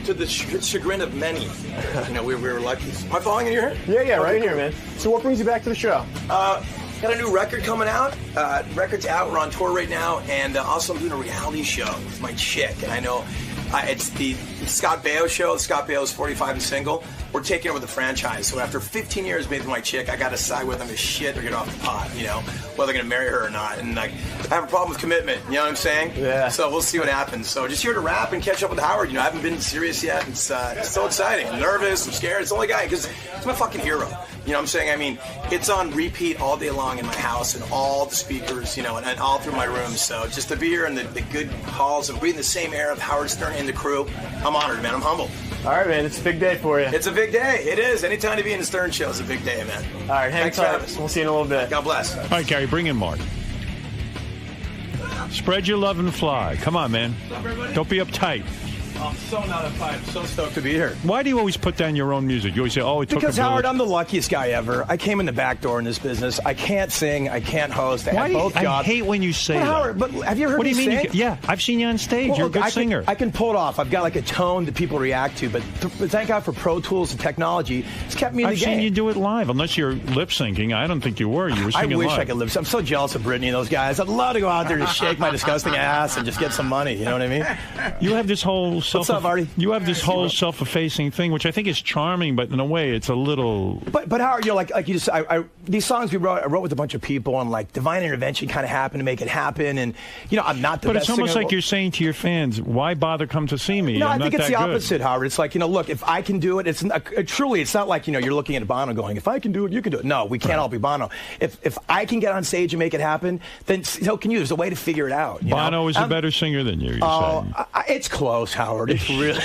to the chagrin of many. We were lucky. Am I falling in your hair? Yeah, right here, man. So what brings you back to the show? Got a new record coming out. Record's out. We're on tour right now. And also I'm doing a reality show with my chick. And I know it's the Scott Baio show. Scott Baio's 45 and single. We're taking over the franchise. So after 15 years being with my chick, I got to decide whether I'm going to shit or get off the pot, whether I'm going to marry her or not. And I have a problem with commitment, you know what I'm saying? Yeah. So we'll see what happens. So just here to rap and catch up with Howard. I haven't been serious yet. It's so exciting. I'm nervous. I'm scared. It's the only guy because it's my fucking hero. You know what I'm saying? I mean, it's on repeat all day long in my house and all the speakers, and all through my room. So just to be here in the good halls and breathing the same air of Howard Stern and the crew, I'm honored, man. I'm humbled. All right, man. It's a big day for you. It's a big day. It is. Anytime to be in the Stern show is a big day, man. All right, hang tight. We'll see you in a little bit. God bless. All right, Gary, bring in Mark. Spread your love and fly. Come on, man. What's up, everybody? Don't be uptight. I'm so not uptight. I'm so stoked to be here. Why do you always put down your own music? You always say, it took Because, a Howard, village. I'm the luckiest guy ever. I came in the back door in this business. I can't sing. I can't host. I had both jobs. I hate when you say that. Howard, but have you heard me sing? What do you mean? Yeah, I've seen you on stage. You're a good singer. I can pull it off. I've got like a tone that people react to. But thank God for Pro Tools and technology. It's kept me in the game. I've seen you do it live. Unless you're lip syncing. I don't think you were. You were singing I wish live. I could lip sync. I'm so jealous of Britney and those guys. I'd love to go out there and shake my disgusting ass and just get some money. You know what I mean? You have this whole What's up, Artie? You have this whole self-effacing thing, which I think is charming, but in a way, it's a little. But Howard, like you just, these songs I wrote with a bunch of people, and like divine intervention kind of happened to make it happen, and I'm not the best. But it's almost singer. like you're saying to your fans, "Why bother come to see me?" No, I'm I think not it's the that good. opposite, Howard. It's like look, if I can do it, it's truly, it's not like you're looking at Bono going, "If I can do it, you can do it." No, we can't all be Bono. If I can get on stage and make it happen, then so can you. There's a way to figure it out. Bono is a better singer than you. It's close, Howard. It's really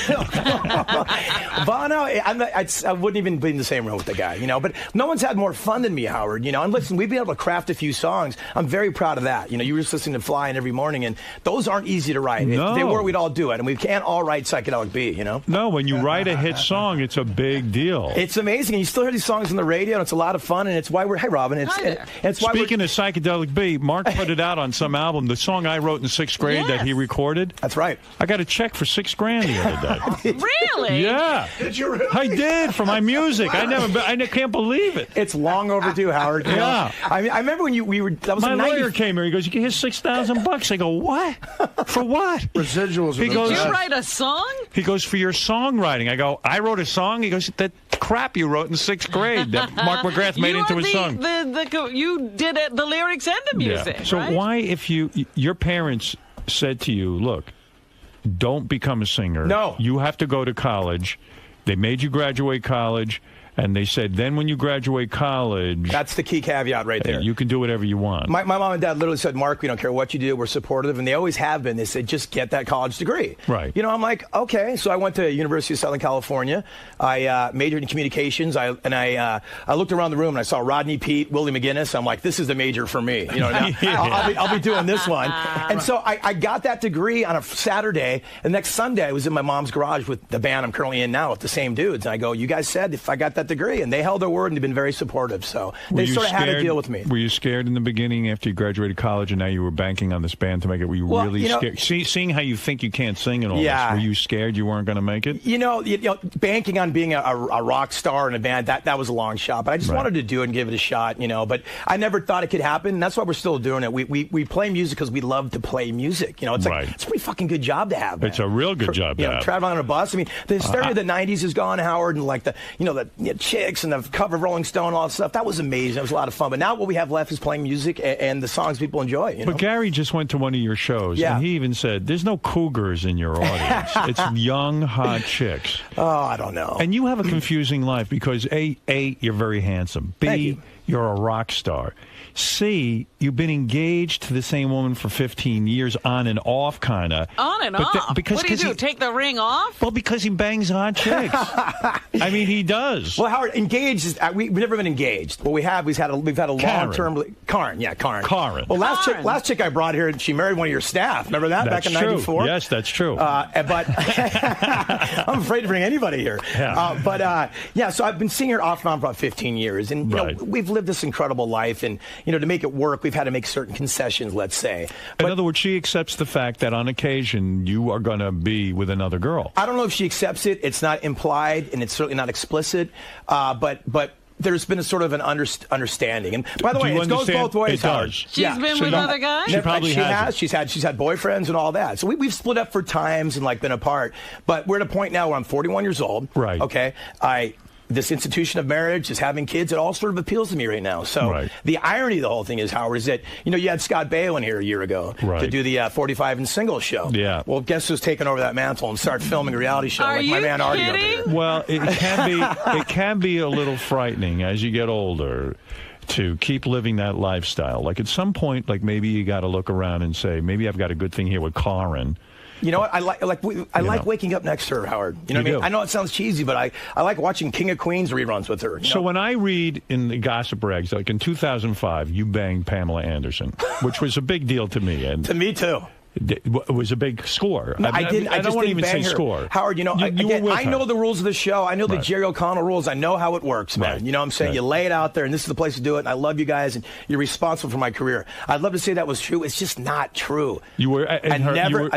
Bono. I wouldn't even be in the same room with the guy, But no one's had more fun than me, Howard. And listen, we've been able to craft a few songs. I'm very proud of that. You were just listening to Flying every morning, and those aren't easy to write. No. If they were, we'd all do it, and we can't all write psychedelic beat. No, when you write a hit song, it's a big deal. It's amazing, and you still hear these songs on the radio, and it's a lot of fun, and it's why we're. Hey, Robin. It's why. Speaking of psychedelic beat, Mark put it out on some album. The song I wrote in 6th grade that he recorded. That's right. I got a check for $6,000 the other day. Really? Yeah. Did you really? I did for my music. I can't believe it. It's long overdue, Howard. Yeah. I remember when we were. That was my in lawyer came here. He goes, "You can hear $6,000." I go, "What? For what?" Residuals. He goes, Did you write a song? He goes, "For your songwriting." I go, "I wrote a song." He goes, "That crap you wrote in 6th grade that Mark McGrath made into a song." You did it, the lyrics and the music. Yeah. So right? why, if your parents said to you, "Look, don't become a singer. No. You have to go to college." They made you graduate college, and they said, then when you graduate college... That's the key caveat right there. You can do whatever you want. My mom and dad literally said, "Mark, we don't care what you do. We're supportive." And they always have been. They said, "Just get that college degree." Right. I'm like, okay. So I went to University of Southern California. I majored in communications. I looked around the room, and I saw Rodney Peete, Willie McGinnis. I'm like, this is the major for me. I'll be doing this one. And so I got that degree on a Saturday. The next Sunday, I was in my mom's garage with the band I'm currently in now with the same dudes. And I go, "You guys said if I got that degree," and they held their word and they've been very supportive. So they sort of had to deal with me. Were you scared in the beginning after you graduated college and now you were banking on this band to make it? Were you really scared? Seeing how you think you can't sing and all this, were you scared you weren't going to make it? Banking on being a rock star in a band, that was a long shot. But I just wanted to do it and give it a shot, But I never thought it could happen. And that's why we're still doing it. We play music because we love to play music. It's like it's a pretty fucking good job to have, man. It's a real good job to have. Traveling on a bus. I mean, the hysteria of the 90s is gone, Howard, and like the chicks and the cover of Rolling Stone and all that stuff. That was amazing. It was a lot of fun. But now what we have left is playing music and the songs people enjoy. But Gary just went to one of your shows, and he even said, "There's no cougars in your audience. It's young, hot chicks." Oh, I don't know. And you have a confusing life because A, you're very handsome. B, you're a rock star. C, you've been engaged to the same woman for 15 years, on and off, kind of. On and off? What do you do, take the ring off? Well, because he bangs hot chicks. I mean, he does. Well, Howard, engaged is, we've never been engaged. What we have, we've had a long-term... Karen. Well, last chick I brought here, she married one of your staff. Remember that back in '94? Yes, that's true. But I'm afraid to bring anybody here. Yeah. So I've been seeing her off and on for about 15 years. And, we've lived this incredible life, and to make it work, we've had to make certain concessions. Let's say. In other words, she accepts the fact that on occasion you are going to be with another girl. I don't know if she accepts it. It's not implied, and it's certainly not explicit. But there's been a sort of an understanding. And by the way, it goes both ways. It does. She's been with other guys? She probably has. She's had boyfriends and all that. So we've split up for times and been apart. But we're at a point now where I'm 41 years old. Right. Okay. This institution of marriage, is having kids, it all sort of appeals to me right now. So the irony of the whole thing is, Howard, is that, you had Scott Baio in here a year ago to do the 45 and single show. Yeah. Well, guess who's taking over that mantle and start filming a reality show like my man Artie over here? Well, it can be a little frightening as you get older to keep living that lifestyle. Like at some point, maybe you got to look around and say, maybe I've got a good thing here with Karen. You know what? I like waking up next to her, Howard. You know what I mean? I know it sounds cheesy, but I like watching King of Queens reruns with her. So when I read in the gossip rags, like in 2005, you banged Pamela Anderson, which was a big deal to me. And to me, too. It was a a big score. No, I don't want to even say her. Score. Howard, I know the rules of the show. I know the Jerry O'Connell rules. I know how it works, man. Right. You know what I'm saying? You lay it out there, and this is the place to do it. And I love you guys, and you're responsible for my career. I'd love to say that was true. It's just not true. You were. I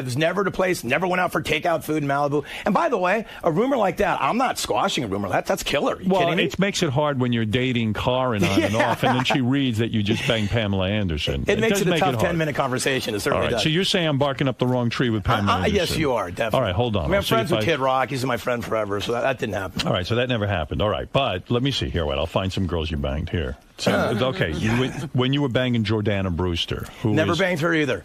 was never at a place. Never went out for takeout food in Malibu. And by the way, a rumor like that, I'm not squashing a rumor. That's killer. Well, it makes it hard when you're dating Karen on and off, and then she reads that you just banged Pamela Anderson. It makes it a tough 10-minute conversation. It certainly does. So you're saying I'm barking up the wrong tree with Pamela Anderson? Yes, you are, definitely. All right, hold on. I'm friends with Kid Rock. He's my friend forever, so that didn't happen. All right, so that never happened. All right, but let me see here. Wait, I'll find some girls you banged here. So, okay, when you were banging Jordana Brewster, never banged her either.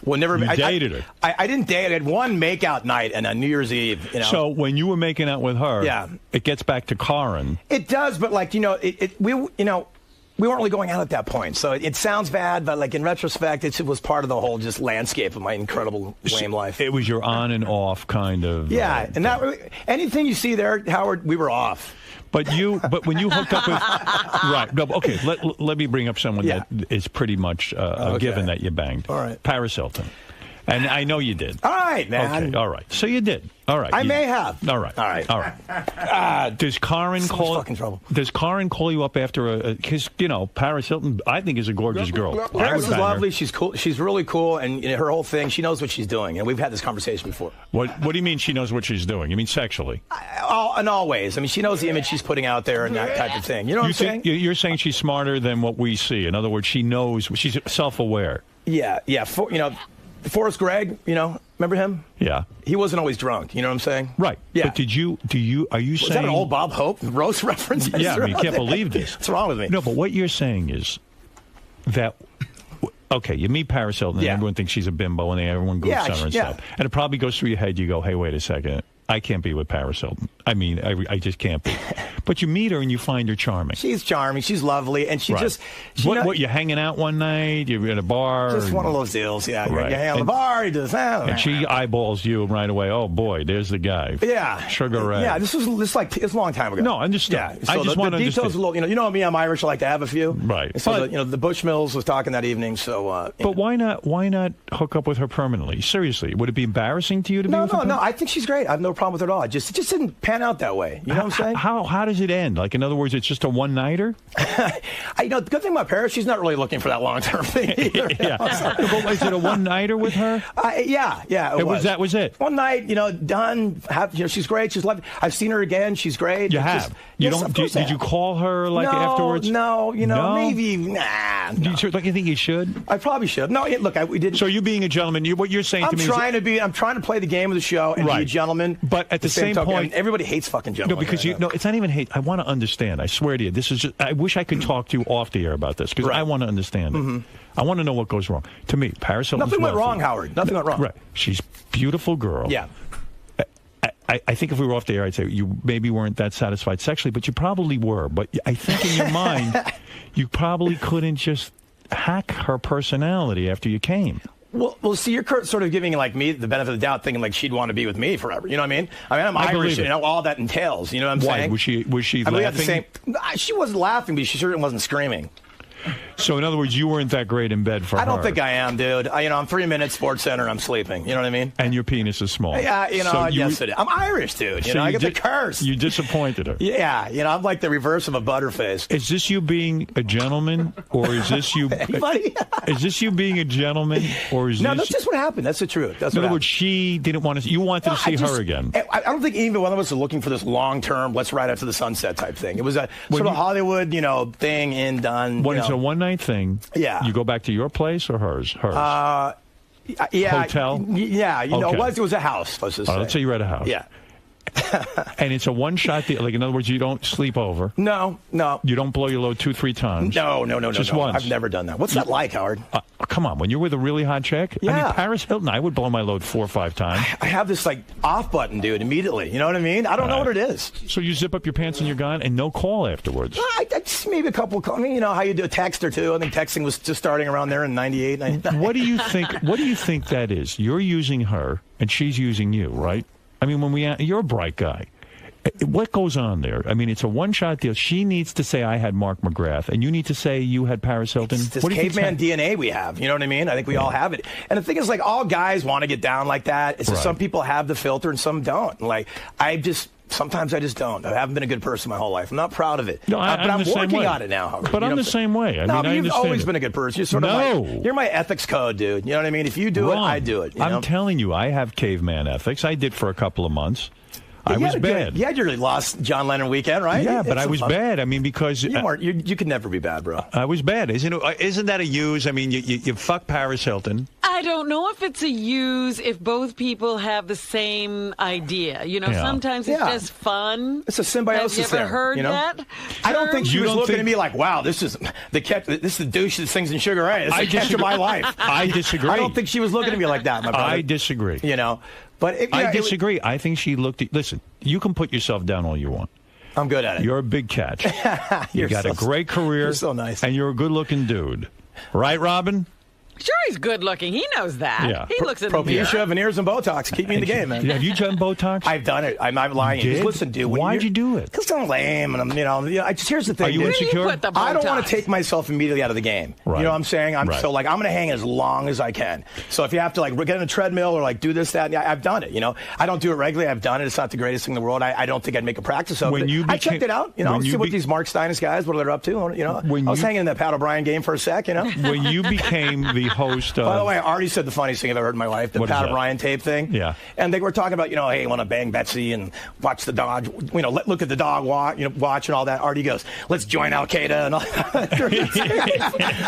Well, never. You dated her. I didn't date. I had one makeout night and on New Year's Eve. So when you were making out with her, it gets back to Karen. It does, but we weren't really going out at that point, so it sounds bad, but in retrospect, it was part of the whole just landscape of my incredible lame life. It was your on and off kind of. Yeah, and anything you see there, Howard, we were off. But when you hooked up with right, no, okay, let me bring up someone that is pretty much a given that you banged. All right, Paris Hilton. And I know you did. All right, man. Okay, all right. So you did. All right. I may have. All right. All right. All right. Does Karen Does Karen call you up after because Paris Hilton I think is a gorgeous girl. Paris is lovely. She's cool. She's really cool, and her whole thing. She knows what she's doing, and we've had this conversation before. What do you mean she knows what she's doing? You mean sexually? In all ways. I mean, she knows the image she's putting out there and that type of thing. You know what I'm saying? You're saying she's smarter than what we see. In other words, she knows. She's self-aware. Yeah. Forrest Gregg, remember him? Yeah. He wasn't always drunk, you know what I'm saying? Right. Yeah. But are you saying... Was that an old Bob Hope roast reference? Yeah, you can't believe this. What's wrong with me? No, but what you're saying is that... Okay, you meet Paris Hilton, and everyone thinks she's a bimbo, and everyone goofs on her and stuff. And it probably goes through your head, you go, hey, wait a second. I can't be with Paris Hilton. I mean, I just can't be. But you meet her and you find her charming. She's charming. She's lovely. And she just... What, you're hanging out one night? You're in a bar? Just one of those deals, yeah. Right. You hang out in the bar, you do this. And she eyeballs you right away. Oh, boy, there's the guy. Yeah. Sugar Ray. Yeah, it's a long time ago. No, I understand. Yeah. So I just want to details a little, you know me, I'm Irish. I like to have a few. Right. So, the Bushmills was talking that evening, so... But why not hook up with her permanently? Seriously, would it be embarrassing to you to be with her? No, I think she's great. I have no problem with her at all. It just didn't pan out that way. You know what I'm saying? How does it end? Like, in other words, it's just a one-nighter? The good thing about Paris, she's not really looking for that long-term thing either. But was it a one-nighter with her? Yeah, it was. That was it? One night, done. She's great. She's lovely. I've seen her again. She's great. You have? Did you call her afterwards? No, maybe. Nah. Do you think you should? I probably should. No, look, we didn't. So you being a gentleman, what you're saying to me I'm trying to play the game of the show and be a gentleman. But at the same point, everybody hates fucking gentlemen. No, because it's not even hate. I want to understand. I swear to you, this is just. I wish I could talk to you off the air about this because I want to understand it. I want to know what goes wrong. To me, Paris Hilton's nothing went wrong, Howard. Nothing went wrong. Right. She's a beautiful girl. Yeah. I think if we were off the air, I'd say you maybe weren't that satisfied sexually, but you probably were. But I think in your mind, you probably couldn't just hack her personality after you came. Well, see, you're sort of giving me the benefit of the doubt, thinking she'd want to be with me forever. You know what I mean? I'm Irish. All that entails. You know what I'm saying? Was she laughing? She wasn't laughing, but she certainly wasn't screaming. So in other words, you weren't that great in bed for her. I don't think I am, dude. I'm 3 minutes Sports Center. I'm sleeping. You know what I mean? And your penis is small. Yeah, yes it is. I'm Irish, dude. I get the curse. You disappointed her. Yeah, I'm like the reverse of a butterface. Is this you being a gentleman, or is this you? Anybody? Is this you being a gentleman, or is no? This... That's just what happened. That's the truth. That's in other words, she didn't want to. You wanted to see her again. I don't think either one of us are looking for this long-term, let's ride after the sunset type thing. It was a sort of Hollywood, thing in done. When it's a one-night thing, you go back to your place or hers? Yeah. Hotel? Yeah. It was a house, let's just say. Let's say you're at a house. Yeah. And it's a one-shot deal. Like, in other words, you don't sleep over. No. You don't blow your load 2-3 times. No. Just once. I've never done that. What's that like, Howard? Come on. When you're with a really hot chick? Yeah. I mean, Paris Hilton, I would blow my load 4 or 5 times. I have this, off button, dude, immediately. You know what I mean? I don't know what it is. So you zip up your pants and you're gone, and no call afterwards? I just maybe a couple calls. I mean, how you do a text or two. I think texting was just starting around there in 98, 99. What do you think that is? You're using her, and she's using you, right? I mean, you're a bright guy. What goes on there? I mean, it's a one-shot deal. She needs to say, I had Mark McGrath, and you need to say you had Paris Hilton. It's this caveman DNA we have. You know what I mean? I think we all have it. And the thing is, all guys want to get down like that. It's just some people have the filter and some don't. Sometimes I just don't. I haven't been a good person my whole life. I'm not proud of it. No, but I'm working on it now, Howard. But I'm the same way. You've always been a good person. You're sort of you're my ethics code, dude. You know what I mean? If you do it, I do it. I'm telling you, I have caveman ethics. I did for a couple of months. I was bad. You had your lost John Lennon weekend, right? Yeah, but I was bad. I mean, because you could never be bad, bro. I was bad. Isn't that a use? I mean, you fuck Paris Hilton. I don't know if it's a use if both people have the same idea. Sometimes it's just fun. It's a symbiosis. Have you ever heard that? I don't think she was looking at me like, wow, this is the douche that sings in Sugar Ray. This is the catch of my life. I disagree. I don't think she was looking at me like that, my brother. I disagree. But I disagree. I think she looked at... Listen, you can put yourself down all you want. I'm good at it. You're a big catch. You got a great career. You're so nice. And you're a good-looking dude. Right, Robin? Sure, he's good looking. He knows that. Yeah. He looks at the mirror. Propecia, veneers, and Botox. Keep me in the game, man. Have you done Botox? I've done it. I'm not lying. You did? Listen, dude. Why'd you do it? Because I'm lame, and here's the thing. Are you insecure? I don't want to take myself immediately out of the game. Right. You know what I'm saying? I'm going to hang as long as I can. So if you have to get on a treadmill or do this, that, I've done it. I don't do it regularly. I've done it. It's not the greatest thing in the world. I don't think I'd make a practice of it. I checked it out. See what these Mark Steinis guys, what they're up to. I was hanging in that Pat O'Brien game for a sec. When you became the host of... By the way, Artie said the funniest thing I've ever heard in my life, the Pat O'Brien tape thing. Yeah. And they were talking about, hey, you want to bang Betsy and watch the dog, look at the dog watch and all that. Artie goes, let's join Al Qaeda and all that.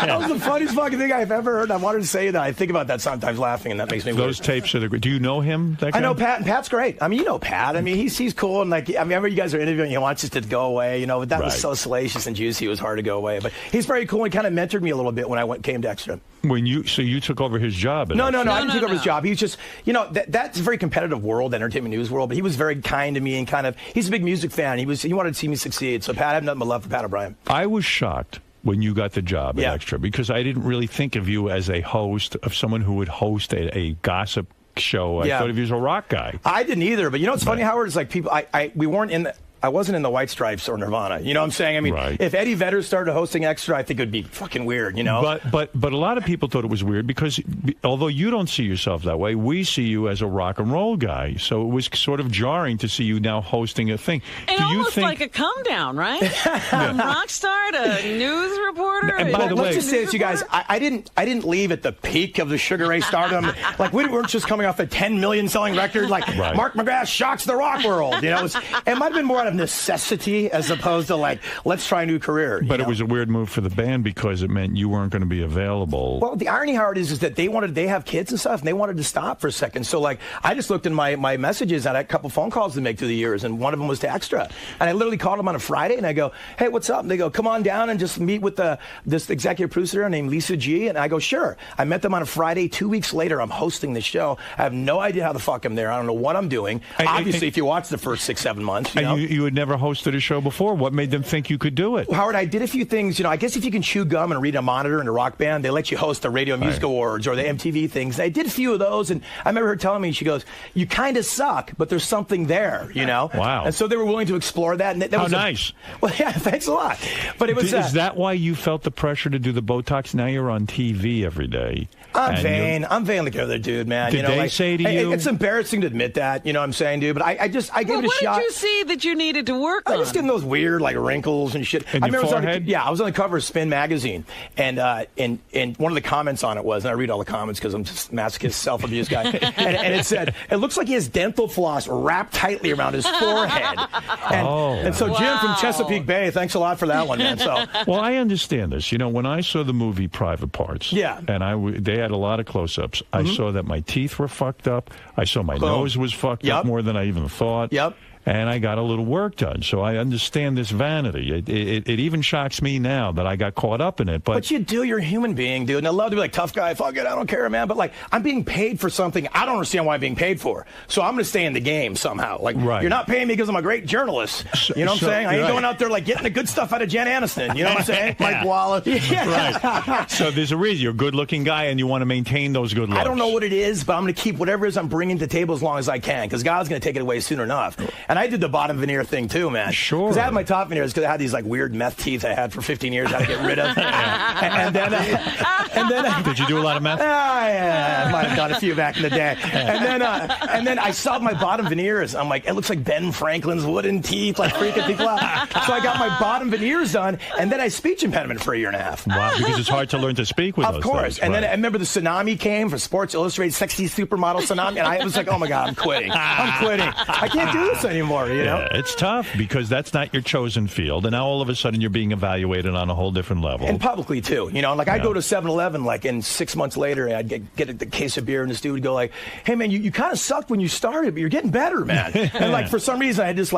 That was the funniest fucking thing I've ever heard. I wanted to say that. I think about that sometimes laughing, and that makes me Those weird. tapes are the great. Do you know him? That guy? I know Pat, and Pat's great. I mean, you know Pat. I mean, he's cool. And whenever you guys are interviewing, he wants us to go away. But that was so salacious and juicy. It was hard to go away. But he's very cool. He kind of mentored me a little bit when I came to Extra. So you took over his job? No, I didn't take over his job. He was just, that's a very competitive world, entertainment news world. But he was very kind to me and he's a big music fan. He wanted to see me succeed. So Pat, I have nothing but love for Pat O'Brien. I was shocked when you got the job at Extra because I didn't really think of you as a host, of someone who would host a gossip show. I thought of you as a rock guy. I didn't either. But it's funny, Howard, it's like people, we weren't in the... I wasn't in the White Stripes or Nirvana. You know what I'm saying? I mean, if Eddie Vedder started hosting Extra, I think it would be fucking weird, But a lot of people thought it was weird because although you don't see yourself that way, we see you as a rock and roll guy. So it was sort of jarring to see you now hosting a thing. And almost like a come down, right? From rock star to news reporter. And by the way, let's just say this, you guys. I didn't leave at the peak of the Sugar Ray stardom. We weren't just coming off a 10 million selling record. Mark McGrath shocks the rock world. It might have been more out of necessity as opposed to let's try a new career. But it was a weird move for the band because it meant you weren't going to be available. Well, the irony, Howard, is that they have kids and stuff, and they wanted to stop for a second. So I just looked in my messages, and I had a couple phone calls to make through the years, and one of them was to Extra. And I literally called them on a Friday, and I go, hey, what's up? And they go, come on down and just meet with this executive producer named Lisa G. And I go, sure. I met them on a Friday. 2 weeks later, I'm hosting the show. I have no idea how the fuck I'm there. I don't know what I'm doing. Obviously, if you watch the first 6-7 months, you you had never hosted a show before. What made them think you could do it? Well, Howard, I did a few things. I guess if you can chew gum and read a monitor in a rock band, they let you host the Radio Music Awards or the MTV things. I did a few of those, and I remember her telling me, she goes, "You kind of suck, but there's something there, Wow. And so they were willing to explore that. And that How was nice. Well, yeah, thanks a lot. But it was. Is that why you felt the pressure to do the Botox? Now you're on TV every day. I'm vain. I'm vain like other dude, man. Did they say to you? It's embarrassing to admit that, you know what I'm saying, dude? But I gave it a shot. What did you see that you needed to work on? I just getting those weird, wrinkles and shit. In your forehead? I was on the cover of Spin magazine, and one of the comments on it was, and I read all the comments because I'm just masochist, self-abuse guy, and it said, it looks like he has dental floss wrapped tightly around his forehead. And so Jim from Chesapeake Bay, thanks a lot for that one, man. So, well, I understand this. When I saw the movie Private Parts, and they had a lot of close-ups, I saw that my teeth were fucked up. I saw my nose was fucked up more than I even thought. Yep. And I got a little work done, so I understand this vanity. It even shocks me now that I got caught up in it. But you do, you're a human being, dude. And I love to be like, tough guy, fuck it, I don't care, man. But I'm being paid for something I don't understand why I'm being paid for. So I'm going to stay in the game somehow. You're not paying me because I'm a great journalist. You know what I'm saying? I ain't going out there getting the good stuff out of Jen Aniston. You know what I'm saying? Mike Wallace. Right. So there's a reason. You're a good-looking guy, and you want to maintain those good looks. I don't know what it is, but I'm going to keep whatever it is I'm bringing to the table as long as I can, because God's going to take it away soon enough. And I did the bottom veneer thing too, man. Sure. Because I had my top veneers because I had these weird meth teeth I had for 15 years I had to get rid of. and then did you do a lot of meth? Yeah, I might have done a few back in the day. And then I saw my bottom veneers. I'm like, it looks like Ben Franklin's wooden teeth, freaking people out. So I got my bottom veneers done, and then I had speech impediment for a year and a half. Wow, because it's hard to learn to speak with those things. Of course. And then I remember the tsunami came for Sports Illustrated Sexy Supermodel Tsunami, and I was like, oh my God, I'm quitting. I can't do this anymore, Yeah, it's tough because that's not your chosen field, and now all of a sudden you're being evaluated on a whole different level. And publicly too, I'd go to 7-Eleven, and 6 months later, I'd get a case of beer, and this dude would go hey man, you kind of sucked when you started, but you're getting better, man. And for some reason, I had just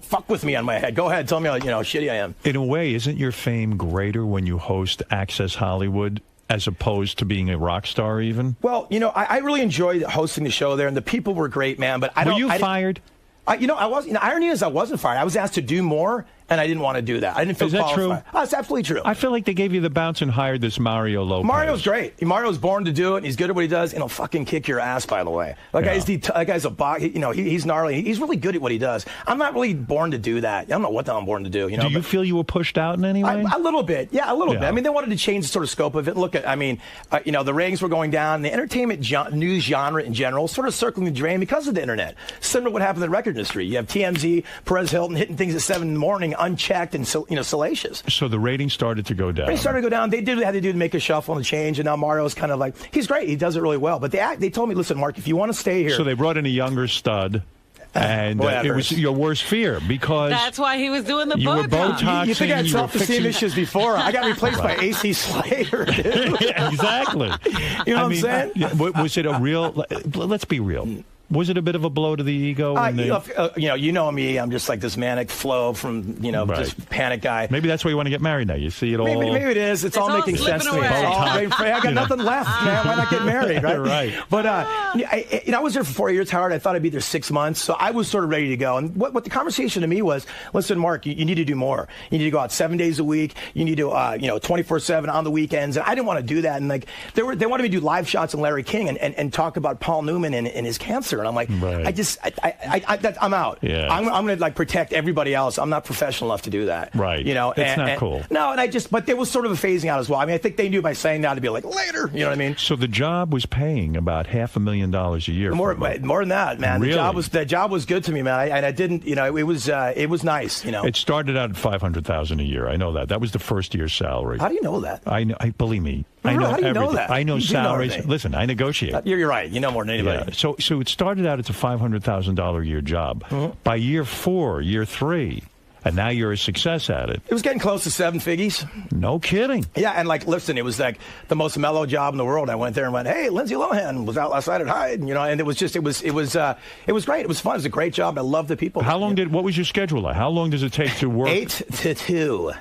fuck with me on my head. Go ahead, tell me how shitty I am. In a way, isn't your fame greater when you host Access Hollywood as opposed to being a rock star even? Well, I really enjoyed hosting the show there, and the people were great, man. But Were you fired? I was. Irony is, I wasn't fired. I was asked to do more, and I didn't want to do that. I didn't feel qualified. Is that true? That's absolutely true. I feel like they gave you the bounce and hired this Mario Lopez. Mario's great. Mario's born to do it, and he's good at what he does, and he'll fucking kick your ass, by the way. That guy's a bot. He's gnarly. He's really good at what he does. I'm not really born to do that. I don't know what the hell I'm born to do. Do you feel you were pushed out in any way? A little bit. Yeah, a little bit. I mean, they wanted to change the sort of scope of it. Look at, the ratings were going down. The entertainment news genre in general sort of circling the drain because of the internet. Similar to what happened in the record industry. You have TMZ, Perez Hilton hitting things at 7 in the morning, unchecked and salacious. So the ratings started to go down. They started to go down. They did what they had to do to make a shuffle and a change, and now Mario's kind of he's great. He does it really well. But they told me, listen, Mark, if you want to stay here. So they brought in a younger stud. And it was your worst fear because that's why he was doing the you Botox. Were Botoxing. You think I had self-esteem issues before? I got replaced by AC Slater, dude. Yeah, exactly. You know what I'm saying? Was it a real? Let's be real. Was it a bit of a blow to the ego? You know me. I'm just this manic flow from just panic guy. Maybe that's why you want to get married now. You see it all. Maybe it is. It's all making sense to me. I got nothing left, man. Why not get married, right? Right. But I was there for 4 years, Howard. I thought I'd be there 6 months, so I was sort of ready to go. And what the conversation to me was, listen, Mark, you need to do more. You need to go out 7 days a week. You need to 24/7 on the weekends. And I didn't want to do that. And they wanted me to do live shots on Larry King and talk about Paul Newman and his cancer. And I'm like, right. I'm out. Yeah. I'm going to protect everybody else. I'm not professional enough to do that. Right. It's not cool. No, but there was sort of a phasing out as well. I mean, I think they knew by saying that to be later. You know what I mean? So the job was paying about $500,000 a year. More than that, man. Really? The job was good to me, man. I didn't, it was nice. It started out at $500,000 a year. I know that. That was the first year's salary. How do you know that? I know. Believe me. I know how do you everything. know that? I know salaries. Know Listen, I negotiate. You're right. You know more than anybody. Yeah. So it started out as a $500,000 a year job. Mm-hmm. By year 4, year 3, and now you're a success at it. It was getting close to 7 figures. No kidding. Yeah, and listen, it was the most mellow job in the world. I went there and went, hey, Lindsay Lohan was out last night at Hyde, and it was great. It was fun. It was a great job. I love the people. What was your schedule like? How long does it take to work? 8 to 2.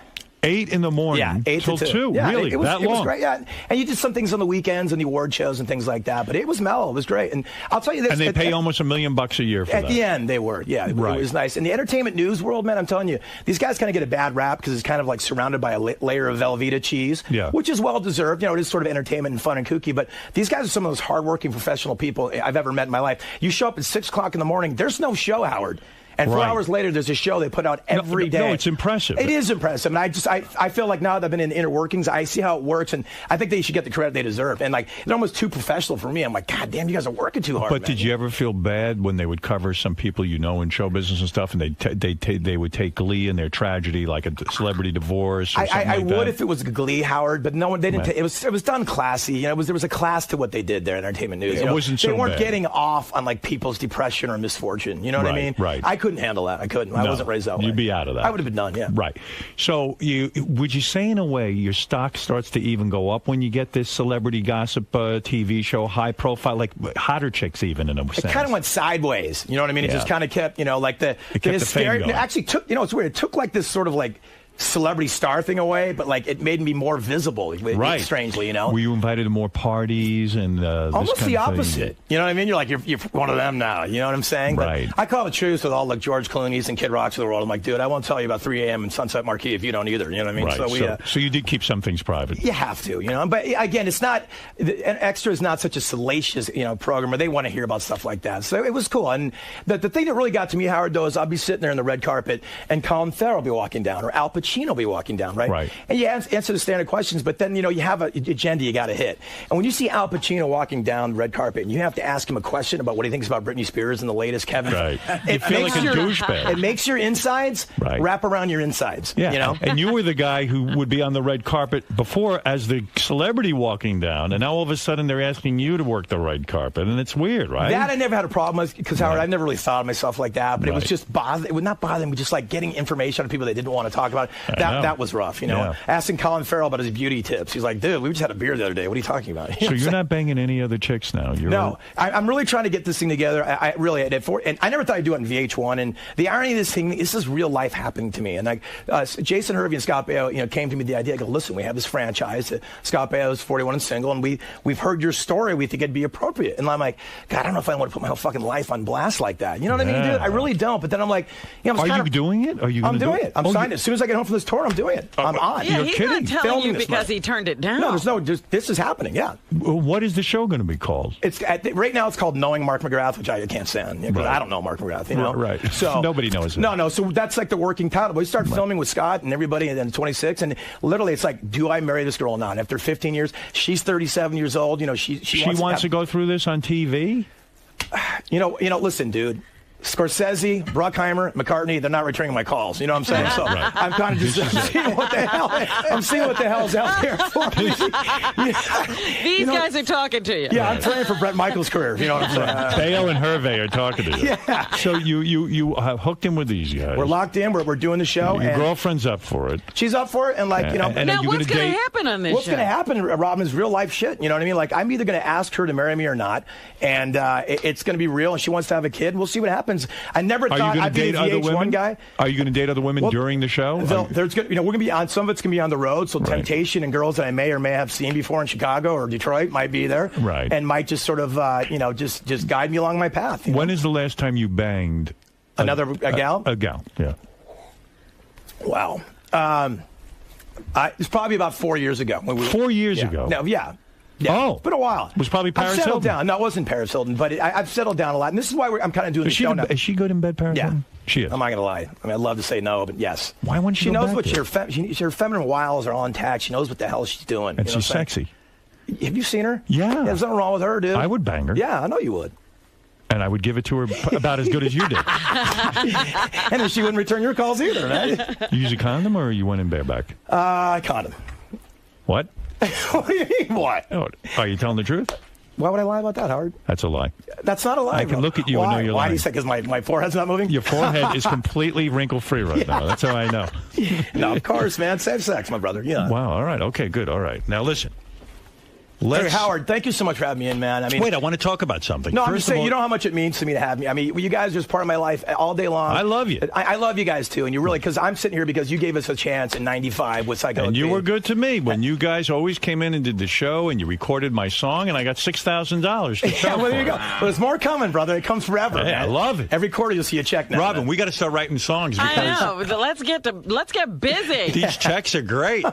8 in the morning. Yeah, 8 till to 2. Yeah, really? It was, that long? It was great. Yeah, and you did some things on the weekends and the award shows and things like that. But it was mellow. It was great. And I'll tell you this. And they pay almost $1 million a year for at that. the end, they were. Yeah, it was nice. In the entertainment news world, man, I'm telling you, these guys kind of get a bad rap because it's kind of like surrounded by a layer of Velveeta cheese, which is well deserved. You know, it is sort of entertainment and fun and kooky. But these guys are some of those hardworking professional people I've ever met in my life. You show up at 6 o'clock in the morning. There's no show, Howard. And 4 hours later, there's a show they put out every day. No, it's impressive. It is impressive. And I feel like now that I've been in the inner workings, I see how it works. And I think they should get the credit they deserve. And like, they're almost too professional for me. I'm like, God damn, you guys are working too hard. But did you ever feel bad when they would cover some people you know in show business and stuff, and they would take glee in their tragedy, like a celebrity divorce or something like that? I would if it was Glee, Howard, but no one, they didn't. It was done classy. You know, there was a class to what they did there in entertainment news. It wasn't so bad. They weren't getting off on like people's depression or misfortune. You know what I mean? Right. I couldn't handle that. I couldn't. I wasn't raised that way. You'd be out of that. I would have been done, yeah. Right. So would you say in a way your stock starts to even go up when you get this celebrity gossip TV show, high profile, like hotter chicks even in a sense? It kind of went sideways. You know what I mean? It just kind of kept, like the hysteria. It actually took, it's weird. It took like this sort of like celebrity star thing away, but like it made me more visible, strangely, Were you invited to more parties and almost this the kind of opposite? thing? You know what I mean? You're like you're one of them now. You know what I'm saying? Right. But I call the truth with all like George Clooney's and Kid Rocks of the world. I'm like, dude, I won't tell you about 3 a.m. and Sunset Marquee if you don't either. You know what I mean? Right. So you did keep some things private. You have to, But again, it's not. Extra is not such a salacious, program where they want to hear about stuff like that. So it was cool. And the thing that really got to me, Howard, though, is I'll be sitting there in the red carpet and Colin Farrell will be walking down or Al Pacino will be walking down. Right. And you answer the standard questions, but then, you have an agenda you got to hit. And when you see Al Pacino walking down the red carpet and you have to ask him a question about what he thinks about Britney Spears and the latest Kevin, you feel like a douchebag. It makes your insides wrap around your insides. Yeah. And you were the guy who would be on the red carpet before as the celebrity walking down, and now all of a sudden they're asking you to work the red carpet, and it's weird, right? That I never had a problem with because, Howard, I never really thought of myself like that, but it was just it would not bother me, just like getting information on people they didn't want to talk about. That was rough, Asking Colin Farrell about his beauty tips. He's like, dude, we just had a beer the other day. What are you talking about? So you're not banging any other chicks now? No. I'm really trying to get this thing together. I really did. And I never thought I'd do it on VH1. And the irony of this thing, this is real life happening to me. And like Jason Hervey and Scott Baio, came to me with the idea. I go, listen, we have this franchise. Scott Baio is 41 and single, and we've heard your story. We think it'd be appropriate. And I'm like, God, I don't know if I want to put my whole fucking life on blast like that. You know what I mean, dude? I really don't. But then I'm like, are you doing it? I'm doing it. I'm signed. As soon as I get home from this tour, I'm doing it. I'm on. Yeah, You're he's kidding. not telling you because he turned it down. No, this is happening, yeah. What is the show going to be called? Right now it's called Knowing Mark McGrath, which I can't stand. Because I don't know Mark McGrath, Right. So nobody knows it. No. So that's like the working title. But we start filming with Scott and everybody, and then 26, and literally it's like, do I marry this girl or not? After 15 years, she's 37 years old. She wants to go through this on TV. Listen, dude. Scorsese, Bruckheimer, McCartney, they're not returning my calls. You know what I'm saying? So I'm kind of just seeing what the hell's out there for me. These guys are talking to you. Yeah, I'm praying for Bret Michaels' career. You know what I'm saying? Baio and Hervey are talking to you. Yeah. So you have hooked in with these guys. We're locked in. We're doing the show. Your girlfriend's up for it. She's up for it, and now what's going to happen on this show? What's going to happen, Robin, is real life shit. You know what I mean? Like, I'm either going to ask her to marry me or not, and it's going to be real, and she wants to have a kid. We'll see what happens. I never thought I'd be a VH1 guy. Are you going to date other women during the show? We're going to be on. Some of it's going to be on the road. So Temptation and girls that I may or may have seen before in Chicago or Detroit might be there, and might just sort of just guide me along my path. When is the last time you banged a gal? A gal, yeah. Wow. It's probably about 4 years ago. 4 years ago. No, yeah. Oh, it's been a while. It was probably Paris I've settled Hilton. down. No, it wasn't Paris Hilton, but I've settled down a lot. And this is why I'm kind of doing the show now. Is she good in bed, Paris Hilton? She is. I'm not going to lie. I mean, I'd love to say no, but yes. Why wouldn't she? She knows what her feminine wiles are all intact. She knows what the hell she's doing. And she's sexy. Have you seen her? Yeah. There's nothing wrong with her, dude. I would bang her. Yeah, I know you would. And I would give it to her about as good as you did. And then she wouldn't return your calls either, right? You use a condom or you went in bareback? Condom. What? What do you mean, what? Oh, are you telling the truth? Why would I lie about that, Howard? That's a lie. That's not a lie. I can look at you and know you're lying. Why do you say? Because my forehead's not moving? Your forehead is completely wrinkle-free right now. That's how I know. No, of course, man. Safe sex, my brother. Yeah. Wow. All right. Okay, good. All right. Now, listen. Hey, Howard, thank you so much for having me in, man. I mean, wait, I want to talk about something. No, I'm just saying, you know how much it means to me to have me. I mean, you guys are just part of my life all day long. I love you. I love you guys, too. And you really, because I'm sitting here because you gave us a chance in 95 with Psycho. And you were good to me when you guys always came in and did the show and you recorded my song and I got $6,000 to show well, there you go. But it's more coming, brother. It comes forever. Hey, man. I love it. Every quarter you'll see a check now. Robin, we got to start writing songs. I know. Let's get busy. These checks are great.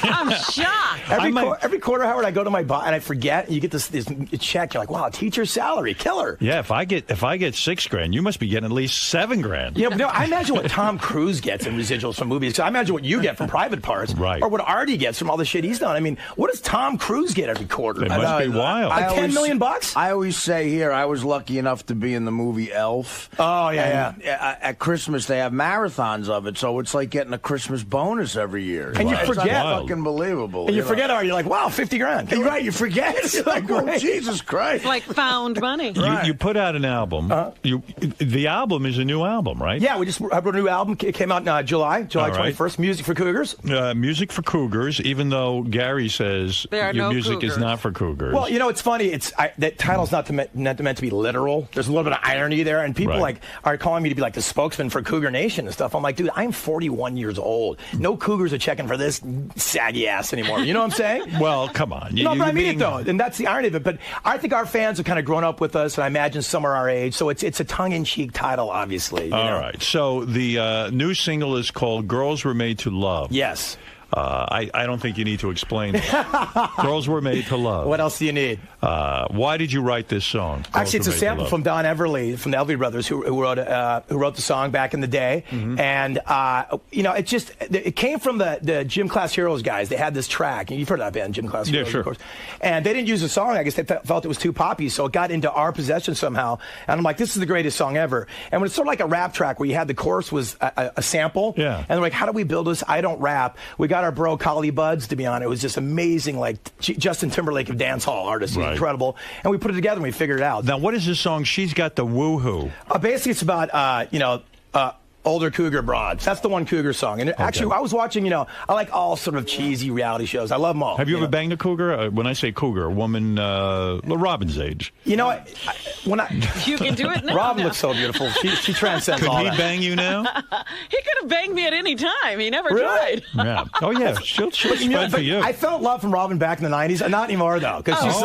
I'm shocked. Every quarter, Howard, I go to my boss and I forget. You get this check. You're like, wow, teacher's salary, killer. Yeah, if I get $6,000, you must be getting at least $7,000. Yeah, but I imagine what Tom Cruise gets in residuals from movies. So I imagine what you get from Private Parts, right? Or what Artie gets from all the shit he's done. I mean, what does Tom Cruise get every quarter? It must be wild. Like $10 million? I always say here, I was lucky enough to be in the movie Elf. Oh yeah, At Christmas they have marathons of it, so it's like getting a Christmas bonus every year. And you forget, fucking believable. And you forget, Artie, you're like, wow, $50,000. You're right, you forget. It's like, oh, Jesus Christ. It's like found money. You put out an album. The album is a new album, right? Yeah, I wrote a new album. It came out in July 21st. Music for Cougars. Music for Cougars, even though Gary says your music is not for Cougars. Well, you know, it's funny. That title's not meant to be literal. There's a little bit of irony there, and people are calling me to be like the spokesman for Cougar Nation and stuff. I'm like, dude, I'm 41 years old. No Cougars are checking for this saggy ass anymore. You know what I'm saying? Well, come on. No, but I mean it though, and that's the irony of it. But I think our fans have kind of grown up with us, and I imagine some are our age. So it's a tongue-in-cheek title, obviously. All right. So the new single is called "Girls Were Made to Love." Yes. I don't think you need to explain that. Girls Were Made to Love. What else do you need? Why did you write this song? Actually, it's a sample from Don Everly from the Everly Brothers, who wrote the song back in the day. Mm-hmm. And you know, it came from the Gym Class Heroes guys. They had this track, and you've heard of that band, Gym Class Heroes, sure. Of course. And they didn't use the song. I guess they felt it was too poppy, so it got into our possession somehow. And I'm like, this is the greatest song ever. And when it's sort of like a rap track where you had the chorus was a sample. Yeah. And they're like, how do we build this? I don't rap. We got our bro Collie Buds to be on it. It was just amazing, like Justin Timberlake of dance hall artists. Right. Incredible. And we put it together and we figured it out. Now, what is this song? She's got the woohoo. Basically, it's about older Cougar broads. That's the one Cougar song. And actually, I was watching, I like all sort of cheesy reality shows. I love them all. Have you ever banged a Cougar? When I say Cougar, a woman Robin's age. You know, when you can do it now. Robin looks so beautiful. She transcends all that. Could he bang you now? He could have banged me at any time. He never tried. Yeah. Oh, yeah. She'll spread for you. I felt love from Robin back in the 90s. And not anymore, though. Because she's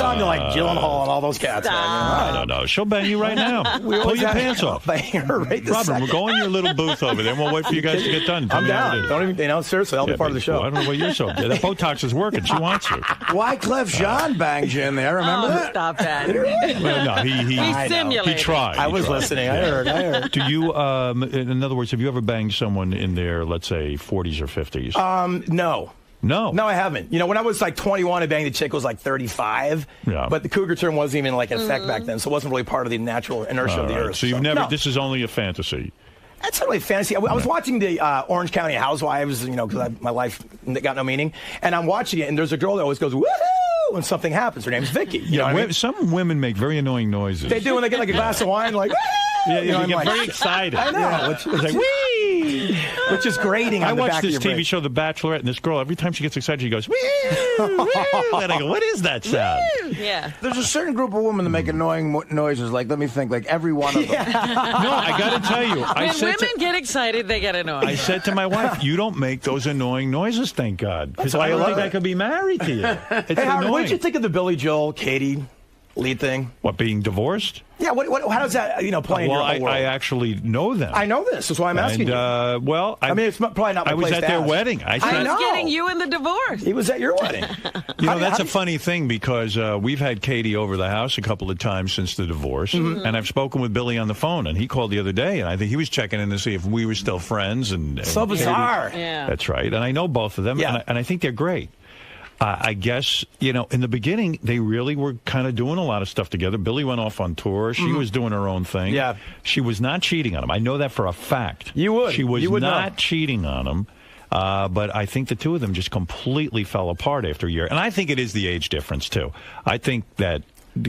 on to, like, Gyllenhaal and all those cats. No. She'll bang you right now. Pull your pants off. Robin, we're go in your little booth over there, and we'll wait for you guys to get done. I'm down. Don't even, seriously, I'll be part of the show. Well, I don't know what you're so. That Botox is working. She wants you. Wyclef Jean banged you in there. Remember that? Stop that. Well, no, he simulated. He tried. I was listening. I heard. Do you? In other words, have you ever banged someone in their, let's say, 40s or 50s? No. No, I haven't. When I was like 21, I banged a chick who was like 35. Yeah. But the Cougar term wasn't even like in effect back then, so it wasn't really part of the natural inertia of the earth. So you've never. No. This is only a fantasy. That's not really fantasy. I was watching the Orange County Housewives, because my life got no meaning. And I'm watching it, and there's a girl that always goes, woohoo, when something happens. Her name's Vicky. You know what I mean? Some women make very annoying noises. They do when they get like a glass of wine, like, yeah, you get very excited. I know. Yeah. Which is like, whee! Which is grating on the back of your brain. I watched this TV show, The Bachelorette, and this girl, every time she gets excited, she goes, wee! And I go, what is that sound? Yeah. There's a certain group of women that make annoying noises, like, let me think, like every one of them. No, I got to tell you. When women get excited, they get annoyed. I said to my wife, you don't make those annoying noises, thank God. Because I don't think I could be married to you. It's Howard, what did you think of the Billy Joel, Katie lead thing? What, being divorced? Yeah, how does that, play in your whole world? I actually know them. I know this. That's why I'm asking you. I mean, it's probably not my place to ask. I was at their wedding. I was getting you in the divorce. He was at your wedding. That's a funny thing because we've had Katie over the house a couple of times since the divorce, and I've spoken with Billy on the phone, and he called the other day, and I think he was checking in to see if we were still friends. So bizarre. Yeah. That's right. And I know both of them, and I think they're great. I guess, in the beginning, they really were kind of doing a lot of stuff together. Billy went off on tour. She was doing her own thing. Yeah. She was not cheating on him. I know that for a fact. You would. She was not cheating on him. But I think the two of them just completely fell apart after a year. And I think it is the age difference, too. I think that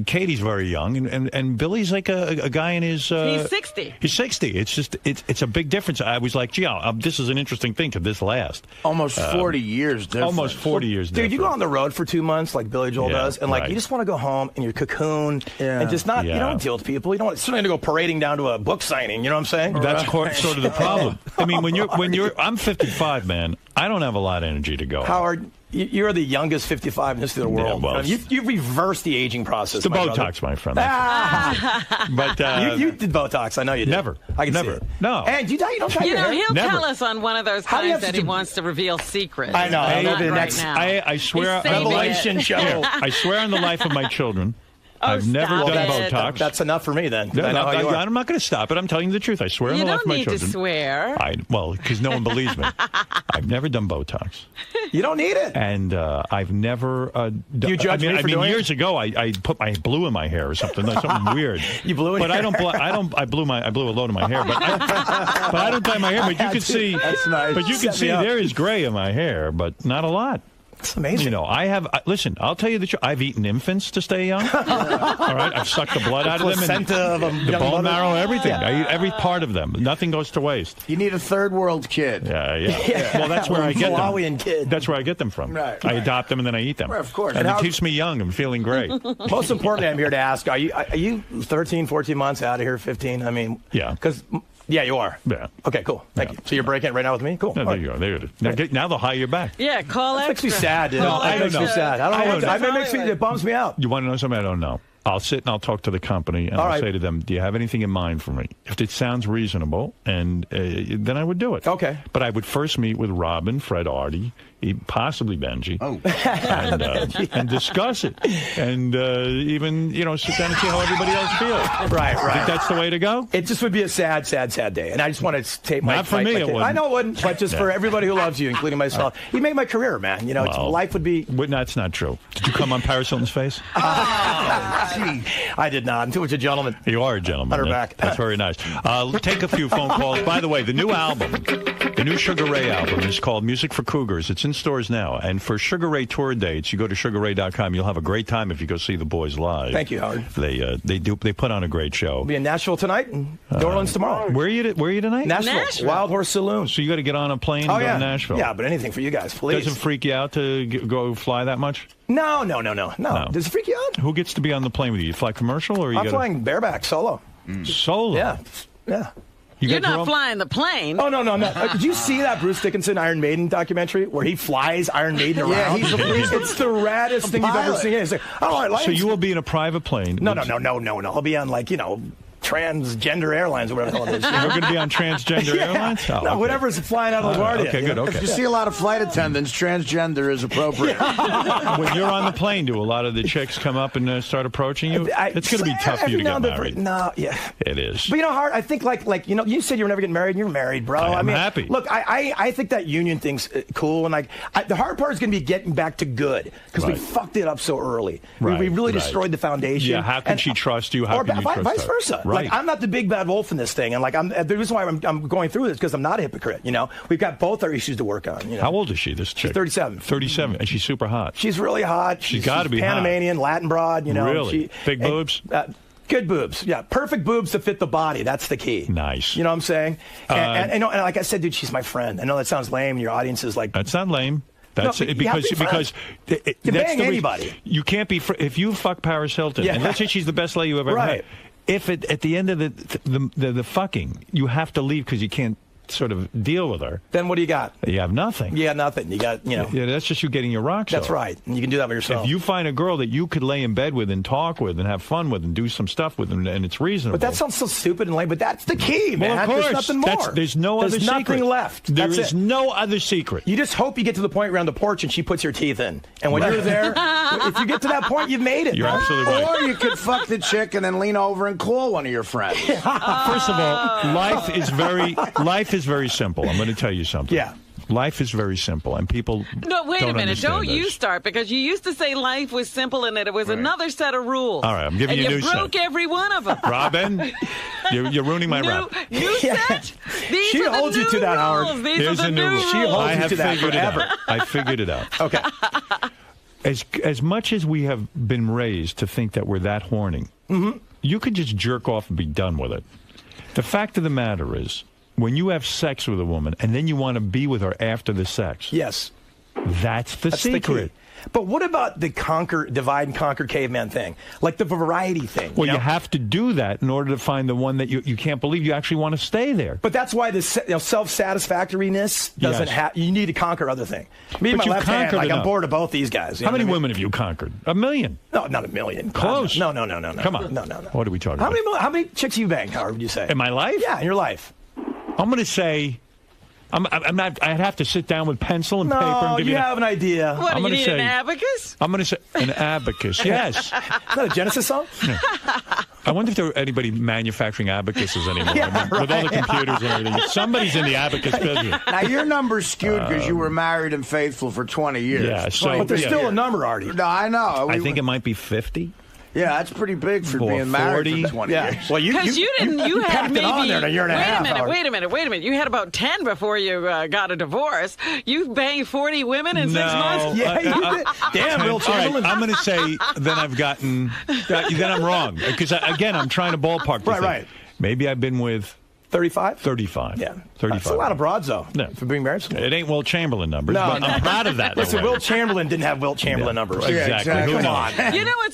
Katie's very young, and Billy's like a guy in his... he's 60. He's 60. It's just, it's a big difference. I was like, gee, this is an interesting thing. Could this last? Almost 40 years difference. Almost 40 years difference. Dude, you go on the road for 2 months like Billy Joel does, and like you just want to go home in your cocoon and just not, you don't deal with people. You don't want to go parading down to a book signing, you know what I'm saying? That's sort of the problem. I mean, I'm 55, man. I don't have a lot of energy to go. Howard, you're the youngest 55 in the history of the world. Yeah, well, you reversed the aging process. It's the Botox, my friend. But you did Botox. I know you did. Never. I can never. see it. No. And you don't try your hair? He'll Never. tell us on one of those times that he wants to reveal secrets. I know. Not The right next, now. I swear, Revelation show. I swear on the life of my children, I've never done Botox. That's enough for me then. I'm not going to stop it. I'm telling you the truth. I swear on the life of my children. You don't need to swear. Well, because no one believes me. I've never done Botox. You don't need it. And I've never done. You judge me for doing it? Years ago, I put my blue in my hair or something. Something weird. You blew in. But I don't. I blew a load of my hair. But I don't dye my hair. But you can see. That's nice. But you can see there is gray in my hair, but not a lot. It's amazing. You know, listen, I'll tell you the truth. I've eaten infants to stay young. All right? I've sucked the blood out of them. And the bone marrow, everything. Yeah. I eat every part of them. Nothing goes to waste. You need a third world kid. Yeah. Well, that's where I get them. Malawian kid. That's where I get them from. Right. I adopt them and then I eat them. Right, of course. And it keeps me young and feeling great. Most importantly, I'm here to ask, are you 13, 14 months out of here, 15? I mean, yeah. Because... Yeah, you are. Yeah. Okay, cool. Thank you. So you're breaking it right now with me? Cool. No, there you go. There it is. Now they'll hire you back. Yeah, call extra. Makes me sad, dude. No, I don't know. Makes me sad. I don't know. It bums me out. You want to know something I don't know? I'll sit and I'll talk to the company and I'll say to them, do you have anything in mind for me? If it sounds reasonable, and then I would do it. Okay. But I would first meet with Robin, Fred, Artie, possibly Benji, and discuss it. And even, sit down and see how everybody else feels. Right. You think that's the way to go? It just would be a sad, sad, sad day. And I just want to take my... Not for me, it wouldn't. I know it wouldn't, but just for everybody who loves you, including myself. You made my career, man. Life would be... That's not true. Did you come on Paris Hilton's face? I did not. I'm too much a gentleman. You are a gentleman. On her back. That's very nice. Take a few phone calls. By the way, the new album, the new Sugar Ray album is called Music for Cougars. It's in stores now. And for Sugar Ray tour dates, you go to sugarray.com. You'll have a great time if you go see the boys live. Thank you, Howard. They put on a great show. We'll be in Nashville tonight and New Orleans tomorrow. Where are you tonight? Nashville. Wild Horse Saloon. So you got to get on a plane and go to Nashville. Yeah, but anything for you guys, please. Doesn't freak you out to go fly that much? No. Does it freak you out? Who gets to be on the plane with you? You fly commercial or I'm flying bareback solo. Solo? Yeah. You're not flying the plane. Oh, no. Did you see that Bruce Dickinson Iron Maiden documentary where he flies Iron Maiden around? Yeah, it's the raddest thing you've ever seen. It's like, so you will be in a private plane? No. I'll be on Transgender Airlines or whatever the hell it is. You're going to be on Transgender Airlines? Oh, no, whatever's flying out of LaGuardia. Okay, good. Okay. If you see a lot of flight attendants, transgender is appropriate. When you're on the plane, do a lot of the chicks come up and start approaching you? It's going to be tough for you to get married. No, yeah. It is. But Hart, I think you said you were never getting married, and you're married, bro. I'm happy. Look, I think that union thing's cool, and the hard part is going to be getting back to good because we fucked it up so early. Right. We really destroyed the foundation. Yeah, how can she trust you? How can you trust her? Vice versa. Right. I'm not the big bad wolf in this thing, and the reason why I'm going through this because I'm not a hypocrite. We've got both our issues to work on. How old is she? This chick? She's 37. 37, and she's super hot. She's really hot. She's got to be Panamanian, hot. Latin broad. Really? Big boobs. Good boobs, yeah. Perfect boobs to fit the body. That's the key. Nice. You know what I'm saying? And like I said, dude, she's my friend. I know that sounds lame. Your audience is like... That's not lame. That's it, because that's bang anybody. You can't be if you fuck Paris Hilton, and let's say she's the best lady you've ever met. If at the end of the fucking, you have to leave because you can't sort of deal with her. Then what do you got? You have nothing. You got nothing. You got, Yeah, that's just you getting your rocks off. That's right. And you can do that by yourself. If you find a girl that you could lay in bed with and talk with and have fun with and do some stuff with and it's reasonable. But that sounds so stupid and lame, but that's the key, man. Well, of course. There's nothing more. There's no other secret. There's nothing left. There is no other secret. You just hope you get to the point around the porch and she puts her teeth in. And when you're there, if you get to that point, you've made it. You're absolutely right. Or you could fuck the chick and then lean over and call one of your friends. First of all, life is very simple. I'm going to tell you something. Yeah. Life is very simple, and people wait a minute. Don't this. You start, because you used to say life was simple and that it was another set of rules. All right, I'm giving you a new set. And you broke every one of them. Robin, you're ruining my rap. New set? These she are the holds new you to that, Howard. rules. These Here's are the a new rule. rules. She holds you to that forever. I figured it out. Okay. as much as we have been raised to think that we're that horny, you could just jerk off and be done with it. The fact of the matter is, when you have sex with a woman and then you want to be with her after the sex, yes, that's the secret. But what about the divide and conquer caveman thing? Like the variety thing? Well, you have to do that in order to find the one that you can't believe you actually want to stay there. But that's why this self-satisfactoriness doesn't have... You need to conquer other things. Me and my left hand, I'm bored of both these guys. How many women have you conquered? 1 million? No, not 1 million. Close. No. Come on. No. What are we talking about? How many chicks have you banged, Howard, would you say? In my life? Yeah, in your life. I'm going to say... I'm not. I'd have to sit down with pencil and paper and give you. No, you have an idea. What, do you need an abacus? I'm going to say an abacus, yes. Is that a Genesis song? Yeah. I wonder if there are anybody manufacturing abacuses anymore. With all the computers and everything. Somebody's in the abacus business. Now, your number's skewed because you were married and faithful for 20 years. Yeah, but there's still a number, Artie. No, I know. I think it might be 50. Yeah, that's pretty big for being married for 20 years. Well, you had maybe on there in a year and a half. Wait a minute. You had about 10 before you got a divorce. You banged 40 women in 6 months? Yeah, you did. Damn, Will Chamberlain. Right, I'm going to say then I've gotten... Then I'm wrong. Because, again, I'm trying to ballpark this Right. Maybe I've been with... 35? 35. Yeah. 35. That's a lot of broads, though, for being married. It ain't Wilt Chamberlain numbers, but I'm proud of that. Listen, Wilt Chamberlain didn't have Wilt Chamberlain numbers. Exactly. Come on. You know what?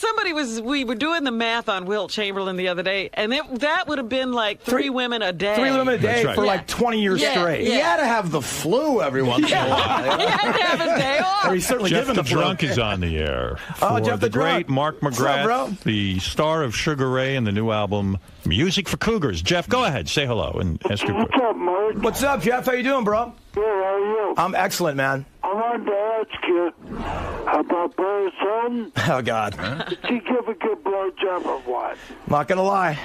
We were doing the math on Wilt Chamberlain the other day, and that would have been like 3 women a day. 3 women a day for like 20 years straight. He had to have the flu every once in a while. He had to have a day off. He's certainly Jeff given the the Drunk is on the air. Jeff the great Drunk. Mark McGrath, the star of Sugar Ray and the new album Music for Cougars. Jeff, go ahead, say hello and ask your question. What's up, Mark? What's up, Jeff? How you doing, bro? Good, how are you? I'm excellent, man. I wanted to ask you about Paris Hilton. Oh, God. Did she give a good blowjob or what? Not going to lie.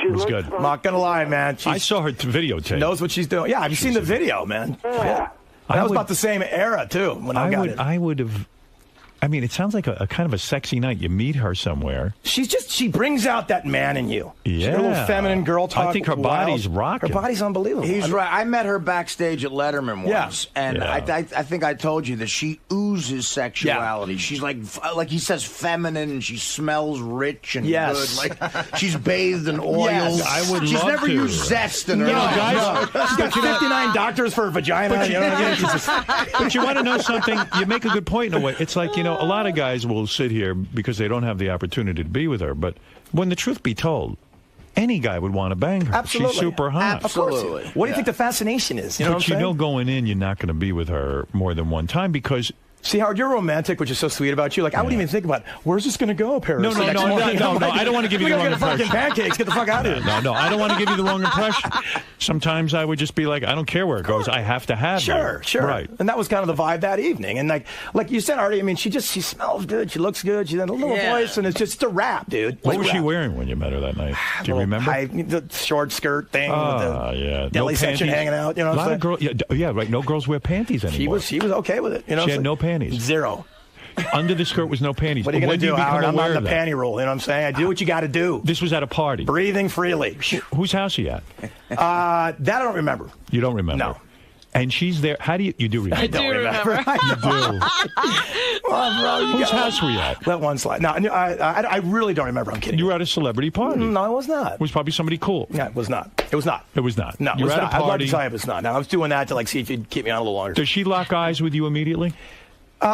She was good. Not going to lie, man. I saw her videotape. Knows what she's doing. Yeah, have you seen the video, man? Yeah. That was about the same era, too, when I got it. I would have... I mean, it sounds like a kind of a sexy night. You meet her somewhere. She brings out that man in you. Yeah. She's a little feminine girl talk. I think her body's rocking. Her body's unbelievable. He's right. I met her backstage at Letterman once, and I think I told you that she oozes sexuality. Yeah. She's like he says, feminine, and she smells rich and good. Like she's bathed in oils. Yes. She's never used zest in her life. She's got 59 doctors for her vagina. But you want to know something? You make a good point in a way. It's like, a lot of guys will sit here because they don't have the opportunity to be with her. But when the truth be told, any guy would want to bang her. Absolutely. She's super hot. Absolutely. What do you think the fascination is? But going in, you're not going to be with her more than one time because... See, Howard, you're romantic, which is so sweet about you. Like, I wouldn't even think about, where's this going to go, Paris? No, I don't want to give you the wrong impression. Pancakes, get the fuck out of here. No, I don't want to give you the wrong impression. Sometimes I would just be like, I don't care where it goes. I have to have her. Sure. Right. And that was kind of the vibe that evening. And like you said, Artie, I mean, she smells good. She looks good. She has a little voice, and it's just a wrap, dude. What was she wearing when you met her that night? Do you remember? The short skirt thing with the deli section hanging out. You know what I'm saying? Right. No girls wear panties anymore. She was okay with it. She had no panties. Zero. Under the skirt was no panties. What are you going to do, Howard? I'm not in the panty rule. You know what I'm saying? I do what you got to do. This was at a party. Breathing freely. Whose house are you at? That I don't remember. You don't remember? No. And she's there. How do you do remember? I do remember. You do. Well, bro, whose house were you at? Let one slide. No, I really don't remember. I'm kidding. You were at a celebrity party. No, I was not. It was probably somebody cool. Yeah, it was not. It was not. It was not. No, it was not. I'd love to tell you it was not. Now, I was doing that to see if you'd keep me on a little longer. Does she lock eyes with you immediately? She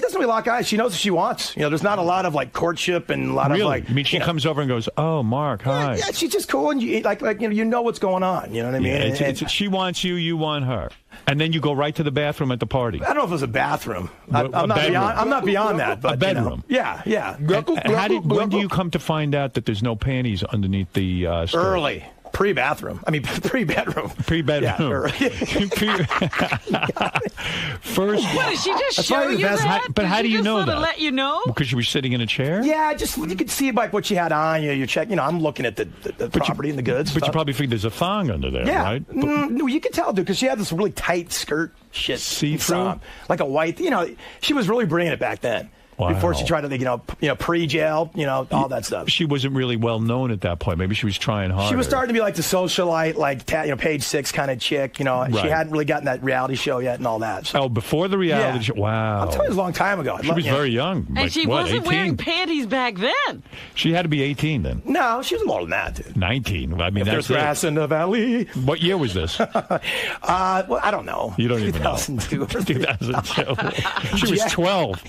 doesn't really lock eyes. She knows what she wants. There's not a lot of courtship and a lot of I mean, she comes over and goes, "Oh, Mark, hi." Yeah, she's just cool, and you know what's going on. You know what I mean? Yeah, she wants you, you want her, and then you go right to the bathroom at the party. I don't know if it was a bathroom. I'm not beyond that. But, a bedroom. Yeah. When do you come to find out that there's no panties underneath the skirt? Early. Pre-bathroom. I mean, pre-bedroom. Pre-bedroom. First. What, did she just show you that? But how do you know that? Let you know? Because she was sitting in a chair? Yeah, you could see what she had on. You check. I'm looking at the property and the goods. But you probably think there's a thong under there, right? No, you could tell, dude, because she had this really tight skirt shit. See-through? Like a white, she was really bringing it back then. before she tried to, pre-jail, all that stuff. She wasn't really well known at that point. Maybe she was trying harder. She was starting to be like the socialite, like Page Six kind of chick. She hadn't really gotten that reality show yet and all that. So. Oh, before the reality show. Wow. I'm telling you, it was a long time ago. She was very young. And she wasn't wearing panties back then. She had to be 18 then. No, she was older than that, dude. 19. I mean, there's grass in the valley. What year was this? Well, I don't know. You don't even know. 2002. She was 12.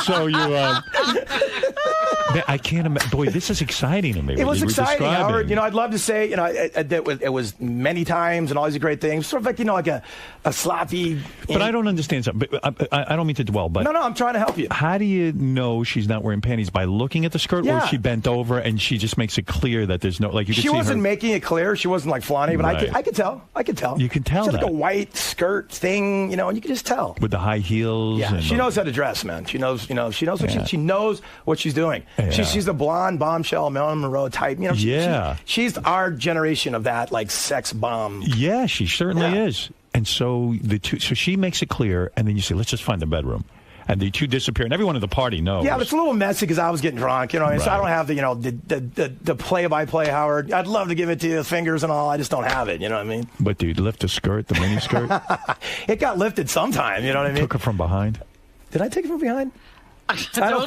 So you... I can't imagine. Boy, this is exciting to me. It was exciting, Howard. I'd love to say, it was many times and all these great things. Sort of like, like a sloppy... But I don't understand something. I don't mean to dwell, but... No, I'm trying to help you. How do you know she's not wearing panties? By looking at the skirt? Or is she bent over and she just makes it clear that there's no... She wasn't making it clear. She wasn't like flaunting, but I could tell. You can tell. She had like a white skirt thing, and you can just tell. With the high heels. Yeah, she knows how to dress, man. She knows, she knows what she's doing. Yeah. She's a blonde bombshell, Marilyn Monroe type. She's our generation of that, like, sex bomb. Yeah, she certainly is. And so so she makes it clear, and then you say, let's just find the bedroom. And the two disappear, and everyone at the party knows. Yeah, but it's a little messy because I was getting drunk, so I don't have the play-by-play, Howard. I'd love to give it to you, the fingers and all. I just don't have it, you know what I mean? But do you lift the skirt, the mini skirt? It got lifted sometime, you know what I mean? Took her from behind? Did I take it from behind? I don't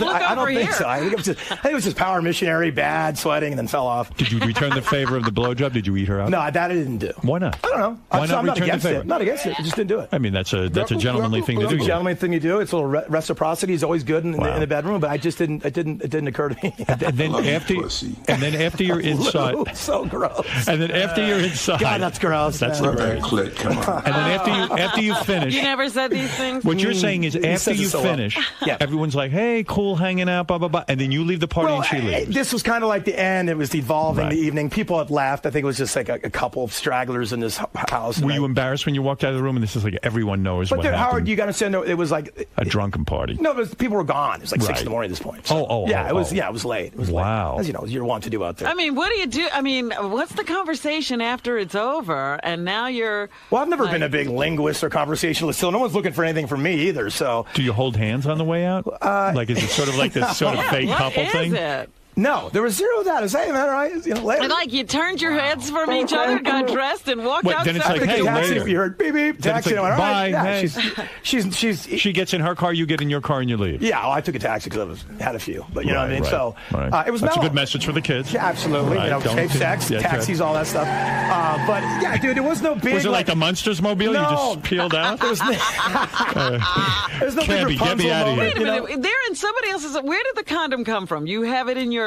think so. I think it was just power missionary, bad, sweating, and then fell off. Did you return the favor of the blowjob? Did you eat her out? No, that I didn't do. Why not? I don't know. Why not return the favor? Not against it. I just didn't do it. I mean, that's a gentlemanly thing to do. It's a gentlemanly thing to do. It's a little reciprocity is always good in the bedroom, but I just didn't. It didn't occur to me. And then after you're inside, so gross. And then after you're inside, God, that's gross. That's the clit. Come on. And then after you finish, you never said these things. What you're saying is after you finish, everyone's like, "Hey, cool, hanging out, blah blah blah," and then you leave the party and she leaves. This was kind of like the end. It was evolving the evening. People had left. I think it was just like a couple of stragglers in this house. Were you embarrassed when you walked out of the room? And this is like everyone knows what happened. But Howard, you got to understand, it was like a drunken party. No, but people were gone. It was like 6 in the morning at this point. So, it was late. It was wow. Late. As you're wont to do out there. I mean, what do you do? I mean, what's the conversation after it's over? And now you're... Well, I've never been a big linguist or conversationalist, so no one's looking for anything from me either. So, do you hold hands on the way out? Is it sort of like this sort of fake couple thing? No, there was zero of that. I was saying, man, right? Later. Like you turned your heads from each other, got dressed, and walked outside. Then it's like, hey, taxi, later. You heard beep beep, taxi. Like, bye. Yeah, hey. She gets in her car, you get in your car, and you leave. Yeah, well, I took a taxi because I had a few, but you know what I mean. So it was. That's a good message for the kids. Yeah, absolutely. Safe sex, taxis, all that stuff. But yeah, dude, it was no big. Was it like the Munsters mobile? No. You just peeled out. There's no big Rapunzel moment. Wait a minute. They're in somebody else's. Where did the condom come from? You have it in your.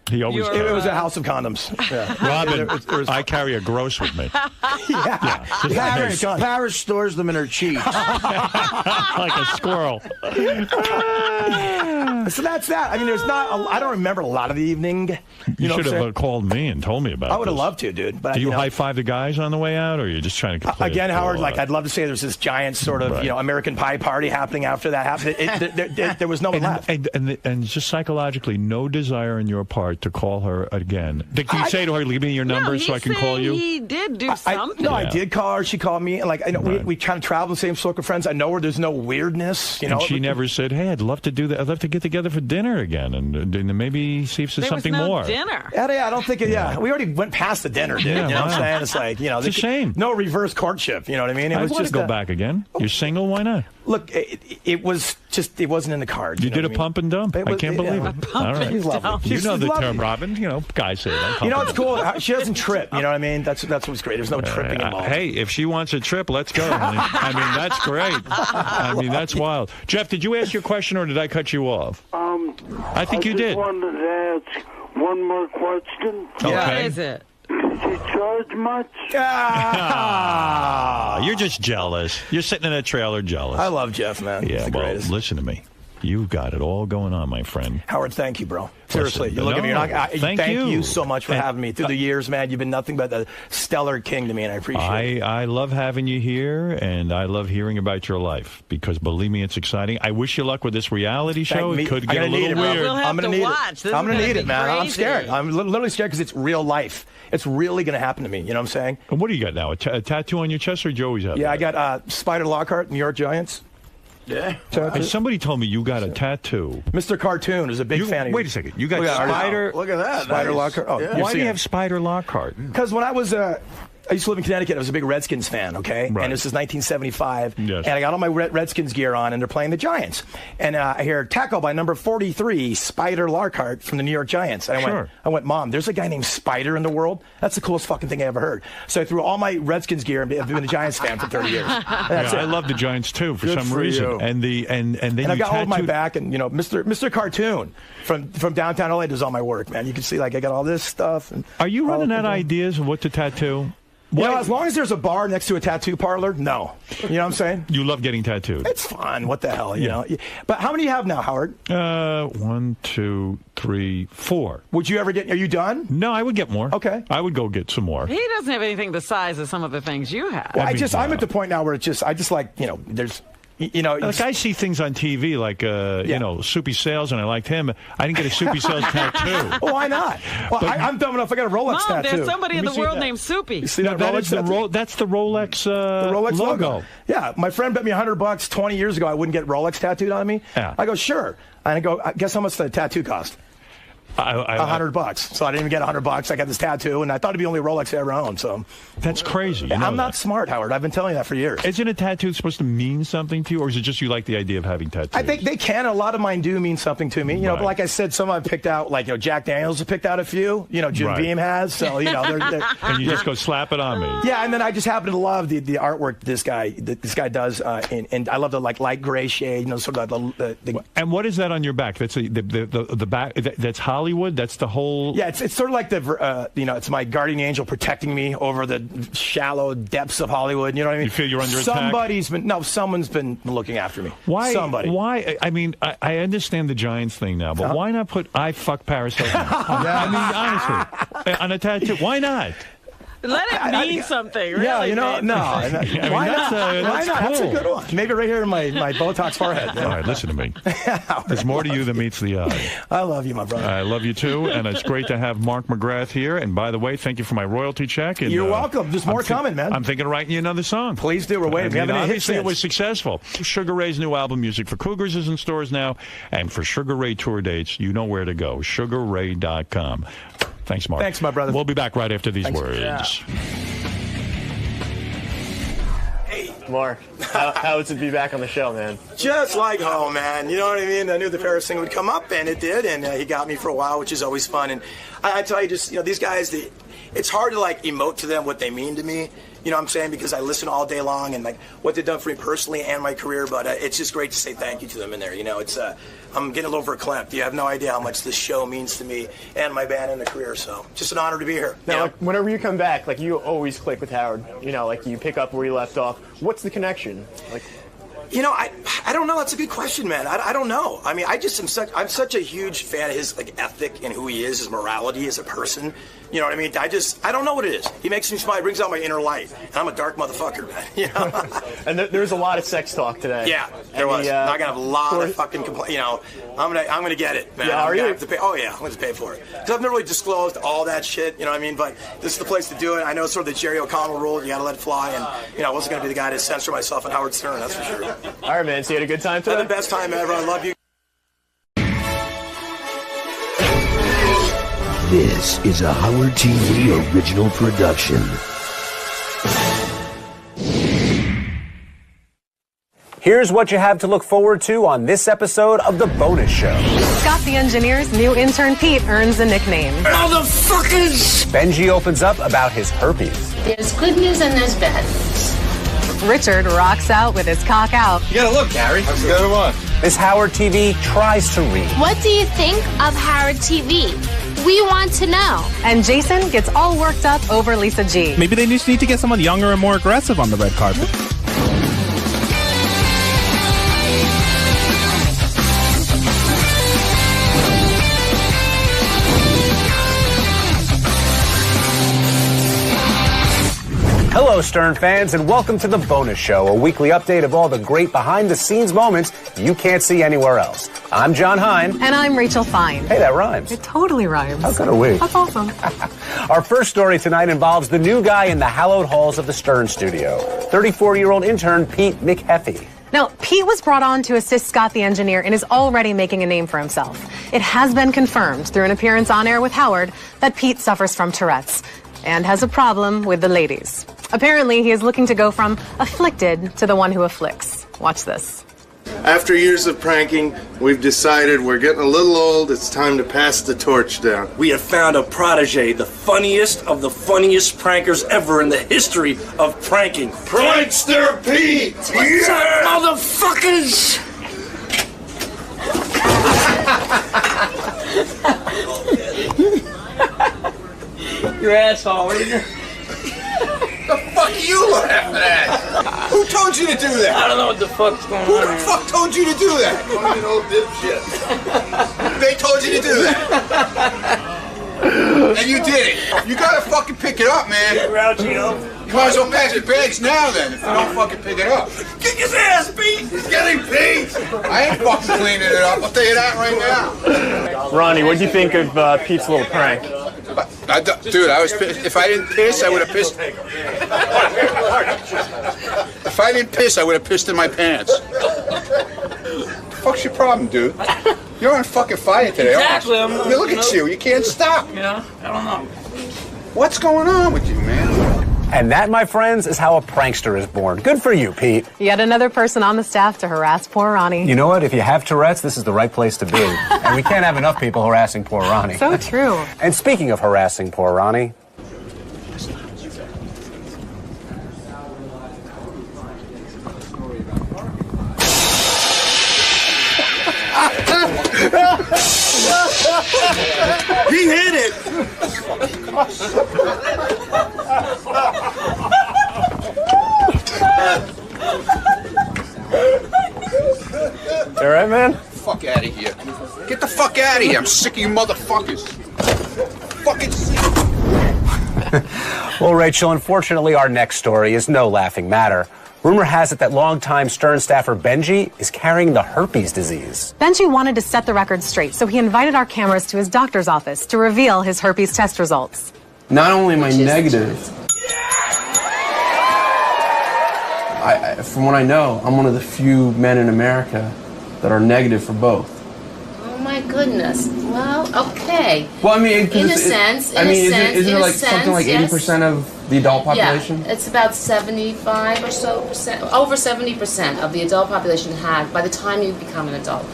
He always. It was a house of condoms. Yeah. Robin, I carry a gross with me. Paris stores them in her cheeks. Like a squirrel. So that's that. I mean, I don't remember a lot of the evening. You should have called me and told me about it. I would have loved to, dude. But do you high-five the guys on the way out, or are you just trying to play again, Howard, I'd love to say there's this giant sort of, American Pie party happening after that happened. There was no one left. And just psychologically, no desire on your part to call her again. Did you say to her, leave me your number so I can call you? He did do something. I did call her. She called me. And we kind of travel the same circle of friends. I know her. There's no weirdness. And she never said, hey, I'd love to do that. I'd love to get together for dinner again and maybe see if there's something more. Dinner. Yeah, I don't think we already went past the dinner, dude. You know what I'm saying? It's like, it's a shame. No reverse courtship. You know what I mean? I want to go back again. You're single. Why not? Look, it wasn't in the cards. You did a pump and dump. I can't believe it. All right. She's lovely. You know the term, Robin. Guys say that. It's cool. She doesn't trip. You know what I mean? That's what's great. There's no tripping involved. Hey, if she wants a trip, let's go. I mean, that's great. I mean, that's wild. Jeff, did you ask your question or did I cut you off? I think you did. I wanted to ask one more question. Okay. What is it? Does she charge much? You're just jealous. You're sitting in a trailer jealous. I love Jeff, man. Yeah, He's the greatest. Listen to me. You've got it all going on, my friend. Howard, thank you, bro. Seriously, you look at me. Thank you so much for having me through the years, man. You've been nothing but a stellar king to me, and I appreciate it. I love having you here, and I love hearing about your life because, believe me, it's exciting. I wish you luck with this reality show. It could get a little weird. I'm going to watch. I'm going to need it, man. I'm scared. I'm literally scared because it's real life. It's really going to happen to me. You know what I'm saying? And what do you got now? A tattoo on your chest, or Joey's up? Yeah, I got Spider Lockhart, New York Giants. Yeah. And somebody told me you got a tattoo. Mr. Cartoon is a big fan of you. Wait a second. You got Spider. Look at that. Spider Nice. Lockhart. Oh, Why do you have Spider Lockhart? Because when I used to live in Connecticut. I was a big Redskins fan, okay? Right. And this is 1975. Yes. And I got all my Redskins gear on, and they're playing the Giants. And I hear tackle by number 43, Spider Lockhart from the New York Giants. And I went, Mom, there's a guy named Spider in the world? That's the coolest fucking thing I ever heard. So I threw all my Redskins gear, and I've been a Giants fan for 30 years. That's it. I love the Giants, too, for some for reason. you. And then I got all of my back, and, Mr. Cartoon from downtown LA does all my work, man. You can see, I got all this stuff. And are you running out of ideas of what to tattoo? As long as there's a bar next to a tattoo parlor, no. You know what I'm saying? You love getting tattooed. It's fun. What the hell, you know? But how many do you have now, Howard? 1, 2, 3, 4. Would you ever get? Are you done? No, I would get more. Okay. I would go get some more. He doesn't have anything the size of some of the things you have. Well, I'm at the point now where I just like, there's. Like I see things on TV like, Soupy Sales, and I liked him. I didn't get a Soupy Sales tattoo. Well, why not? Well, I'm dumb enough. I got a Rolex Mom, tattoo. there's somebody in the world named Soupy. You see that Rolex tattoo? That's the Rolex, the Rolex logo. Yeah, my friend bet me $100 20 years ago I wouldn't get Rolex tattooed on me. Yeah. I go, sure. And I go, guess how much the tattoo cost? $100. So I didn't even get $100. I got this tattoo, and I thought it'd be the only Rolex I ever owned. So that's crazy. I'm not smart, Howard. I've been telling you that for years. Isn't a tattoo supposed to mean something to you, or is it just you like the idea of having tattoos? I think they can. A lot of mine do mean something to me. But like I said, some I've picked out, like Jack Daniels has picked out a few. Jim Beam has. So they're and you just go slap it on me. Yeah, and then I just happen to love the artwork this guy does, and I love the light gray shade. Sort of the. And what is that on your back? That's the back. That's Hollywood. That's the whole. Yeah, it's sort of like it's my guardian angel protecting me over the shallow depths of Hollywood. You know what I mean? You feel you're under attack? Someone's been looking after me. Why? Somebody. Why? I mean, I understand the Giants thing now, but why not put "I fuck Paris Hilton"? I mean, honestly, on a tattoo. Why not? Let it mean something. Really, yeah, no. Why not? Why not? That's a good one. Maybe right here in my Botox forehead. All right, listen to me. There's more to you than meets the eye. I love you, my brother. I love you too, and it's great to have Mark McGrath here. And by the way, thank you for my royalty check. And, you're welcome. There's more coming, man. I'm thinking of writing you another song. Please do. We're waiting. Obviously, it was successful. Sugar Ray's new album, Music for Cougars, is in stores now, and for Sugar Ray tour dates, you know where to go. SugarRay.com. Thanks, Mark. Thanks, my brother. We'll be back right after these words. Yeah. Hey, Mark, how is it to be back on the show, man? Just like home, man. You know what I mean? I knew the Paris thing would come up, and it did, and he got me for a while, which is always fun. And I tell you, just these guys, it's hard to emote to them what they mean to me. You know what I'm saying? Because I listen all day long and what they've done for me personally and my career. But it's just great to say thank you to them in there. It's I'm getting a little verklempt. You have no idea how much this show means to me and my band and the career. So just an honor to be here. Now, whenever you come back, you always click with Howard. You pick up where you left off. What's the connection? I don't know. That's a good question, man. I don't know. I mean, I'm such a huge fan of his ethic and who he is, his morality as a person. You know what I mean? I don't know what it is. He makes me smile. He brings out my inner light. And I'm a dark motherfucker, man. And there's a lot of sex talk today. Yeah, there was. I'm gonna have a lot of fucking complaints. I'm gonna get it, man. Yeah, I'm gonna have to pay. Oh yeah, I'm gonna pay for it. Because I've never really disclosed all that shit. You know what I mean? But this is the place to do it. I know it's sort of the Jerry O'Connell rule. You gotta let it fly. And I wasn't gonna be the guy to censor myself on Howard Stern. That's for sure. All right, man. So you had a good time today? I had the best time ever. I love you. This is a Howard TV original production. Here's what you have to look forward to on this episode of The Bonus Show. Scott the Engineer's new intern Pete earns a nickname. Motherfuckers! Benji opens up about his herpes. There's good news and there's bad news. Richard rocks out with his cock out. You gotta look, Gary. That's a good one. Miss Howard TV tries to read. What do you think of Howard TV? We want to know. And Jason gets all worked up over Lisa G. Maybe they just need to get someone younger and more aggressive on the red carpet. Hello, Stern fans, and welcome to The Bonus Show, a weekly update of all the great behind-the-scenes moments you can't see anywhere else. I'm John Hine. And I'm Rachel Fine. Hey, that rhymes. It totally rhymes. How could we? That's awesome. Our first story tonight involves the new guy in the hallowed halls of the Stern studio, 34-year-old intern Pete McHeffy. Now, Pete was brought on to assist Scott the engineer and is already making a name for himself. It has been confirmed through an appearance on air with Howard that Pete suffers from Tourette's and has a problem with the ladies. Apparently, he is looking to go from afflicted to the one who afflicts. Watch this. After years of pranking, we've decided we're getting a little old. It's time to pass the torch down. We have found a protege, the funniest of the funniest prankers ever in the history of pranking. Prankster Pete! What's up, motherfuckers? Your asshole, isn't it? The fuck are you laughing at? Who told you to do that? I don't know what the fuck's going on. Who the fuck told you to do that? You old dipshit. They told you to do that. And you did it. You gotta fucking pick it up, man. Grouchy, yo. You might as well pack your bags now then, if you don't fucking pick it up. Kick his ass, Pete! He's getting Pete! I ain't fucking cleaning it up, I'll tell you that right now. Ronnie, what do you think of Pete's little prank? Dude, I was pissed. If I didn't piss, I would have pissed. If I didn't piss, I would have pissed in my pants. What the fuck's your problem, dude? You're on fucking fire today. Exactly. Look at you. You can't stop. Yeah, I don't know. What's going on with you, man? And that, my friends, is how a prankster is born. Good for you, Pete. Yet another person on the staff to harass poor Ronnie. You know what? If you have Tourette's, this is the right place to be. And we can't have enough people harassing poor Ronnie. So true. And speaking of harassing poor Ronnie... He hit it! You all right, man? Fuck out of here. Get the fuck out of here. I'm sick of you motherfuckers. Fucking sick. Well, Rachel, unfortunately, our next story is no laughing matter. Rumor has it that longtime Stern staffer Benji is carrying the herpes disease. Benji wanted to set the record straight, so he invited our cameras to his doctor's office to reveal his herpes test results. Not only am I negative, from what I know, I'm one of the few men in America that are negative for both. Oh my goodness. Well, okay. Well, I mean, in a sense, isn't it like something like 80% of the adult population? Yeah, it's about 75 or so percent, over 70% of the adult population have, by the time you become an adult,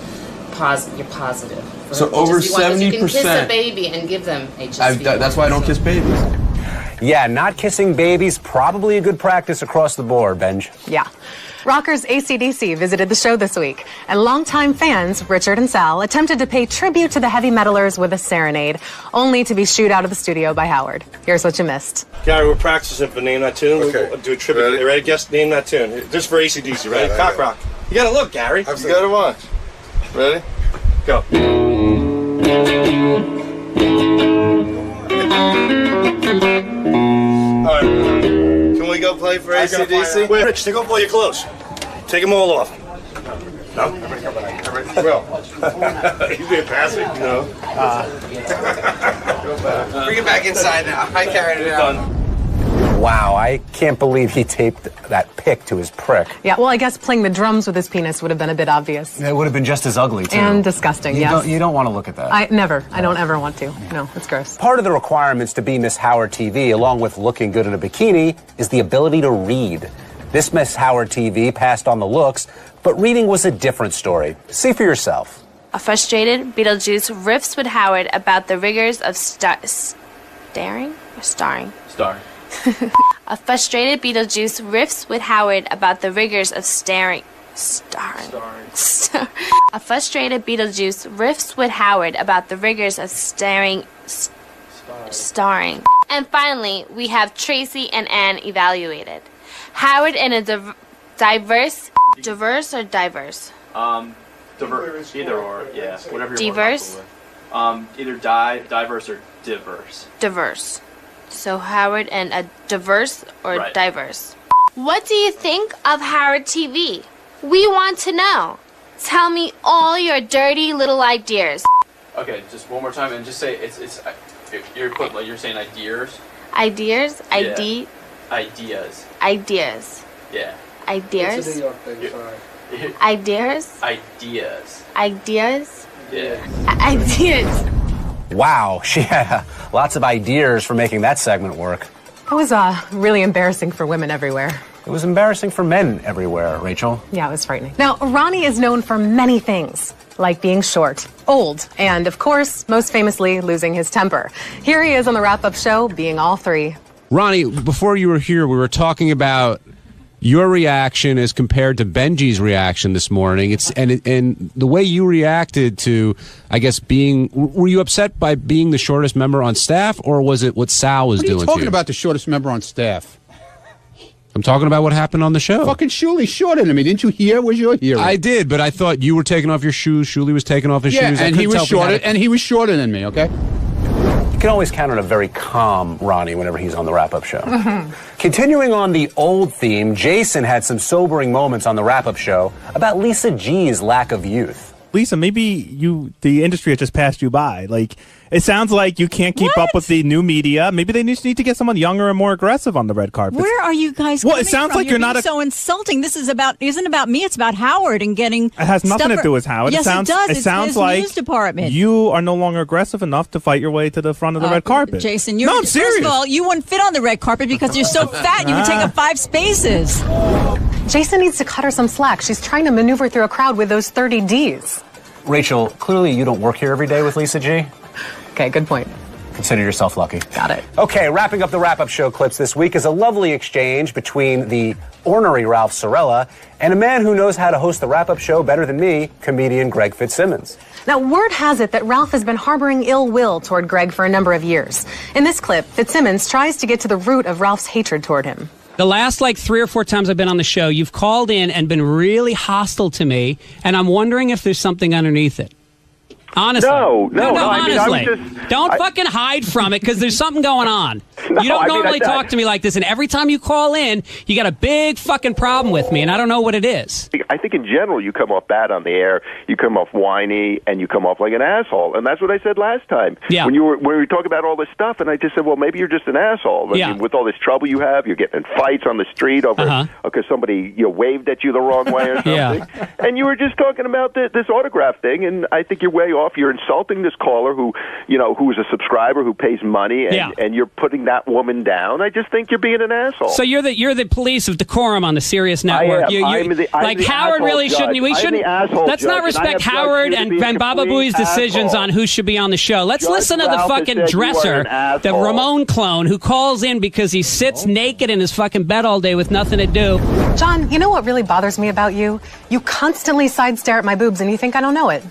you're positive. So over 70%. You can kiss a baby and give them HSV. That's why I don't kiss babies. Yeah, not kissing babies, probably a good practice across the board, Benj. Yeah. Rockers AC/DC visited the show this week, and longtime fans, Richard and Sal, attempted to pay tribute to the heavy metalers with a serenade, only to be shooed out of the studio by Howard. Here's what you missed. Gary, we're practicing for Name That Tune. Okay. We'll do a tribute. Ready? Ready? Guess Name That Tune. Just for AC/DC, ready? Right, Cock rock. You gotta look, Gary. You gotta watch. Ready? Go. All right. Can we go play for AC/DC? Wait, Rich, take off all your clothes. Take them all off. No? Well. He's being passive. No. Bring it back inside now. I carried it out. Wow, I can't believe he taped that pic to his prick. Yeah, well, I guess playing the drums with his penis would have been a bit obvious. It would have been just as ugly, too. And disgusting, yes. You don't want to look at that. I don't ever want to. No, it's gross. Part of the requirements to be Miss Howard TV, along with looking good in a bikini, is the ability to read. This Miss Howard TV passed on the looks, but reading was a different story. See for yourself. A frustrated Beetlejuice riffs with Howard about the rigors of staring or starring? Starring. A frustrated Beetlejuice riffs with Howard about the rigors of starring. A frustrated Beetlejuice riffs with Howard about the rigors of starring. And finally, we have Tracy and Anne evaluated. Howard in a diverse or diverse? Diverse. Either or, yeah. Whatever you're diverse? More either diverse or diverse. Diverse. So Howard and a diverse or right. Diverse. What do you think of Howard TV? We want to know. Tell me all your dirty little ideas. Okay, just one more time and just say you're equivalent. You're saying ideas. Ideas? Yeah. Ideas. Ideas. Yeah. Ideas? Ideas? Ideas. Ideas? Yeah. Ideas. Wow, she had lots of ideas for making that segment work. It was really embarrassing for women everywhere. It was embarrassing for men everywhere, Rachel. Yeah, it was frightening. Now, Ronnie is known for many things, like being short, old, and, of course, most famously, losing his temper. Here he is on the wrap-up show, being all three. Ronnie, before you were here, we were talking about your reaction as compared to Benji's reaction this morning. And the way you reacted to, I guess, were you upset by being the shortest member on staff, or was it what Sal was doing to you? What are you talking about, the shortest member on staff? I'm talking about what happened on the show. Fucking Shuley's shorter than me. Didn't you hear? Was your hearing? I did, but I thought you were taking off your shoes. Shuley was taking off his shoes. And he was shorter than me, okay? You can always count on a very calm Ronnie whenever he's on the wrap-up show. Continuing on the old theme, Jason had some sobering moments on the wrap-up show about Lisa G's lack of youth. Lisa, maybe the industry has just passed you by. Like, it sounds like you can't keep up with the new media. Maybe they just need to get someone younger and more aggressive on the red carpet. Where are you guys Well, coming it sounds from? like you're not so insulting. This isn't about me. It's about Howard and getting. It has nothing to do with Howard. Yes, it does. It sounds his like news department. You are no longer aggressive enough to fight your way to the front of the red carpet. Jason, I'm serious. First of all, you wouldn't fit on the red carpet because you're so fat. You would take up 5 spaces. Jason needs to cut her some slack. She's trying to maneuver through a crowd with those 30 Ds. Rachel, clearly you don't work here every day with Lisa G. Okay, good point. Consider yourself lucky. Got it. Okay, wrapping up the wrap-up show clips this week is a lovely exchange between the ornery Ralph Sorella and a man who knows how to host the wrap-up show better than me, comedian Greg Fitzsimmons. Now, word has it that Ralph has been harboring ill will toward Greg for a number of years. In this clip, Fitzsimmons tries to get to the root of Ralph's hatred toward him. The last 3 or 4 times I've been on the show, you've called in and been really hostile to me, and I'm wondering if there's something underneath it. Honestly. No, honestly. I mean, I was just, don't fucking hide from it because there's something going on. You don't normally talk to me like this, and every time you call in, you got a big fucking problem with me, and I don't know what it is. I think in general you come off bad on the air, you come off whiny, and you come off like an asshole, and that's what I said last time. Yeah. When we were talking about all this stuff, and I just said, well, maybe you're just an asshole. I mean, with all this trouble you have, you're getting in fights on the street over because somebody waved at you the wrong way or something. And you were just talking about this autograph thing, and I think you're way off. You're insulting this caller who's a subscriber who pays money, and you're putting that woman down. I just think you're being an asshole. So you're the police of decorum on the Sirius network. I'm the Howard really judge. shouldn't. We shouldn't. Let's not respect Howard and Baba Booey's decisions on who should be on the show. Let's listen to the fucking dresser, the Ramon clone, who calls in because he sits naked in his fucking bed all day with nothing to do. John, you know what really bothers me about you? You constantly side stare at my boobs, and you think I don't know it.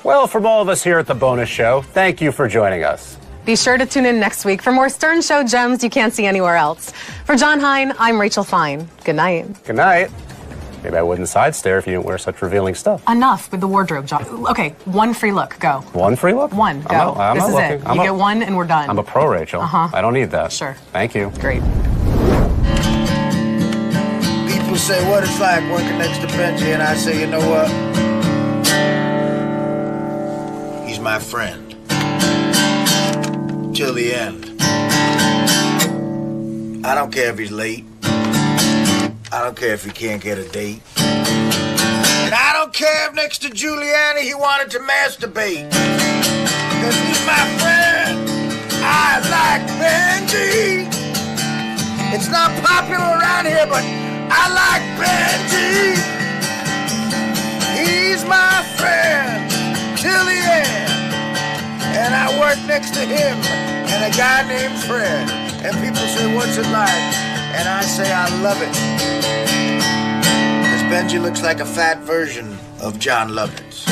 Well, from all of us here at the Bonus Show, thank you for joining us. Be sure to tune in next week for more Stern Show gems you can't see anywhere else. For John Hein, I'm Rachel Fine. Good night. Good night. Maybe I wouldn't side stare if you didn't wear such revealing stuff. Enough with the wardrobe, John. Okay, one free look. Go. One free look? One. Go. This is it. You get one and we're done. I'm a pro, Rachel. I don't need that. Sure. Thank you. Great. People say what it's like working next to Benji, and I say, you know what? He's my friend. Till the end. I don't care if he's late. I don't care if he can't get a date. And I don't care if next to Giuliani he wanted to masturbate. Because he's my friend. I like Benji. It's not popular around here, but I like Benji. He's my friend till the end. And I work next to him and a guy named Fred. And people say, what's it like? And I say, I love it. Because Benji looks like a fat version of John Lovitz.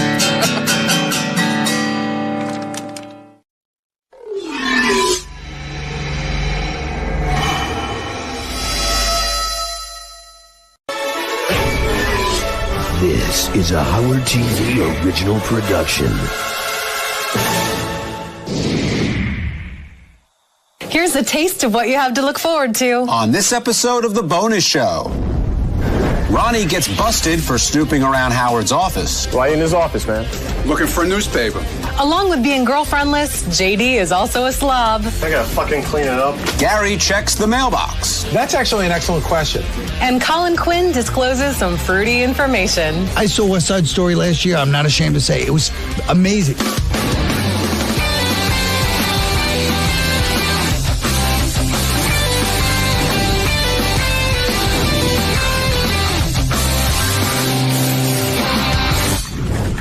This is a Howard TV original production. Here's a taste of what you have to look forward to on this episode of The Bonus Show. Ronnie gets busted for snooping around Howard's office. Why in his office, man? Looking for a newspaper. Along with being girlfriendless, JD is also a slob. I gotta fucking clean it up. Gary checks the mailbox. That's actually an excellent question. And Colin Quinn discloses some fruity information. I saw West Side Story last year. I'm not ashamed to say it was amazing.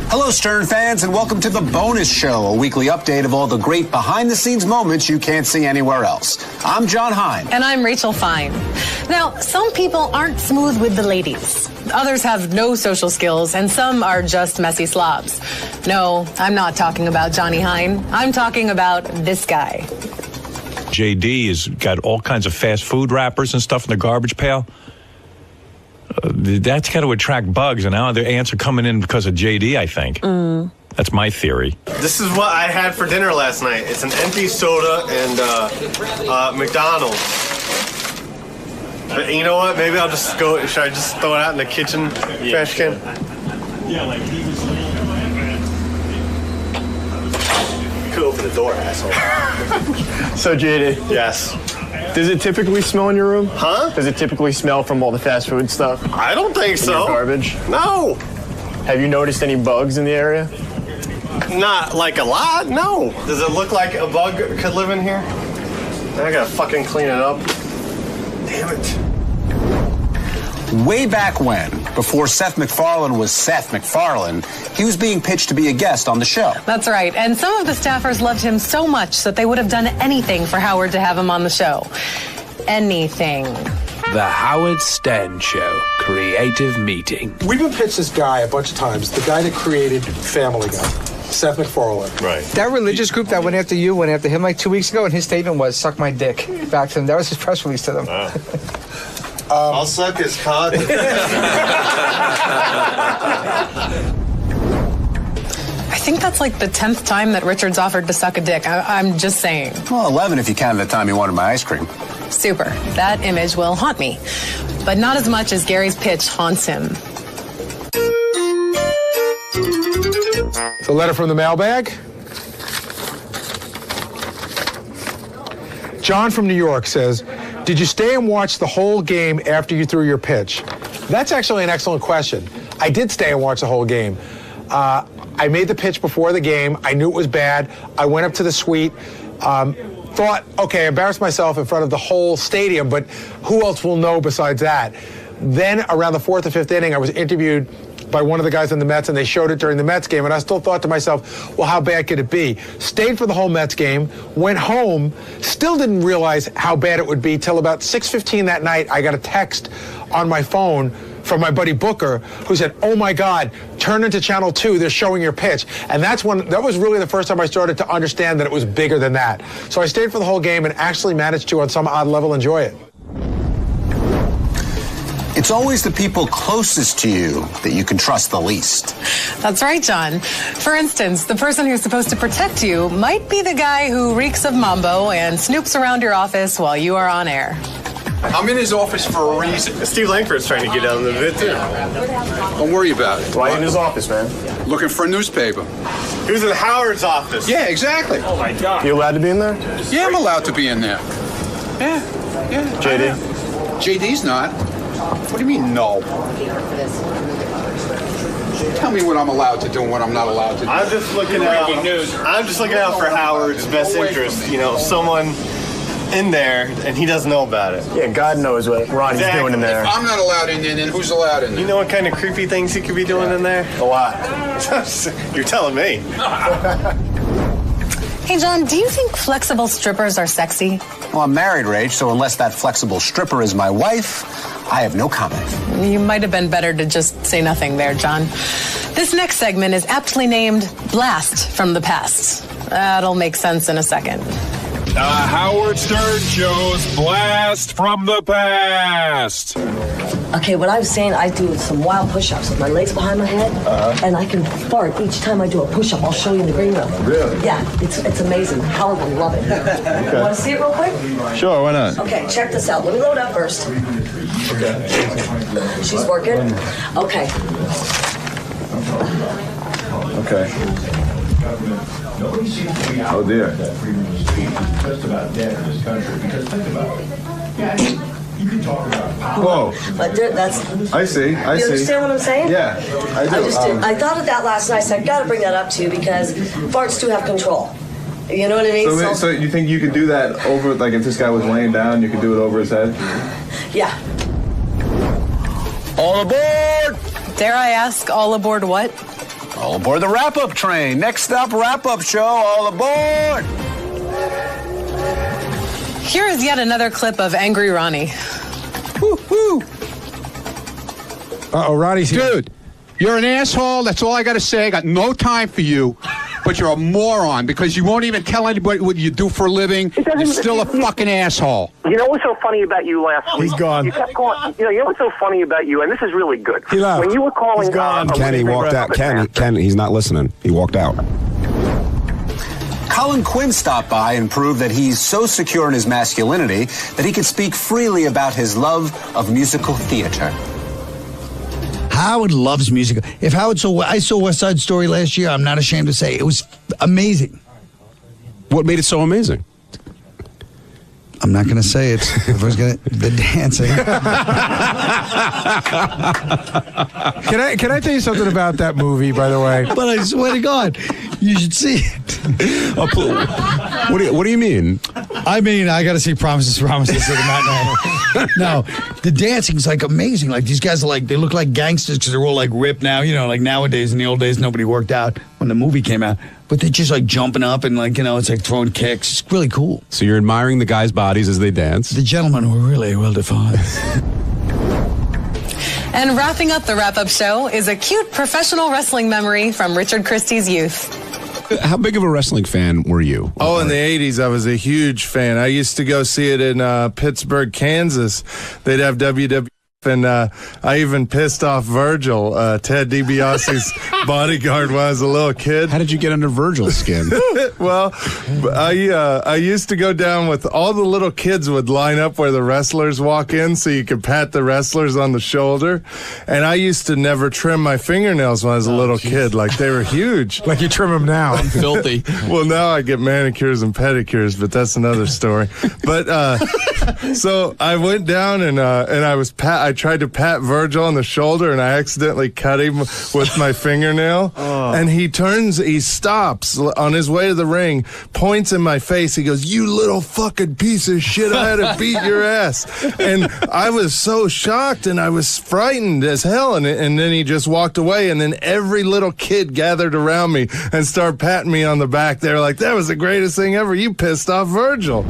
Hello, Stern fans, and welcome to The Bonus Show, a weekly update of all the great behind-the-scenes moments you can't see anywhere else. I'm John Hein. And I'm Rachel Fine. Now, some people aren't smooth with the ladies. Others have no social skills, and some are just messy slobs. No, I'm not talking about Johnny Hein. I'm talking about this guy. JD has got all kinds of fast food wrappers and stuff in the garbage pail. That's got to attract bugs, and now the ants are coming in because of JD, I think. That's my theory. This is what I had for dinner last night. It's an empty soda and McDonald's. But you know what? Maybe I'll just go. Should I just throw it out in the kitchen trash can? Yeah, like he was. You could open the door, asshole. So, JD. Yes. Does it typically smell in your room? Huh? Does it typically smell from all the fast food stuff? I don't think so. Garbage? No. Have you noticed any bugs in the area? Not like a lot, no. Does it look like a bug could live in here? I gotta fucking clean it up. Damn it. Way back when, before Seth MacFarlane was Seth MacFarlane, he was being pitched to be a guest on the show. That's right. And some of the staffers loved him so much that they would have done anything for Howard to have him on the show. Anything. The Howard Stern Show Creative Meeting. We've been pitched this guy a bunch of times, the guy that created Family Guy, Seth MacFarlane. Right. That religious group that went after you went after him like 2 weeks ago, and his statement was, suck my dick, back to him. That was his press release to them. Wow. I'll suck his cock. I think that's like the 10th time that Richard's offered to suck a dick. I'm just saying. Well, 11 if you count the time you wanted my ice cream. Super. That image will haunt me. But not as much as Gary's pitch haunts him. The letter from the mailbag. John from New York says, did you stay and watch the whole game after you threw your pitch? That's actually an excellent question. I did stay and watch the whole game. I made the pitch before the game. I knew it was bad. I went up to the suite, thought, okay, I embarrassed myself in front of the whole stadium, but who else will know besides that? Then around the 4th or 5th inning, I was interviewed by one of the guys in the Mets, and they showed it during the Mets game, and I still thought to myself, well, how bad could it be? Stayed for the whole Mets game, went home, still didn't realize how bad it would be till about 6:15 that night. I got a text on my phone from my buddy Booker, who said, oh my God, turn into Channel 2, they're showing your pitch. And that was really the first time I started to understand that it was bigger than that. So I stayed for the whole game and actually managed to, on some odd level, enjoy it. It's always the people closest to you that you can trust the least. That's right, John. For instance, the person who's supposed to protect you might be the guy who reeks of mambo and snoops around your office while you are on air. I'm in his office for a reason. Steve Langford's trying to get out of the bit, too. Don't worry about it. Why in his office, man? Looking for a newspaper. He was in Howard's office. Yeah, exactly. Oh, my God. You allowed to be in there? Yeah, I'm allowed to be in there. Yeah. JD? JD's not. What do you mean, no? Tell me what I'm allowed to do and what I'm not allowed to do. I'm just looking out for Howard's best interest. You know, someone in there, and he doesn't know about it. Yeah, God knows what Ronnie's doing in there. If I'm not allowed in there, then who's allowed in there? You know what kind of creepy things he could be doing in there? A lot. You're telling me. Hey, John, do you think flexible strippers are sexy? Well, I'm married, Rach, so unless that flexible stripper is my wife, I have no comment. You might have been better to just say nothing there, John. This next segment is aptly named Blast from the Past. That'll make sense in a second. The Howard Stern Show's Blast from the Past. Okay, what I was saying, I do some wild push-ups with my legs behind my head, and I can fart each time I do a push-up. I'll show you in the green room. Really? Yeah, it's amazing. Howard will love it. Okay. You want to see it real quick? Sure, why not? Okay, check this out. Let me load up first. She's working? Okay. Okay. Oh dear. Whoa. But that's. I see. You understand what I'm saying? Yeah, I do. I thought of that last night, so I got to bring that up too because farts do have control. You know what I mean? So you think you could do that over, like if this guy was laying down, you could do it over his head? Yeah. All aboard! Dare I ask, all aboard what? All aboard the wrap-up train. Next stop, wrap-up show. All aboard! Here is yet another clip of Angry Ronnie. Woo-hoo! Uh-oh, Ronnie's here. Dude, you're an asshole. That's all I got to say. I got no time for you. But you're a moron because you won't even tell anybody what you do for a living. You're still a fucking asshole. You know what's so funny about you last week? He's gone. You kept calling, you know what's so funny about you, and this is really good. He left. When you were calling... He's gone. Kenny walked out. Ken, he's not listening. He walked out. Colin Quinn stopped by and proved that he's so secure in his masculinity that he can speak freely about his love of musical theater. Howard loves music. If Howard I saw West Side Story last year. I'm not ashamed to say it was amazing. What made it so amazing? I'm not going to say it. If I was going to, the dancing. Can I tell you something about that movie, by the way? But I swear to God, you should see it. What do you mean? I mean, I got to see Promises at the matinee. No, the dancing's like amazing. Like these guys are like, they look like gangsters because they're all like ripped now. You know, like nowadays, in the old days, nobody worked out when the movie came out. But they're just like jumping up and like, you know, it's like throwing kicks. It's really cool. So you're admiring the guys' bodies as they dance? The gentlemen were really well defined. And wrapping up the wrap-up show is a cute professional wrestling memory from Richard Christie's youth. How big of a wrestling fan were you? Oh, in the 80s, I was a huge fan. I used to go see it in Pittsburgh, Kansas. They'd have WWF, and I even pissed off Virgil, Ted DiBiase's bodyguard when I was a little kid. How did you get under Virgil's skin? Well, I used to go down with all the little kids would line up where the wrestlers walk in so you could pat the wrestlers on the shoulder. And I used to never trim my fingernails when I was a little kid. Like, they were huge. Like you trim them now. I'm filthy. Well, now I get manicures and pedicures, but that's another story. But so I went down and I tried to pat Virgil on the shoulder, and I accidentally cut him with my fingernail. And he stops on his way to the ring, points in my face. He goes, "You little fucking piece of shit, I had to beat your ass." And I was so shocked, and I was frightened as hell. And then he just walked away, and then every little kid gathered around me and started patting me on the back. They were like, "That was the greatest thing ever. You pissed off Virgil."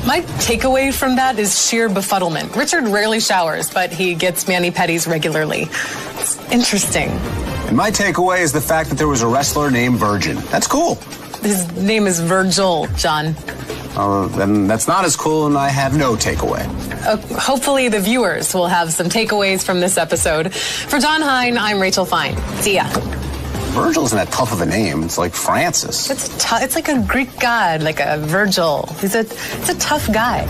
My takeaway from that is sheer befuddlement. Richard rarely showers, but he gets mani-pedis regularly. It's interesting. And my takeaway is the fact that there was a wrestler named Virgin. That's cool. His name is Virgil, John. Then that's not as cool, and I have no takeaway. Hopefully the viewers will have some takeaways from this episode. For John Hine, I'm Rachel Fine. See ya. Virgil isn't that tough of a name. It's like Francis. It's like a Greek god, like a Virgil. He's a tough guy.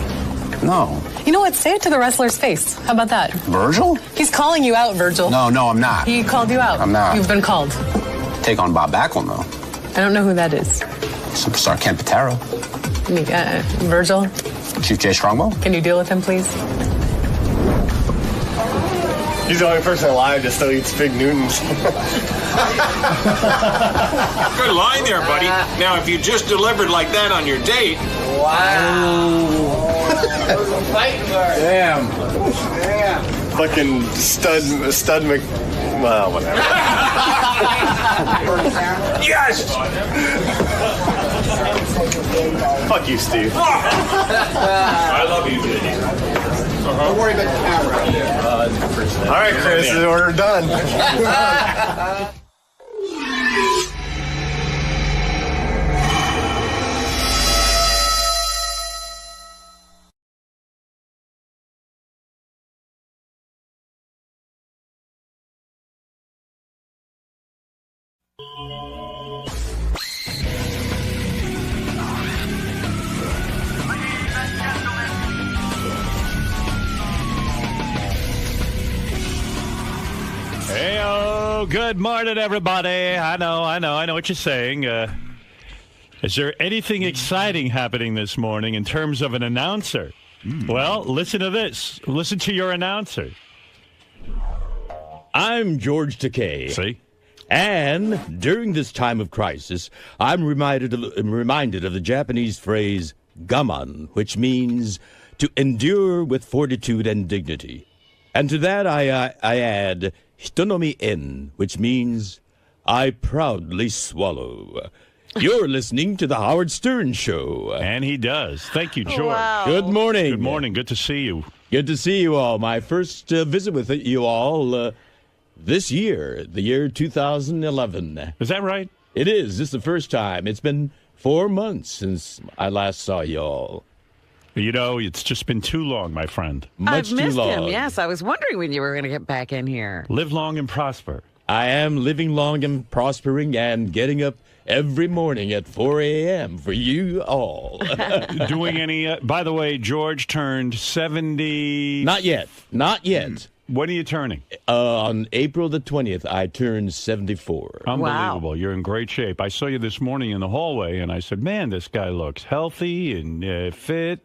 No. You know what? Say it to the wrestler's face. How about that? Virgil? He's calling you out, Virgil. No, I'm not. He called you out. I'm not. You've been called. Take on Bob Backlund, though. I don't know who that is. Superstar Ken Patero. Virgil? Chief Jay Strongbow? Can you deal with him, please? He's the only person alive that still eats Big Newtons. Good line there, buddy. Now, if you just delivered like that on your date... Wow. Damn. Fucking stud Mc... Well, whatever. Yes! Fuck you, Steve. I love you, Jenny. Don't worry about the camera. All right, Chris, we're done. Hey, good morning, everybody. I know what you're saying. Is there anything exciting happening this morning in terms of an announcer? Well, listen to this. Listen to your announcer. I'm George Takei. See? And during this time of crisis, I'm reminded of the Japanese phrase gaman, which means to endure with fortitude and dignity. And to that I add hitonomi en, which means I proudly swallow. You're listening to the Howard Stern Show. And he does. Thank you, George. Wow. Good morning. Good morning. Good to see you. Good to see you all. My first visit with you all this year, the year 2011. Is that right? It is. This is the first time. It's been 4 months since I last saw you all. You know, it's just been too long, my friend. Much I've missed too long. him, yes. I was wondering when you were going to get back in here. Live long and prosper. I am living long and prospering and getting up every morning at 4 a.m. for you all. Doing any... by the way, George turned 70... Not yet. Not yet. When are you turning? On April the 20th, I turned 74. Unbelievable. Wow. You're in great shape. I saw you this morning in the hallway, and I said, man, this guy looks healthy and fit.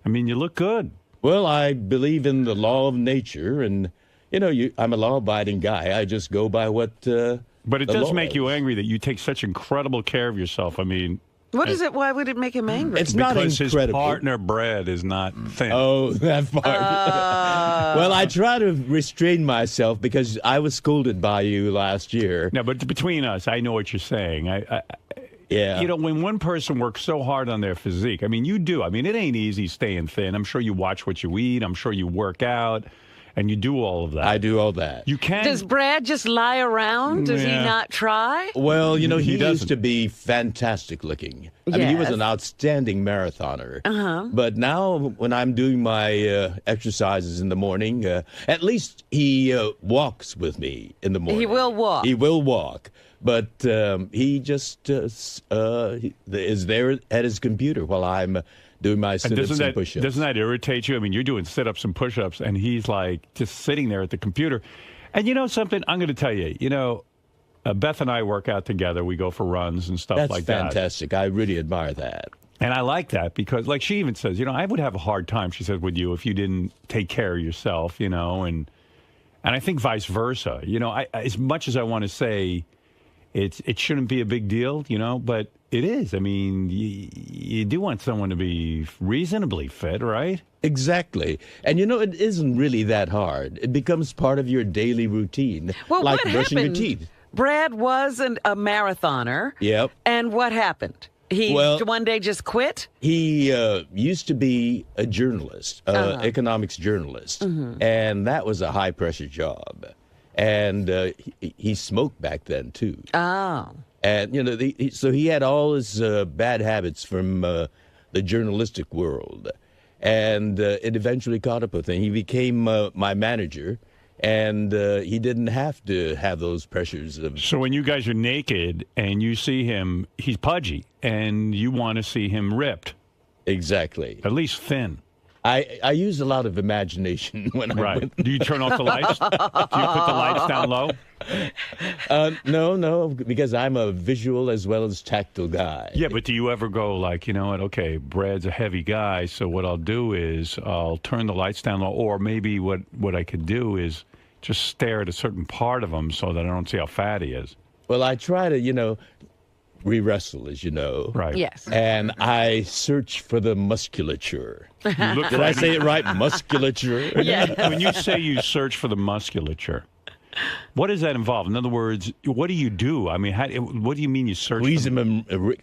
I mean, you look good. Well, I believe in the law of nature, and, I'm a law-abiding guy. I just go by what But it does make you angry that you take such incredible care of yourself. I mean... What is it? Why would it make him angry? It's not because incredible. His partner, Brad, is not thin. Oh, that part. Well, I try to restrain myself because I was scolded by you last year. No, but between us, I know what you're saying. Yeah. When one person works so hard on their physique, I mean, you do. I mean, it ain't easy staying thin. I'm sure you watch what you eat. I'm sure you work out. And you do all of that. I do all that. You can. Does Brad just lie around? Does he not try? Well, he used to be fantastic looking. I mean, he was an outstanding marathoner. But now when I'm doing my exercises in the morning, at least he walks with me in the morning. He will walk. He will walk. But he just is there at his computer while I'm doing my sit-ups and push-ups. Doesn't that irritate you? I mean, you're doing sit-ups and push-ups, and he's like just sitting there at the computer. And you know something? I'm going to tell you. Beth and I work out together. We go for runs and stuff like that. That's fantastic. I really admire that. And I like that because, like she even says, I would have a hard time, she said, with you if you didn't take care of yourself, and I think vice versa. As much as I want to say it shouldn't be a big deal, but it is. I mean, you do want someone to be reasonably fit, right? Exactly. And it isn't really that hard. It becomes part of your daily routine, well, like what brushing happened? your teeth. Brad was a marathoner. Yep. And what happened? He one day just quit? He used to be a journalist, economics journalist, and that was a high-pressure job. And he smoked back then, too. Oh. And, so he had all his bad habits from the journalistic world. And it eventually caught up with him. He became my manager, and he didn't have to have those pressures. So when you guys are naked and you see him, he's pudgy, and you want to see him ripped. Exactly. At least thin. I use a lot of imagination when I went. Do you turn off the lights? Do you put the lights down low? No, because I'm a visual as well as tactile guy. Yeah, but do you ever go like, you know what, okay, Brad's a heavy guy, so what I'll do is I'll turn the lights down low, or maybe what I could do is just stare at a certain part of him so that I don't see how fat he is. Well, I try to, we wrestle, as you know. Right. Yes. And I search for the musculature. Did I say it right? Musculature? Yeah. When you say you search for the musculature, what does that involve? In other words, what do you do? I mean, what do you mean you search?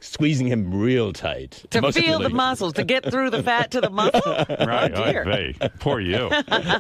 Squeezing him real tight. To feel the muscles, to get through the fat to the muscle? Right. Oh, dear. Hey, poor you.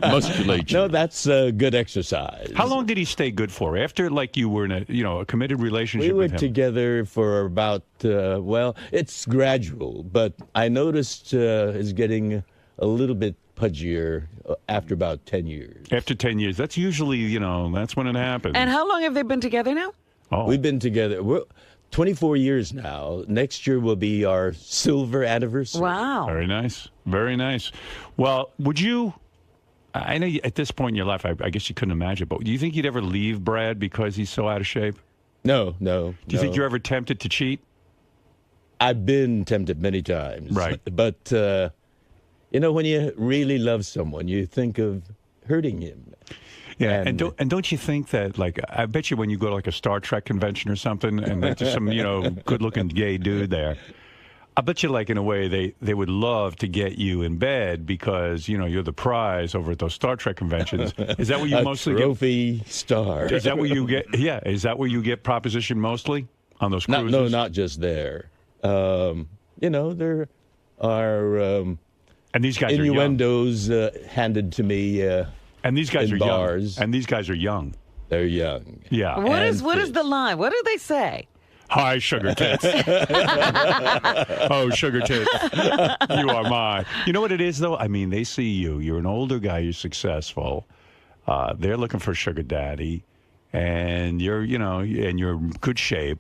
Musculature. No, that's good exercise. How long did he stay good for? After, like, you were in a committed relationship with him? We were together for about, it's gradual, but I noticed it's getting a little bit pudgier after about 10 years. After 10 years. That's usually, that's when it happens. And how long have they been together now? Oh. We've been together. We're 24 years now. Next year will be our silver anniversary. Wow. Very nice. Very nice. Well, would you... I know at this point in your life, I guess you couldn't imagine, but do you think you'd ever leave Brad because he's so out of shape? No. Do you think you're ever tempted to cheat? I've been tempted many times. Right. But, when you really love someone, you think of hurting him. Yeah, and don't you think that, like, I bet you when you go to, like, a Star Trek convention or something, and there's just some, good-looking gay dude there, I bet you, like, in a way, they would love to get you in bed because, you're the prize over at those Star Trek conventions. Is that where you mostly get? Trophy star. Is that where you get, is that where you get proposition mostly on those cruises? No, not just there. There are and these guys innuendos handed to me and these guys are bars. Young. And these guys are young. They're young. Yeah. What is the line? What do they say? Hi, sugar tits. Oh, sugar tits. You are mine. You know what it is, though? I mean, they see you. You're an older guy. You're successful. They're looking for a sugar daddy. And you're in good shape.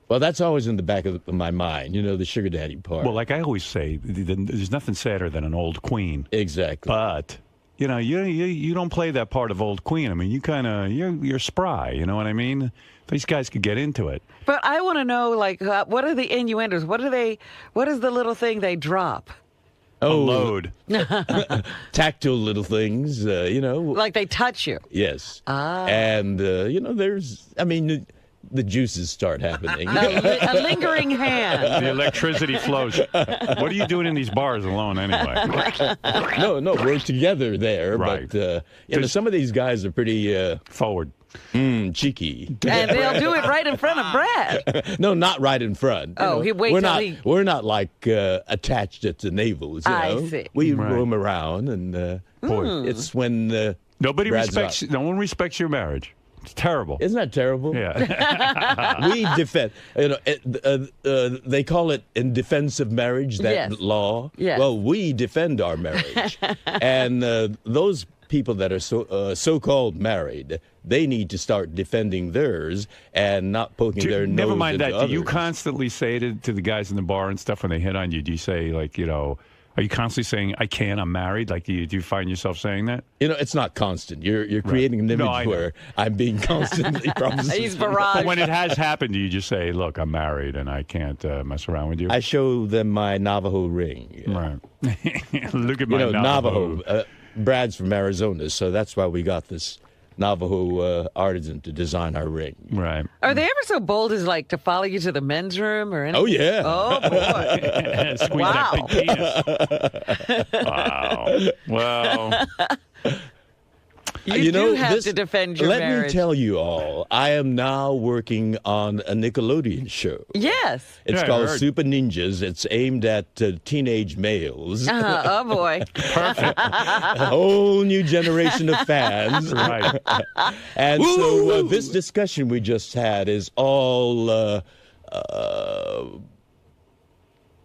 Well, that's always in the back of my mind, the sugar daddy part. Well, like I always say, there's nothing sadder than an old queen. Exactly. But, you don't play that part of old queen. I mean, you're spry, you know what I mean? These guys could get into it. But I want to know, like, what are the innuendos? What is the little thing they drop? A load. Tactile little things, Like they touch you. Yes. And, the juices start happening. A lingering hand. The electricity flows. What are you doing in these bars alone anyway? No, we're together there. Right. But, some of these guys are pretty... forward. Cheeky. And they'll do it right in front of Brad. No, not right in front. He waits till he... We're not like attached at the navels, I see. We roam around, and it's when no one respects your marriage. It's terrible. Isn't that terrible? Yeah. We defend. They call it in defense of marriage, that law. Yes. Well, we defend our marriage, and those people that are so-called married, they need to start defending theirs and not poking their nose never mind into that. others. Do you constantly say to the guys in the bar and stuff when they hit on you? Do you say like are you constantly saying, I can't, I'm married? Like, do you find yourself saying that? It's not constant. You're creating an image where I'm being constantly promised. He's barraged. But when it has happened, do you just say, look, I'm married and I can't mess around with you? I show them my Navajo ring. Right. Look at my Navajo. Brad's from Arizona, so that's why we got this Navajo artisan to design our ring. Right. Are they ever so bold as like to follow you to the men's room or anything? Oh yeah. Oh boy. Squeeze that big penis. Wow. Well. You do have to defend your marriage. Let me tell you all, I am now working on a Nickelodeon show. Yes. It's called Super Ninjas. It's aimed at teenage males. Oh, boy. Perfect. A whole new generation of fans. Right. And so this discussion we just had is all...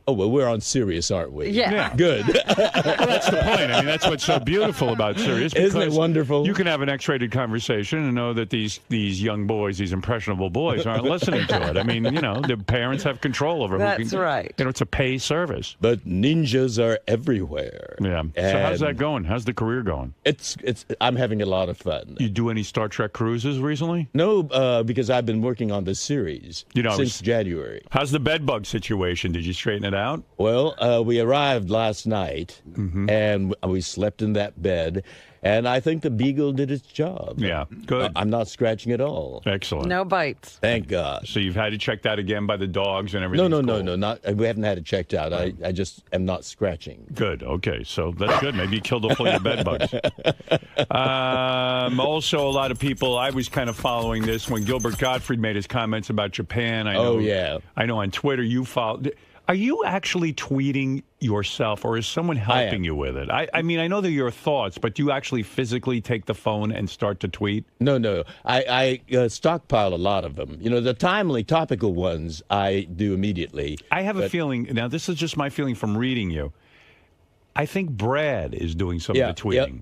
Oh, well, we're on Sirius, aren't we? Yeah. Good. Well, that's the point. I mean, that's what's so beautiful about Sirius. Isn't it wonderful? You can have an X-rated conversation and know that these young boys, these impressionable boys, aren't listening to it. I mean, their parents have control over That's who can, right. It's a pay service. But ninjas are everywhere. Yeah. So how's that going? How's the career going? It's. I'm having a lot of fun. You do any Star Trek cruises recently? No, because I've been working on this series since January. How's the bedbug situation? Did you straighten it out? Well, we arrived last night, and we slept in that bed, and I think the beagle did its job. Yeah, good. I'm not scratching at all. Excellent. No bites. Thank God. So you've had to check that again by the dogs and everything? No. Not. We haven't had it checked out. I just am not scratching. Good. Okay. So that's good. Maybe you killed a full of bed bugs. Also, a lot of people, I was kind of following this when Gilbert Gottfried made his comments about Japan. I know on Twitter you followed... Are you actually tweeting yourself, or is someone helping you with it? I mean, I know they're your thoughts, but do you actually physically take the phone and start to tweet? No. I stockpile a lot of them. The timely, topical ones I do immediately. I have a feeling, now this is just my feeling from reading you, I think Brad is doing some of the tweeting.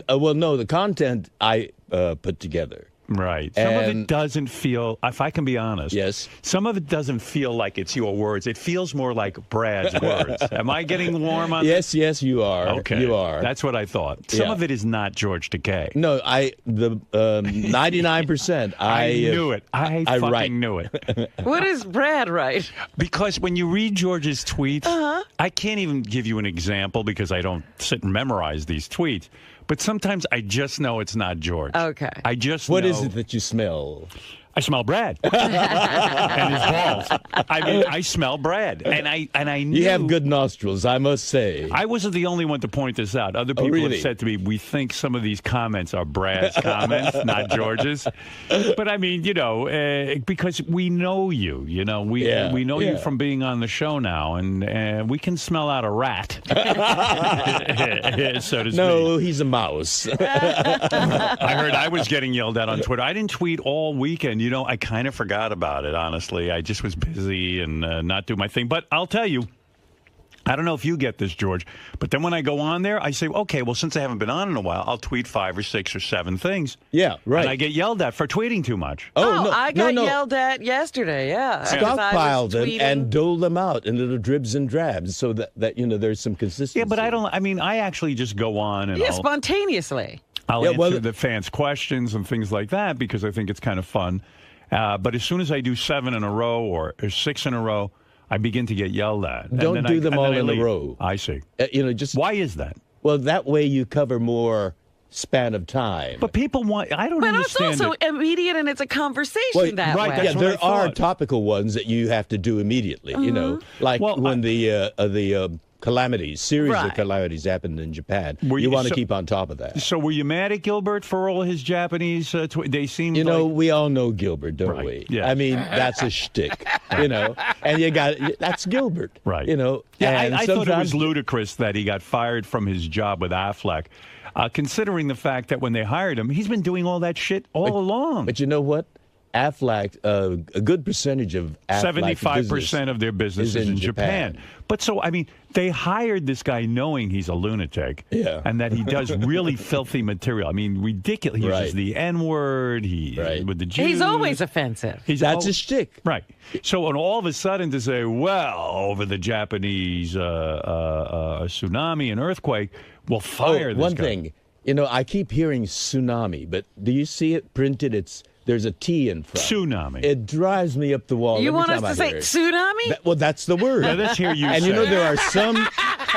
Well, no, the content I put together. Right. Some of it doesn't feel, if I can be honest, yes. Some of it doesn't feel like it's your words. It feels more like Brad's words. Am I getting warm on Yes, yes, you are. Okay. You are. That's what I thought. Some of it is not George Takei. No, the 99%. I knew it. I fucking knew it. What is Brad write? Because when you read George's tweets, I can't even give you an example because I don't sit and memorize these tweets. But sometimes I just know it's not George. Okay. I just What know. is it that you smell? I smell Brad and his balls. I mean, I smell Brad, and I knew You have good nostrils, I must say. I wasn't the only one to point this out. Other people really? have said to me, "We think some of these comments are Brad's comments, not George's." But I mean, because we know you. We know you from being on the show now, and we can smell out a rat, so to speak. No, he's a mouse. I heard I was getting yelled at on Twitter. I didn't tweet all weekend. I kind of forgot about it, honestly. I just was busy and not doing my thing. But I'll tell you, I don't know if you get this, George, but then when I go on there, I say, okay, well, since I haven't been on in a while, I'll tweet 5 or 6 or 7 things. Yeah, right. And I get yelled at for tweeting too much. I got yelled at yesterday, yeah. Stockpile them and dole them out in little dribs and drabs so that there's some consistency. Yeah, but I actually just go on and spontaneously. I'll answer the fans' questions and things like that because I think it's kind of fun. But as soon as I do 7 in a row or 6 in a row, I begin to get yelled at. Don't do them all in a row. I see. Why is that? Well, that way you cover more span of time. But people want. I don't understand. But it's also immediate, and it's a conversation that way. Yeah, there are topical ones that you have to do immediately. Like when the series of calamities happened in Japan. You want to keep on top of that. So were you mad at Gilbert for all his Japanese they seem we all know Gilbert, don't we? Yeah. I mean, that's a shtick, and that's Gilbert. Right. And I thought it was ludicrous that he got fired from his job with Affleck, considering the fact that when they hired him, he's been doing all that shit all along. But you know what? Affleck, a good percentage of Affleck 75% of their business is in Japan. But they hired this guy knowing he's a lunatic, and that he does really filthy material. I mean, ridiculous. He uses the N-word. With the Jews. He's always offensive. That's his shtick, right? So, and all of a sudden to say, well, over the Japanese tsunami and earthquake, we'll fire this one guy. thing, I keep hearing tsunami, but do you see it printed? There's a T in front. Tsunami. It drives me up the wall. You every want time us to I say hear it. tsunami? Well, that's the word. Yeah, let's hear you and say there are some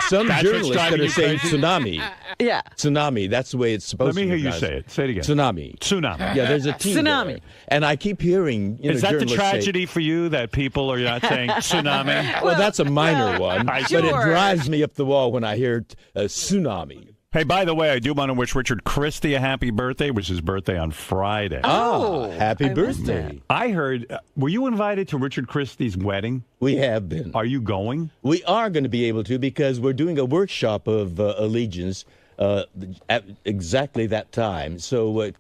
journalists that are saying crazy? tsunami. Yeah. Tsunami. That's the way it's supposed to be. Let me hear you say it. Say it again. Tsunami. Tsunami. Yeah, there's a T Tsunami. there. And I keep hearing Is that the journalists tragedy for you that people are not saying tsunami? Well, that's a minor one, sure. but it drives me up the wall when I hear tsunami. Hey, by the way, I do want to wish Richard Christie a happy birthday. It was his birthday on Friday. Oh, happy birthday. I heard, were you invited to Richard Christie's wedding? We have been. Are you going? We are going to be able to because we're doing a workshop of allegiance at exactly that time. So it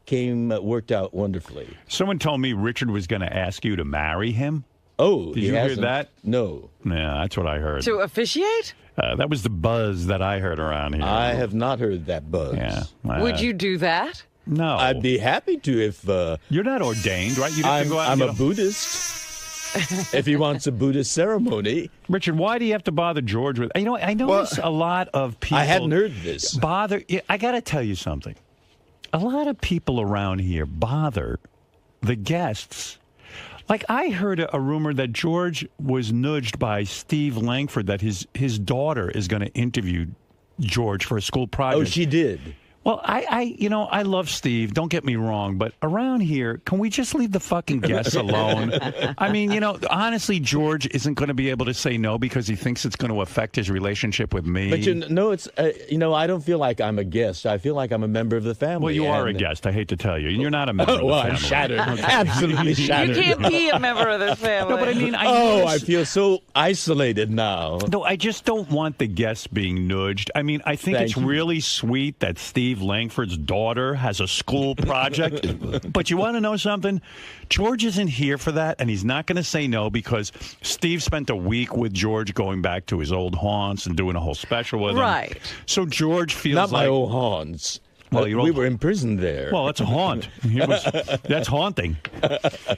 worked out wonderfully. Someone told me Richard was going to ask you to marry him. Oh, did you hear that? No. Yeah, that's what I heard. To officiate? That was the buzz that I heard around here. I have not heard that buzz. Yeah. Would you do that? No. I'd be happy to if... You're not ordained, right? You'd have to go out I'm a Buddhist. If he wants a Buddhist ceremony. Richard, why do you have to bother George with... I notice a lot of people... I hadn't heard this. I got to tell you something. A lot of people around here bother the guests. Like, I heard a rumor that George was nudged by Steve Langford that his daughter is going to interview George for a school project. Oh, she did. Well, I love Steve. Don't get me wrong, but around here, can we just leave the fucking guests alone? I mean, honestly, George isn't going to be able to say no because he thinks it's going to affect his relationship with me. But it's I don't feel like I'm a guest. I feel like I'm a member of the family. Well, you are a guest. I hate to tell you, you're not a member of the family. I'm shattered. Absolutely shattered. You can't be a member of the family. No, but I mean, I feel so isolated now. No, I just don't want the guests being nudged. I mean, I think it's really sweet that Steve Langford's daughter has a school project. But you want to know something? George isn't here for that, and he's not going to say no because Steve spent a week with George going back to his old haunts and doing a whole special with him. Right. So George feels not like... my old haunts. Well, we were imprisoned there. Well, that's a haunt. That's haunting.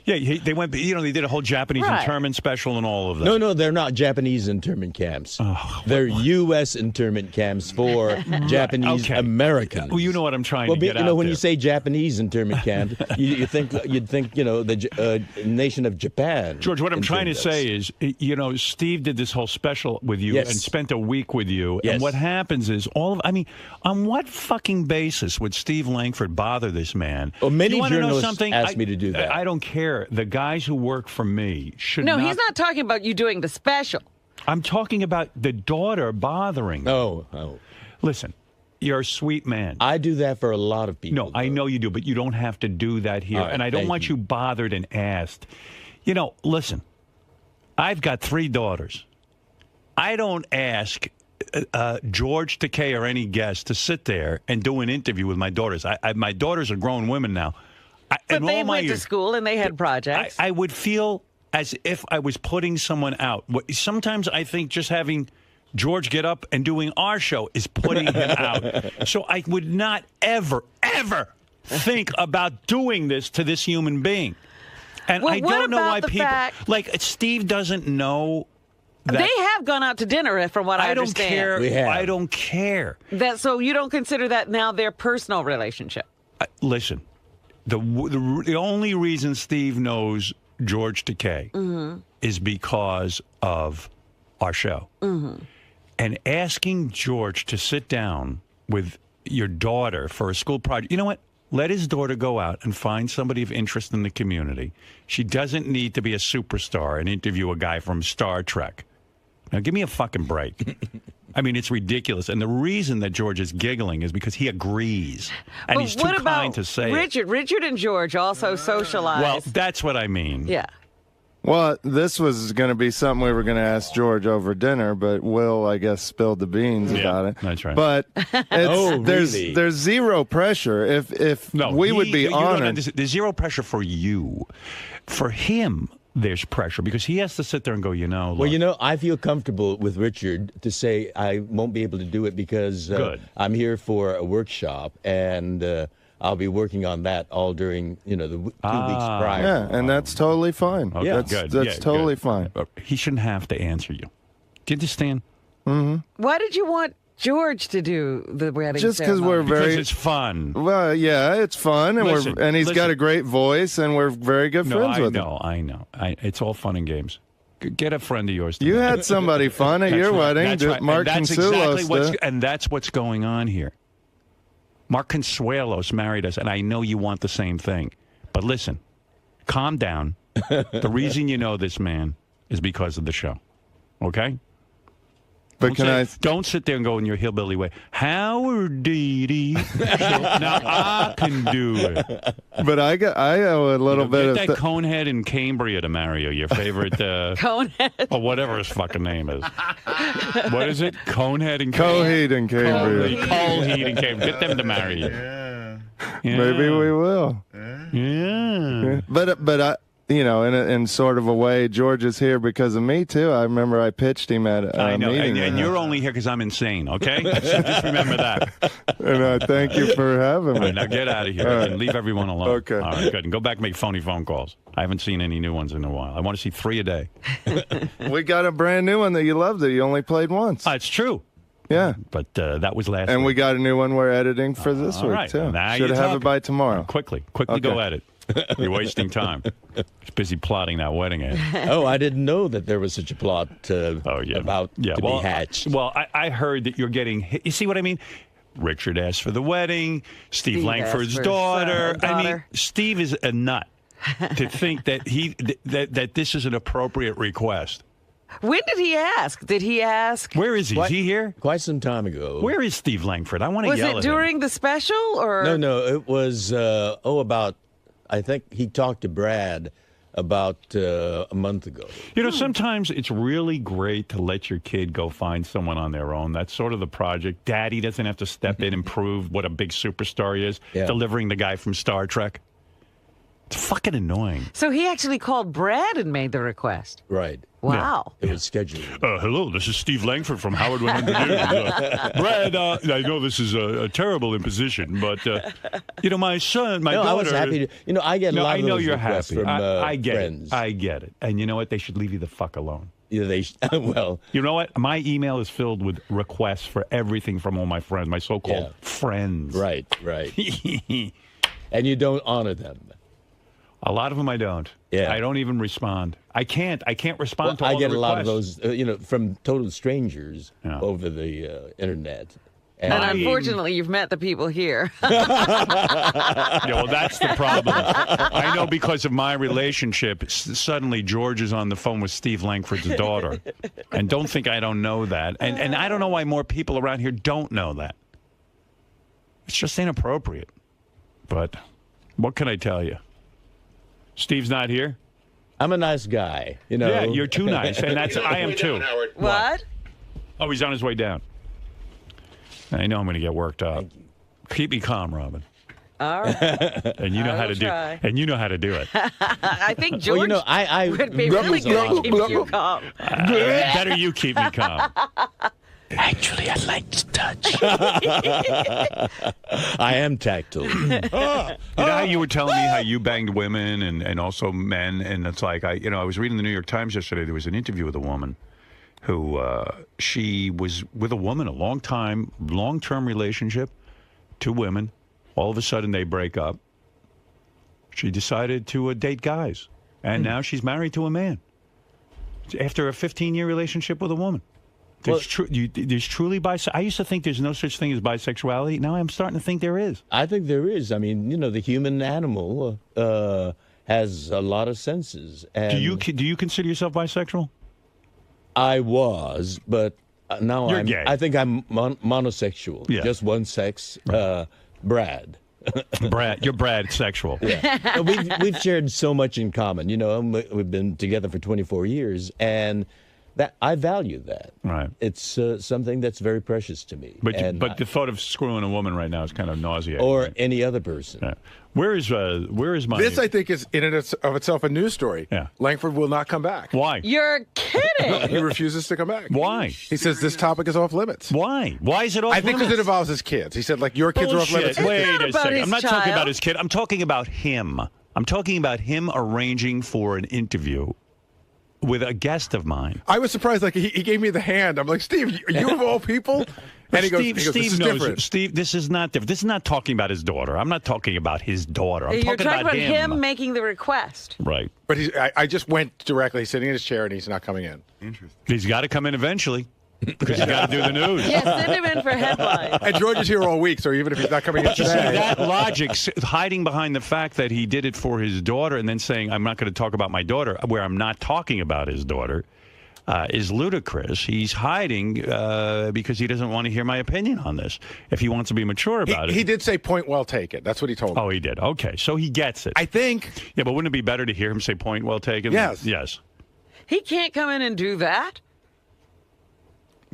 Yeah, they went. They did a whole Japanese internment special and all of that. No, they're not Japanese internment camps. They're U.S. internment camps for Japanese Americans. Well, you know what I'm trying to get when you say Japanese internment camp, you'd think the nation of Japan. George, what I'm trying to say is, Steve did this whole special with you and spent a week with you, and what happens is on what fucking basis would Steve Langford bother this man? Well, many journalists asked me to do that. I don't care. The guys who work for me should not. No, he's not talking about you doing the special. I'm talking about the daughter bothering. Oh. Listen, you're a sweet man. I do that for a lot of people. No, I know you do, but you don't have to do that here. Right, and I don't want you bothered and asked. Listen, I've got 3 daughters. I don't ask George Takei or any guest to sit there and do an interview with my daughters. My daughters are grown women now. But they went to school and they had projects. I would feel as if I was putting someone out. Sometimes I think just having George get up and doing our show is putting him out. So I would not ever think about doing this to this human being. And I don't know why people... Like, Steve doesn't know... They have gone out to dinner, from what I understand. I don't care. So you don't consider that now their personal relationship? Listen, the only reason Steve knows George Takei is because of our show. And asking George to sit down with your daughter for a school project, you know what? Let his daughter go out and find somebody of interest in the community. She doesn't need to be a superstar and interview a guy from Star Trek. Now, give me a fucking break. I mean, it's ridiculous. And the reason that George is giggling is because he agrees. And he's too kind to say Richard? Richard and George also socialize. Well, that's what I mean. Yeah. Well, this was going to be something we were going to ask George over dinner, but Will, I guess, spilled the beans about it. That's right. But there's zero pressure. If we would be honored. There's zero pressure for you. For him, there's pressure because he has to sit there and go, Well, I feel comfortable with Richard to say I won't be able to do it because I'm here for a workshop and I'll be working on that all during, the 2 weeks prior. Yeah, and that's totally fine. Okay, that's totally fine. He shouldn't have to answer you. Do you understand? Why did you want George to do the wedding just because because it's fun. Well, yeah, it's fun, and he's got a great voice, and we're very good friends with him. I know. It's all fun and games. Get a friend of yours. You had somebody fun at your wedding. That's right. Mark Consuelos and that's what's going on here. Mark Consuelos married us, and I know you want the same thing. But listen, calm down. The reason you know this man is because of the show. Okay? But don't sit there and go in your hillbilly way. Howard Deedy. Now I can do it. But I owe a little bit of that conehead in Cambria to marry you. Your favorite conehead, or whatever his fucking name is. What is it? Conehead in Coheed in Cambria. Coheed in Cambria. Get them to marry you. Yeah. Maybe we will. Yeah. But I. In sort of a way, George is here because of me, too. I remember I pitched him at a meeting. And you're only here because I'm insane, okay? So just remember that. And thank you for having me. All right, now get out of here and leave everyone alone. Okay. All right, good. And go back and make phony phone calls. I haven't seen any new ones in a while. I want to see 3 a day. We got a brand new one that you loved that you only played once. It's true. Yeah. But that was last week. And we got a new one we're editing for this week, too. Should have it by tomorrow. Quickly go edit. You're wasting time. He's busy plotting that wedding ad. Oh, I didn't know that there was such a plot about to be hatched. Well, I heard that you're getting hit. You see what I mean? Richard asked for the wedding. Steve Langford's daughter. I mean, Steve is a nut to think that that this is an appropriate request. When did he ask? Did he ask? Where is he? Is he here? Quite some time ago. Where is Steve Langford? I want to yell at him. Was it during the special or? No. It was about. I think he talked to Brad about a month ago. Sometimes it's really great to let your kid go find someone on their own. That's sort of the project. Daddy doesn't have to step in and prove what a big superstar he is, delivering the guy from Star Trek. It's fucking annoying. So he actually called Brad and made the request. Right. Wow. Yeah. It was scheduled. Hello, this is Steve Langford from Howard 100 News. Brad, I know this is a terrible imposition, but, my son, my daughter... I was happy to... I get a lot of those you're requests happy. from I get friends. it. I get it. And you know what? They should leave you the fuck alone. Yeah, well... You know what? My email is filled with requests for everything from all my friends, my so-called friends. Right. And you don't honor them. A lot of them I don't. Yeah. I don't even respond. I can't respond to all I get the a lot of requests. those, from total strangers over the internet. And unfortunately, you've met the people here. Yeah, well, that's the problem. I know because of my relationship, suddenly George is on the phone with Steve Langford's daughter. And don't think I don't know that. And I don't know why more people around here don't know that. It's just inappropriate. But what can I tell you? Steve's not here? I'm a nice guy, Yeah, you're too nice. And I am too. What? Oh, he's on his way down. I know I'm going to get worked up. Keep me calm, Robin. All right. And you know how to do. And you know how to do it. I think George I would be really good at keeping you calm. Better you keep me calm. Actually, I like to touch. I am tactile. You know how you were telling me how you banged women and also men, and it's like I was reading the New York Times yesterday. There was an interview with a woman who she was with a woman a long-term relationship, 2 women. All of a sudden they break up. She decided to date guys, and now she's married to a man after a 15-year relationship with a woman. There's truly I used to think there's no such thing as bisexuality. Now I'm starting to think there is. I think there is. I mean, the human animal has a lot of senses. And do you consider yourself bisexual? I was, but now You're gay. I think I'm monosexual. Yeah. Just one sex. Brad. You're Brad sexual. Yeah. We've shared so much in common. We've been together for 24 years, and that I value that. Right. It's something that's very precious to me. But the thought of screwing a woman right now is kind of nauseating. Or right? any other person. Yeah. Where is my... This, I think, is in and of itself a news story. Yeah. Langford will not come back. Why? You're kidding. He refuses to come back. Why? He says this topic is off limits. Why? Why is it off limits? I think because it involves his kids. He said, your kids are off limits. Wait a second. I'm not talking about his kid. I'm talking about him. I'm talking about him arranging for an interview with a guest of mine. I was surprised. He gave me the hand. I'm like, Steve, you of all people? And he goes, Steve this is knows. different. Steve, this is not different. This is not talking about his daughter. I'm not talking about his daughter. I'm You're talking about him making the request. Right. But I just went directly. He's sitting in his chair, and he's not coming in. Interesting. He's got to come in eventually. Because you got to do the news. Yeah, send him in for headlines. And George is here all week, so even if he's not coming in But you see, today. that logic, hiding behind the fact that he did it for his daughter and then saying, I'm not going to talk about my daughter, where I'm not talking about his daughter, is ludicrous. He's hiding because he doesn't want to hear my opinion on this. If he wants to be mature about it. He did say point well taken. That's what he told me. Oh, he did. Okay, so he gets it. I think. Yeah, but wouldn't it be better to hear him say point well taken? Yes. Yes. He can't come in and do that.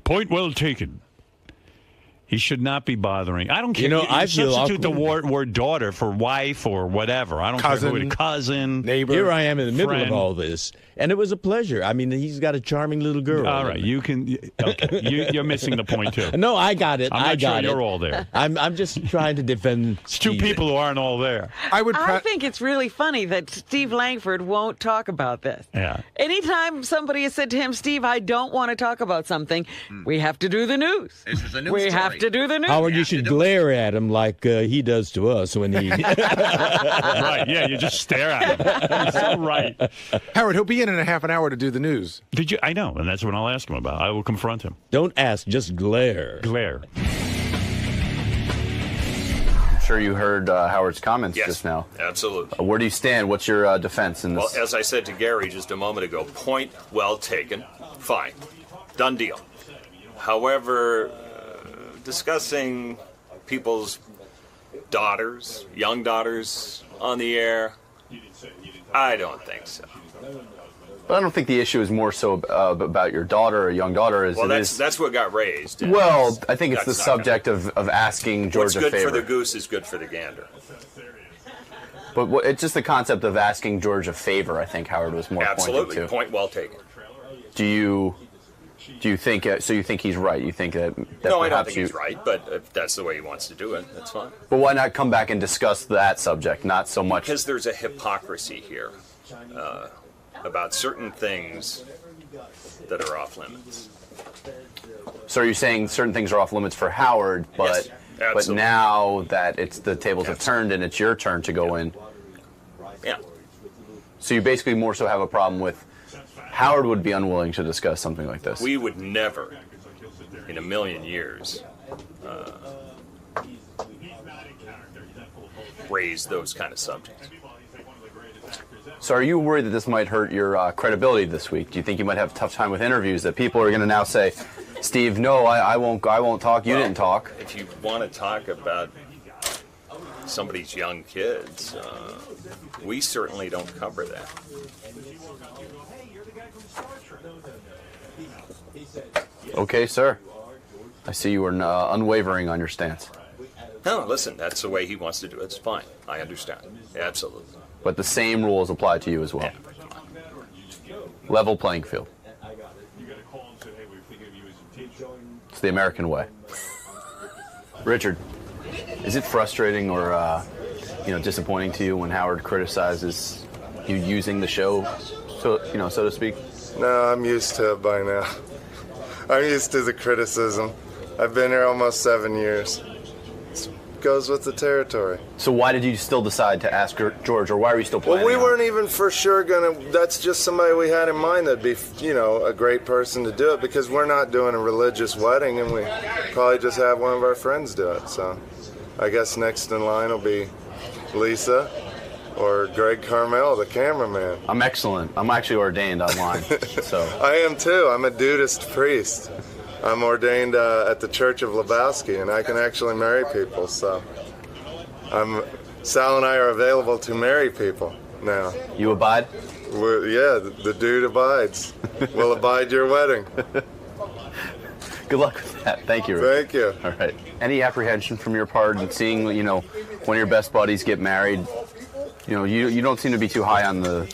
Point well taken. He should not be bothering. I don't care. I feel substitute the awkward. word daughter for wife or whatever. I don't care who it is. Cousin, neighbor. Here I am in the middle friend. of all this, and it was a pleasure. I mean, he's got a charming little girl. All right, you can. Okay, you're missing the point too. No, I got it. I'm not I got sure it. you're all there. I'm just trying to defend. It's two people who aren't all there. I think it's really funny that Steve Langford won't talk about this. Yeah. Anytime somebody has said to him, Steve, I don't want to talk about something, we have to do the news. This is a news we story. have to do the news. Howard, you should glare at him like he does to us when he. Right? Yeah, you just stare at him. He's so right. Howard, he'll be in a half an hour to do the news. Did you? I know, and that's what I'll ask him about. I will confront him. Don't ask, just glare. Glare. I'm sure you heard Howard's comments just now. Absolutely. Where do you stand? What's your defense in this? Well, as I said to Gary just a moment ago, point well taken. Fine. Done deal. However, discussing people's daughters, young daughters, on the air, I don't think so. But I don't think the issue is more so about your daughter or young daughter as Well, it is. that's what got raised. Well, I think it's the That's not subject of asking George What's a good favor. for the goose is good for the gander. But it's just the concept of asking George a favor, I think Howard was more Absolutely. pointing to. Point well taken. Do you think, so you think he's right? You think that No, I don't perhaps think he's right, but if that's the way he wants to do it, that's fine. But why not come back and discuss that subject, not so much... Because there's a hypocrisy here about certain things that are off limits. So you're saying certain things are off limits for Howard, but Yes, now that the tables have turned and it's your turn to go in. Yeah. So you basically more so have a problem with Howard would be unwilling to discuss something like this. We would never, in a million years, raise those kind of subjects. So are you worried that this might hurt your credibility this week? Do you think you might have a tough time with interviews, that people are going to now say, Steve, no, I won't talk, you didn't talk? If you want to talk about somebody's young kids, we certainly don't cover that. Okay, sir. I see you are unwavering on your stance. No, listen, that's the way he wants to do it. It's fine. I understand. Absolutely. But the same rules apply to you as well. Level playing field. It's the American way. Richard, is it frustrating or disappointing to you when Howard criticizes you using the show, so to speak? No, I'm used to it by now. I'm used to the criticism. I've been here almost 7 years. It goes with the territory. So why did you still decide to ask George, or why are you still planning? Well, we weren't even for sure that's just somebody we had in mind that'd be, a great person to do it, because we're not doing a religious wedding, and we probably just have one of our friends do it. So I guess next in line will be Lisa or Greg Carmel, the cameraman. I'm excellent. I'm actually ordained online. So I am too. I'm a Dudist priest. I'm ordained at the Church of Lebowski, and I can actually marry people. So Sal and I are available to marry people now. You abide? The dude abides. We'll abide your wedding. Good luck with that. Thank you, Rick. Thank you. All right. Any apprehension from your part in seeing, one of your best buddies get married? You don't seem to be too high on the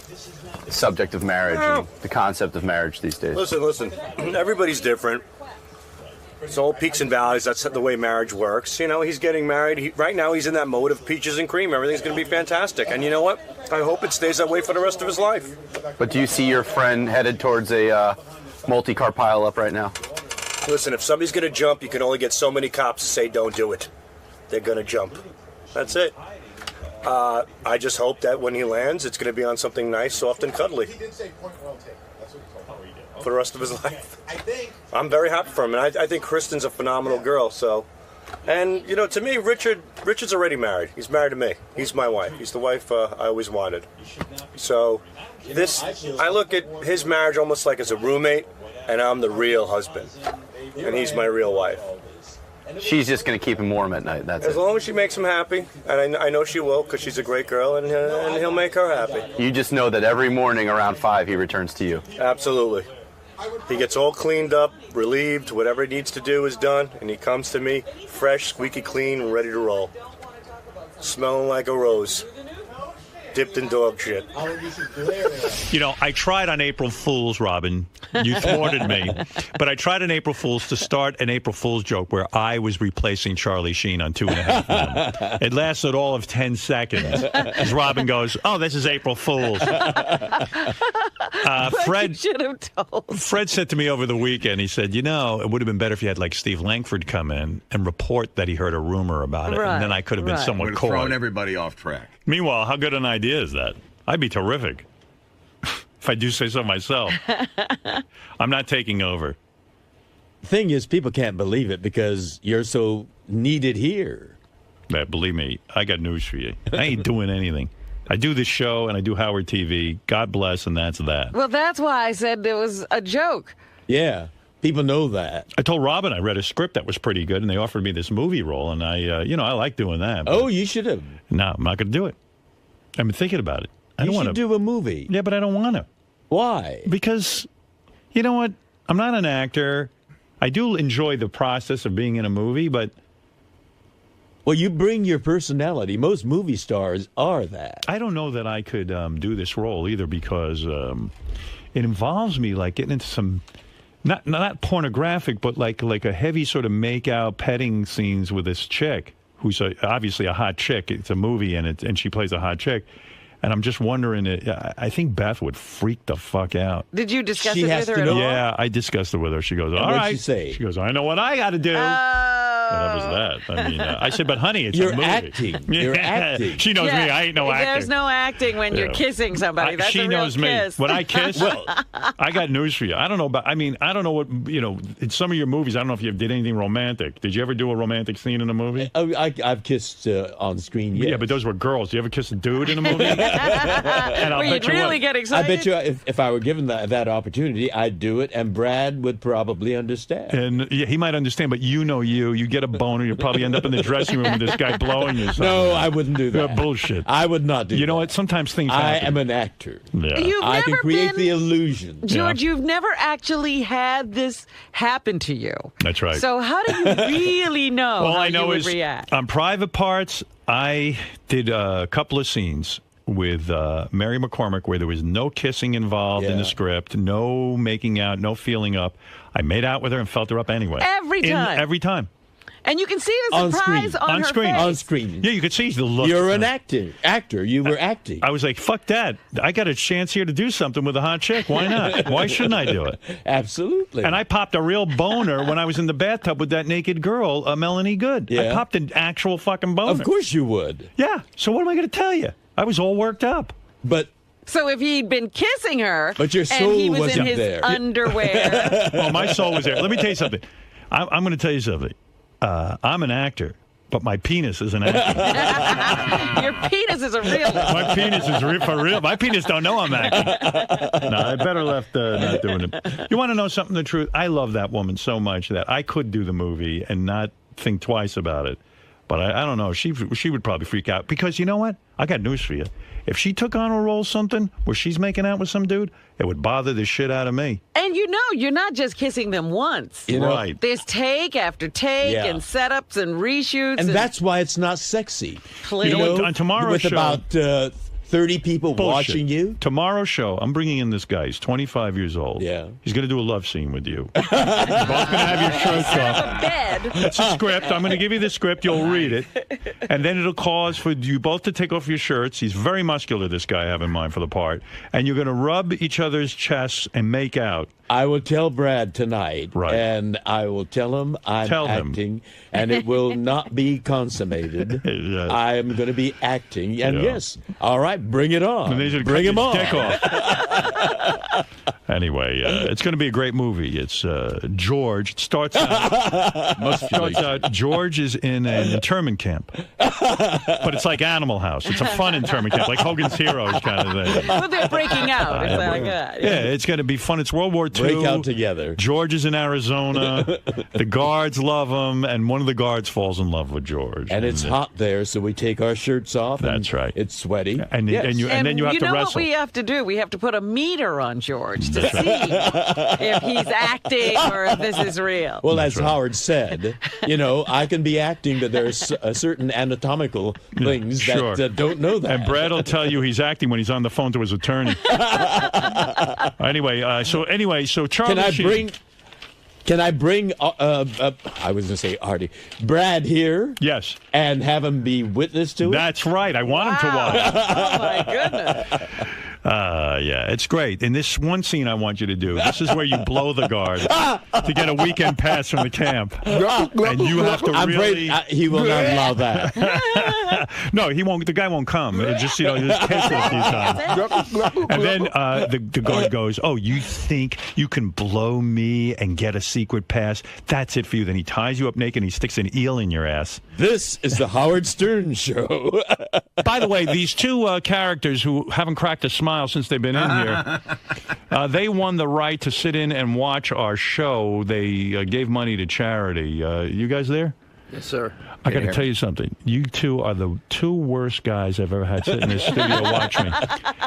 subject of marriage and the concept of marriage these days. Listen. Everybody's different. It's all peaks and valleys. That's the way marriage works. He's getting married. Right now, he's in that mode of peaches and cream. Everything's going to be fantastic. And you know what? I hope it stays that way for the rest of his life. But do you see your friend headed towards a multi-car pileup right now? Listen, if somebody's going to jump, you can only get so many cops to say don't do it. They're going to jump. That's it. I just hope that when he lands, it's going to be on something nice, soft, and cuddly for the rest of his life. I'm very happy for him, and I think Kristen's a phenomenal girl. So, and to me, Richard's already married. He's married to me. He's my wife. He's the wife I always wanted. So, I look at his marriage almost like as a roommate, and I'm the real husband, and he's my real wife. She's just going to keep him warm at night. That's it. As long as she makes him happy, and I know she will, because she's a great girl, and he'll make her happy. You just know that every morning around 5 he returns to you. Absolutely. He gets all cleaned up, relieved, whatever he needs to do is done, and he comes to me fresh, squeaky clean, and ready to roll. Smelling like a rose. Dipped in dog shit. I tried on April Fool's, Robin. You thwarted me. But I tried on April Fool's to start an April Fool's joke where I was replacing Charlie Sheen on 2.5 Men. It lasted all of 10 seconds. As Robin goes, oh, this is April Fool's. Fred should have told. Fred said to me over the weekend, he said, it would have been better if you had like Steve Langford come in and report that he heard a rumor about it. Right, and then I could have been somewhat coy. Thrown everybody off track. Meanwhile, how good an idea is that? I'd be terrific. If I do say so myself. I'm not taking over. The thing is, people can't believe it because you're so needed here. Yeah, believe me, I got news for you. I ain't doing anything. I do this show and I do Howard TV. God bless, and that's that. Well, that's why I said it was a joke. Yeah, people know that. I told Robin I read a script that was pretty good, and they offered me this movie role, and I like doing that. Oh, you should have. No, I'm not going to do it. I've been thinking about it. I don't you want should to do a movie. Yeah, but I don't want to. Why? Because, you know what? I'm not an actor. I do enjoy the process of being in a movie, but Well, you bring your personality. Most movie stars are that. I don't know that I could do this role either because it involves me like getting into some not pornographic, but like a heavy sort of make-out petting scenes with this chick who's obviously a hot chick. It's a movie and she plays a hot chick. And I'm just wondering, I think Beth would freak the fuck out. Did you discuss it with her at all? Yeah, I discussed it with her. She goes, all right. What'd she say? She goes, I know what I got to do. That was that. I mean, I said, but honey, it's You're a movie. acting. You're acting. She knows me. I ain't no actor. There's no acting when you're kissing somebody. That's she a real knows kiss. me. When I kiss, well, I got news for you. I don't know about. I mean, I don't know what in some of your movies. I don't know if you did anything romantic. Did you ever do a romantic scene in a movie? I've kissed on screen. Yes. Yeah, but those were girls. Do you ever kiss a dude in a movie? And I'll bet you really get excited? I bet you if I were given that opportunity, I'd do it, and Brad would probably understand. And yeah, he might understand, but you get a boner, you probably end up in the dressing room with this guy blowing you. No, I wouldn't do that. Bullshit. I would not do that. You know what? Sometimes things happen. I am an actor. Yeah. I can create the illusion. George, you've never actually had this happen to you. That's right. So how do you really know All how I know you would is react? on Private Parts, I did a couple of scenes with Mary McCormick where there was no kissing involved in the script, no making out, no feeling up. I made out with her and felt her up anyway. Every time? Every time. And you can see the surprise on her face. On screen. Yeah, you could see the look. You're an actor. You were acting. I was like, fuck that. I got a chance here to do something with a hot chick. Why not? Why shouldn't I do it? Absolutely. And I popped a real boner when I was in the bathtub with that naked girl, Melanie Good. Yeah. I popped an actual fucking boner. Of course you would. Yeah. So what am I going to tell you? I was all worked up. But so if he'd been kissing her, but your soul and he was wasn't in his there. underwear. Well, my soul was there. Let me tell you something. I'm going to tell you something. I'm an actor, but my penis is an actor. Your penis is a real. My penis is for real. My penis don't know I'm acting. No, I better left not doing it. You want to know something? The truth? I love that woman so much that I could do the movie and not think twice about it. But I don't know. She would probably freak out because you know what? I got news for you. If she took on a role something where she's making out with some dude, it would bother the shit out of me. And you're not just kissing them once. Right. There's take after take and setups and reshoots. And that's why it's not sexy. Please. You know what? On tomorrow's with show, about 30 people watching you. Tomorrow's show, I'm bringing in this guy. He's 25 years old. Yeah. He's going to do a love scene with you. You're both going to have your shirts off. Bed. It's a script. I'm going to give you the script. You'll read it. And then it'll cause for you both to take off your shirts. He's very muscular, this guy I have in mind for the part. And you're going to rub each other's chests and make out. I will tell Brad tonight, right. And I will tell him I'm acting, and it will not be consummated. Yes. I am going to be acting, and yes, all right, bring it on. Bring him on. Dick off. Anyway, it's going to be a great movie. It's George. It starts out. George is in an internment camp, but it's like Animal House. It's a fun internment camp, like Hogan's Heroes kind of thing. Well, they're breaking out. It's like that. Yeah, it's going to be fun. It's World War II. Break out together. George is in Arizona. The guards love him, and one of the guards falls in love with George. And it's hot there, so we take our shirts off. That's right. It's sweaty. And then you have to wrestle. You know what we have to do? We have to put a meter on George to see if he's acting or if this is real. Well, as Howard said, I can be acting, but there's certain anatomical things that don't know that. And Brad will tell you he's acting when he's on the phone to his attorney. So Charlie Can I bring I was going to say Artie, Brad here? Yes. And have him be witness to it? That's right. I want him to watch. Oh, my goodness. Yeah, it's great. In this one scene I want you to do, this is where you blow the guard to get a weekend pass from the camp. And you have to really... he will not allow that. No, he won't. The guy won't come. It just, just kiss it a few times. And then the guard goes, oh, you think you can blow me and get a secret pass? That's it for you. Then he ties you up naked and he sticks an eel in your ass. This is the Howard Stern Show. By the way, these two characters who haven't cracked a smile since they've been in here, they won the right to sit in and watch our show. They gave money to charity. You guys there? Yes, sir. I got to tell you something. You two are the two worst guys I've ever had sit in this studio watch me.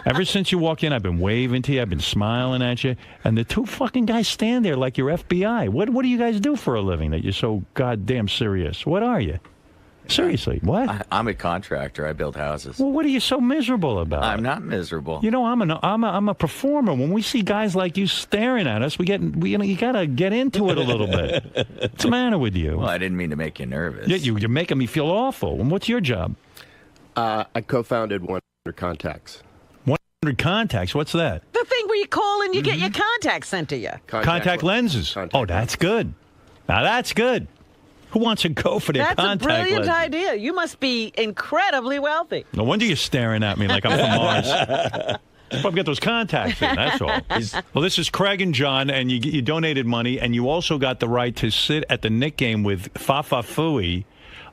Ever since you walk in, I've been waving to you. I've been smiling at you. And the two fucking guys stand there like you're FBI. What do you guys do for a living that you're so goddamn serious? What are you? Seriously, what? I'm a contractor. I build houses. Well, what are you so miserable about? I'm not miserable. You know, I'm a performer. When we see guys like you staring at us, you gotta get into it a little bit. What's the matter with you? Well, I didn't mean to make you nervous. Yeah, you're making me feel awful. And what's your job? I co-founded 100 Contacts. 100 Contacts. What's that? The thing where you call and you get your contacts sent to you. Contact lenses. Oh, that's good. Now that's good. Who wants to go for their contact lenses? That's a brilliant idea. You must be incredibly wealthy. No wonder you're staring at me like I'm from Mars. Probably get those contacts in, that's all. Well, this is Craig and John, and you donated money, and you also got the right to sit at the Knick game with Fafa Fui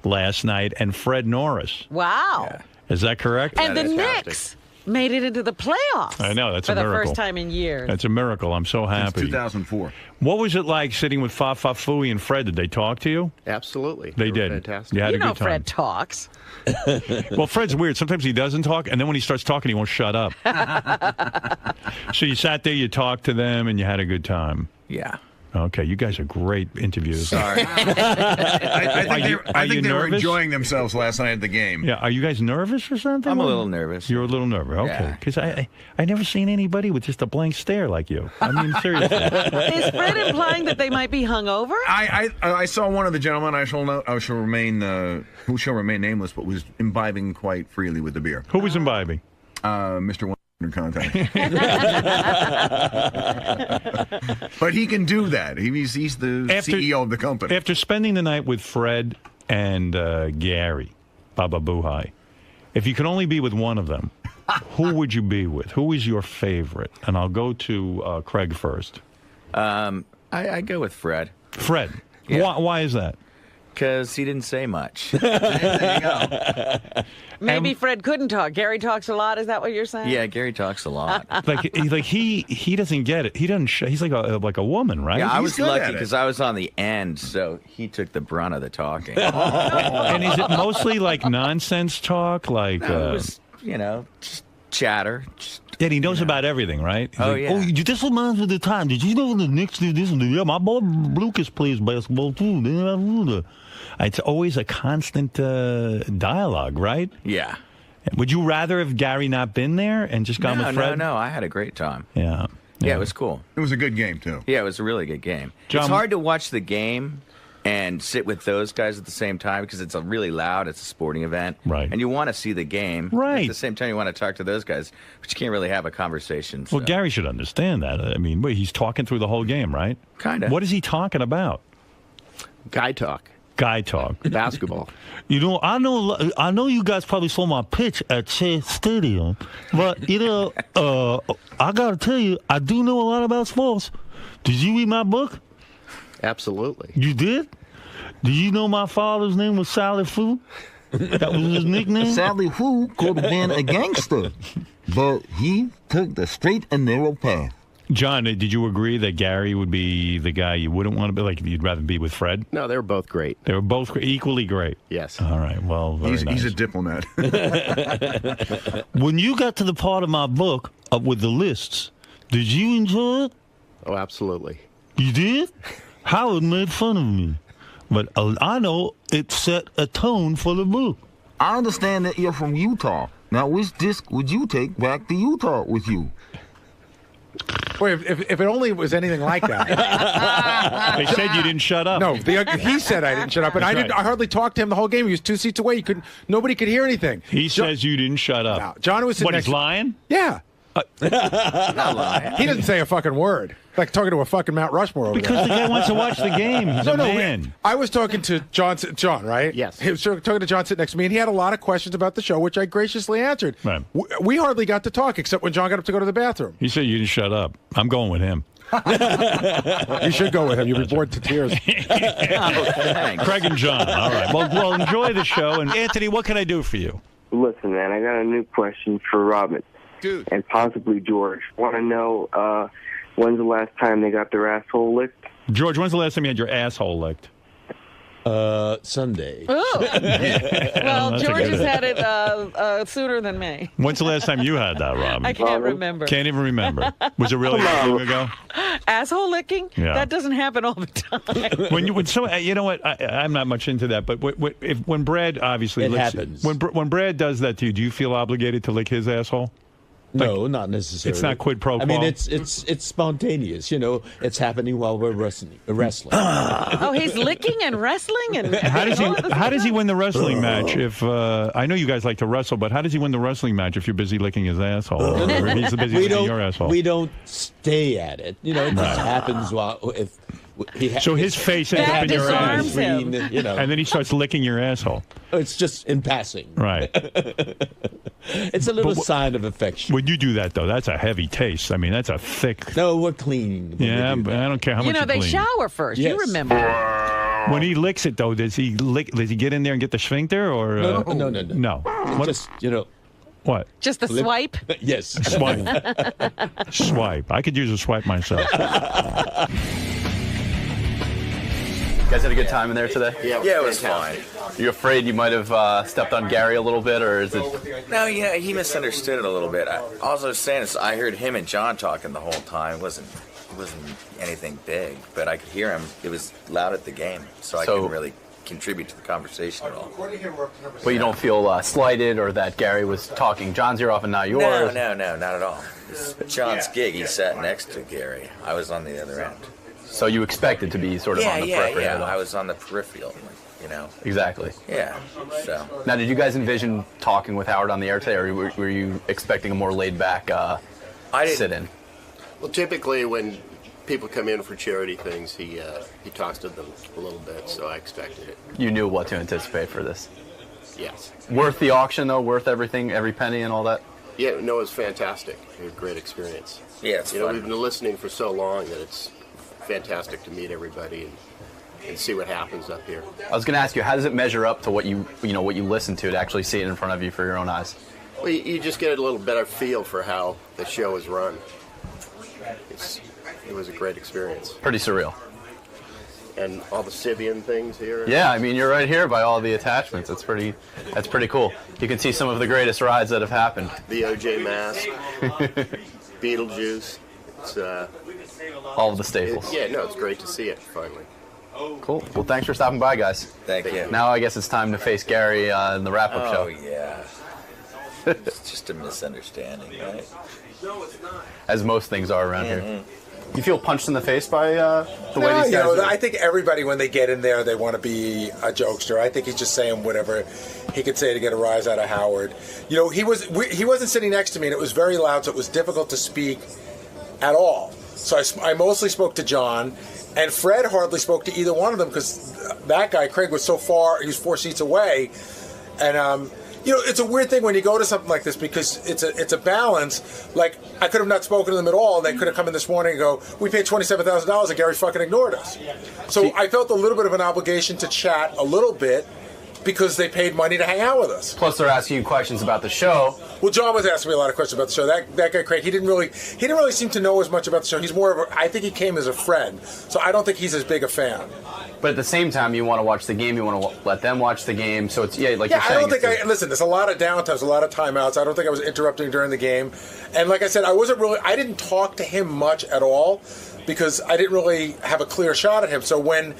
last night and Fred Norris. Wow. Yeah. Is that correct? And the Knicks made it into the playoffs. I know, that's a miracle. For the first time in years. That's a miracle. I'm so happy. Since 2004. What was it like sitting with Fafa Fui and Fred? Did they talk to you? Absolutely. They did. Fantastic. You had a good time. Fred talks. Well, Fred's weird. Sometimes he doesn't talk, and then when he starts talking, he won't shut up. So you sat there, you talked to them, and you had a good time. Yeah. Okay, you guys are great interviewers. Sorry. I think they were nervous? enjoying themselves last night at the game. Yeah, are you guys nervous or something? I'm a little nervous. You're a little nervous, okay. Yeah. Because I never seen anybody with just a blank stare like you. I mean, seriously. Is Fred implying that they might be hungover? I saw one of the gentlemen who shall remain nameless, but was imbibing quite freely with the beer. Who was imbibing? Mr. 100 Contact. But he can do that. He's the CEO of the company. After spending the night with Fred and Gary, Baba Buhai, if you could only be with one of them, who would you be with? Who is your favorite? And I'll go to Craig first. I go with Fred. Fred. Yeah. Why is that? Because he didn't say much. There you go. Maybe Fred couldn't talk. Gary talks a lot. Is that what you're saying? Yeah, Gary talks a lot. he doesn't get it. He doesn't. He's like a woman, right? Yeah, I was lucky because I was on the end, so he took the brunt of the talking. And is it mostly like nonsense talk, like? No, it was, just chatter. Yeah, he knows about everything, right? He's Yeah. Oh, this reminds me of the time. Did you know the Knicks do this? Yeah, my boy Lucas plays basketball too. It's always a constant dialogue, right? Yeah. Would you rather have Gary not been there and just gone with Fred? No. I had a great time. Yeah. Yeah, it was cool. It was a good game, too. Yeah, it was a really good game. John, it's hard to watch the game and sit with those guys at the same time because it's really loud. It's a sporting event. Right. And you want to see the game. Right. At the same time, you want to talk to those guys, but you can't really have a conversation. So. Well, Gary should understand that. I mean, he's talking through the whole game, right? Kind of. What is he talking about? Guy talk. Guy talk. Basketball. I know you guys probably saw my pitch at Chase Stadium, but, I got to tell you, I do know a lot about sports. Did you read my book? Absolutely. You did? Do you know my father's name was Sally Fu? That was his nickname? Sally Fu could have been a gangster, but he took the straight and narrow path. John, did you agree that Gary would be the guy you wouldn't want to be? Like, you'd rather be with Fred? No, they were both great. They were both equally great? Yes. All right, well, very nice. He's a diplomat. When you got to the part of my book with the lists, did you enjoy it? Oh, absolutely. You did? Howard made fun of me. But I know it set a tone for the book. I understand that you're from Utah. Now, which disc would you take back to Utah with you? Wait, if it only was anything like that. They said you didn't shut up. No, he said I didn't shut up, and I didn't. I hardly talked to him the whole game. He was 2 seats away. Nobody could hear anything. He says you didn't shut up. No, John was sitting What, next he's lying? Yeah. Not lying. He doesn't say a fucking word. Like talking to a fucking Mount Rushmore over Because there. the guy wants to watch the game. He's a man. I was talking to John, right? Yes. He was talking to John sitting next to me, and he had a lot of questions about the show, which I graciously answered. Right. We hardly got to talk, except when John got up to go to the bathroom. He said you didn't shut up. I'm going with him. You should go with him. You'll be bored to tears. Craig and John. All right. Well, enjoy the show. And Anthony, what can I do for you? Listen, man, I got a new question for Robin. Dude. And possibly George. Want to know when's the last time they got their asshole licked? George, when's the last time you had your asshole licked? Sunday. Well, That's a George good has one. had it sooner than me. When's the last time you had that, Robin? I can't remember. Can't even remember. Was it really that long ago? Asshole licking? Yeah. That doesn't happen all the time. You know what? I'm not much into that, but when Brad obviously It licks, happens. when Brad does that to you, do you feel obligated to lick his asshole? No, not necessarily. It's not quid pro quo. I mean, it's spontaneous. You know, it's happening while we're wrestling. Oh, he's licking and wrestling and How does he win the wrestling match? If I know you guys like to wrestle, but how does he win the wrestling match if you're busy licking his asshole? Or he's busy licking your asshole. We don't stay at it. You know, it just happens while So his face ends up in your ass, between, you know. and then he starts licking your asshole. It's just in passing. Right. It's a little sign of affection. When you do that, though, that's a heavy taste. I mean, that's a thick. No, we're clean. Yeah, but I don't care how much you they clean. shower first. Yes. You remember. When he licks it, though, does he get in there and get the sphincter, or No. No. What? Just, you know. What? Just the swipe? Yes. Swipe. I could use a swipe myself. You guys had a good time in there today? Yeah, Yeah, it was fine. You afraid you might have stepped on Gary a little bit, or is it? No, yeah, he misunderstood it a little bit. All I was saying is I heard him and John talking the whole time. It wasn't anything big, but I could hear him. It was loud at the game, so I couldn't really contribute to the conversation at all. But you don't feel slighted or that Gary was talking John's ear off and not yours? No, not at all. It's John's gig. He sat next to Gary. I was on the other end. So you expected to be sort of on the periphery? Yeah, I was on the peripheral, you know. Exactly. Yeah, so. Now, did you guys envision talking with Howard on the air today, or were you expecting a more laid-back sit-in? Well, typically when people come in for charity things, he talks to them a little bit, so I expected it. You knew what to anticipate for this? Yes. Worth the auction, though? Worth everything, every penny and all that? Yeah, no, it's fantastic. It was a great experience. Yeah, it's fun. We've been listening for so long that it's fantastic to meet everybody and see what happens up here. I was going to ask you, how does it measure up to what you listen to actually see it in front of you for your own eyes? Well, you just get a little better feel for how the show is run. It was a great experience. Pretty surreal. And all the Sibian things here. Yeah, I mean, you're right here by all the attachments. That's pretty cool. You can see some of the greatest rides that have happened. The OJ mask, Beetlejuice. It's all of the staples. It's great to see it finally. Cool. Well, thanks for stopping by, guys. Thank you. Now I guess it's time to face Gary in the wrap-up show. Oh, yeah. It's just a misunderstanding, right? As most things are around here. You feel punched in the face by the way these guys are? I think everybody, when they get in there, they want to be a jokester. I think he's just saying whatever he could say to get a rise out of Howard. You know, he wasn't sitting next to me, and it was very loud, so it was difficult to speak at all. So I mostly spoke to John, and Fred hardly spoke to either one of them because that guy, Craig, was so far, he was 4 seats away. And, it's a weird thing when you go to something like this because it's a balance. Like, I could have not spoken to them at all, and they could have come in this morning and go, we paid $27,000 and Gary fucking ignored us. So I felt a little bit of an obligation to chat a little bit because they paid money to hang out with us. Plus, they're asking you questions about the show. Well, John was asking me a lot of questions about the show. That guy Craig, he didn't really seem to know as much about the show. He's more of I think he came as a friend, so I don't think he's as big a fan. But at the same time, you want to watch the game. You want to let them watch the game. So it's you're saying. I don't think listen. There's a lot of downtimes, a lot of timeouts. I don't think I was interrupting during the game, and like I said, I didn't talk to him much at all because I didn't really have a clear shot at him. So when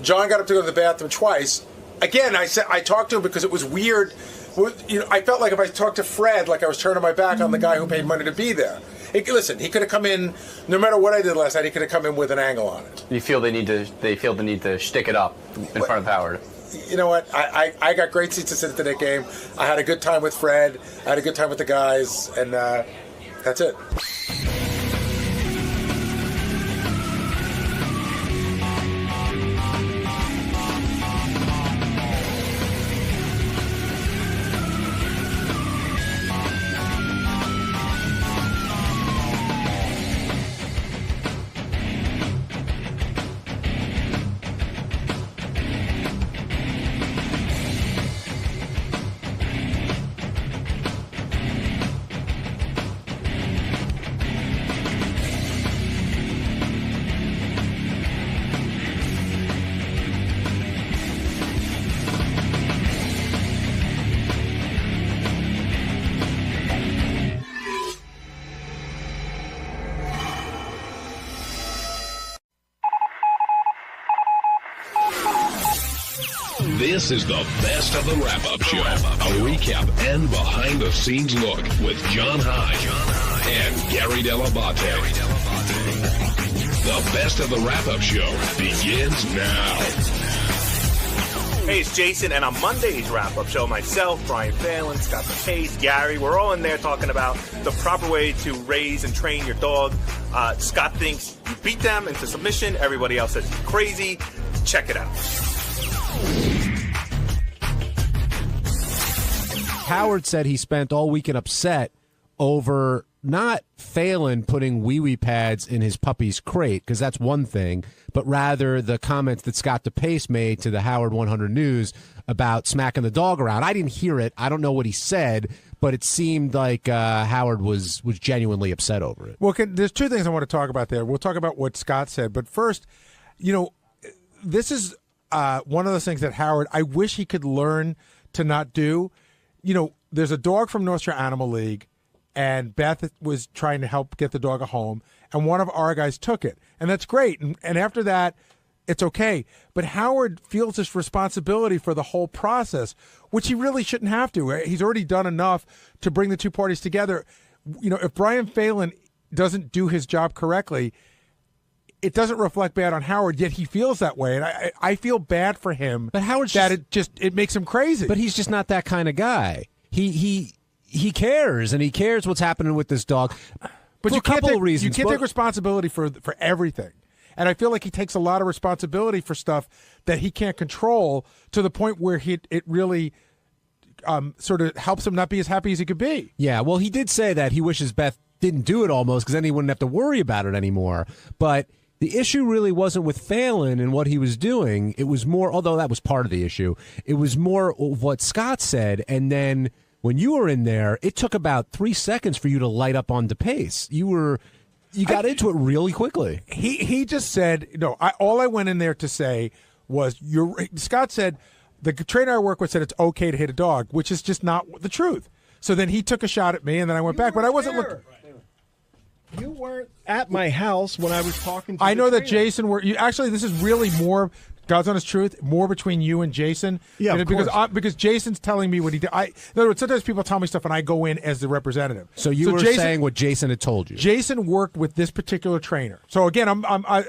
John got up to go to the bathroom twice. Again, I talked to him because it was weird. I felt like if I talked to Fred, like I was turning my back on the guy who paid money to be there. Listen, he could have come in, no matter what I did last night, he could have come in with an angle on it. You feel they feel the need to shtick it up in front of Howard. You know what? I got great seats to sit at that game. I had a good time with Fred. I had a good time with the guys, and that's it. This is the best of the wrap-up show. A recap and behind-the-scenes look with John High and Gary Dell'Abate. The best of the wrap-up show begins now. Hey, it's Jason, and on Monday's wrap-up show, myself, Brian Phelan, Scott Pace, Gary, we're all in there talking about the proper way to raise and train your dog. Scott thinks you beat them into submission. Everybody else says you're crazy. Check it out. Howard said he spent all weekend upset over not Phelan putting wee-wee pads in his puppy's crate, because that's one thing, but rather the comments that Scott DePace made to the Howard 100 News about smacking the dog around. I didn't hear it. I don't know what he said, but it seemed like Howard was genuinely upset over it. Well, there's two things I want to talk about there. We'll talk about what Scott said, but first, this is one of those things that Howard, I wish he could learn to not do. There's a dog from North Shore Animal League, and Beth was trying to help get the dog a home, and one of our guys took it. And that's great. And after that, it's okay. But Howard feels this responsibility for the whole process, which he really shouldn't have to. He's already done enough to bring the two parties together. If Brian Phelan doesn't do his job correctly, it doesn't reflect bad on Howard, yet he feels that way. And I feel bad for him. But Howard's it makes him crazy. But he's just not that kind of guy. He cares, and he cares what's happening with this dog. But for a couple of reasons. You can't take responsibility for everything. And I feel like he takes a lot of responsibility for stuff that he can't control, to the point where it really sort of helps him not be as happy as he could be. Yeah, well, he did say that he wishes Beth didn't do it almost, because then he wouldn't have to worry about it anymore. But the issue really wasn't with Phelan and what he was doing. It was more, although that was part of the issue, it was more of what Scott said. And then when you were in there, it took about 3 seconds for you to light up on DePace. You got into it really quickly. He just said, all I went in there to say was, Scott said, the trainer I work with said it's okay to hit a dog, which is just not the truth. So then he took a shot at me, and then I went back, but I wasn't looking. You weren't at my house when I was talking to I know that trainer. Jason actually, this is really more, God's honest truth, more between you and Jason. Yeah, because Jason's telling me what he did. In other words, sometimes people tell me stuff and I go in as the representative. So you were saying what Jason had told you. Jason worked with this particular trainer. So again, I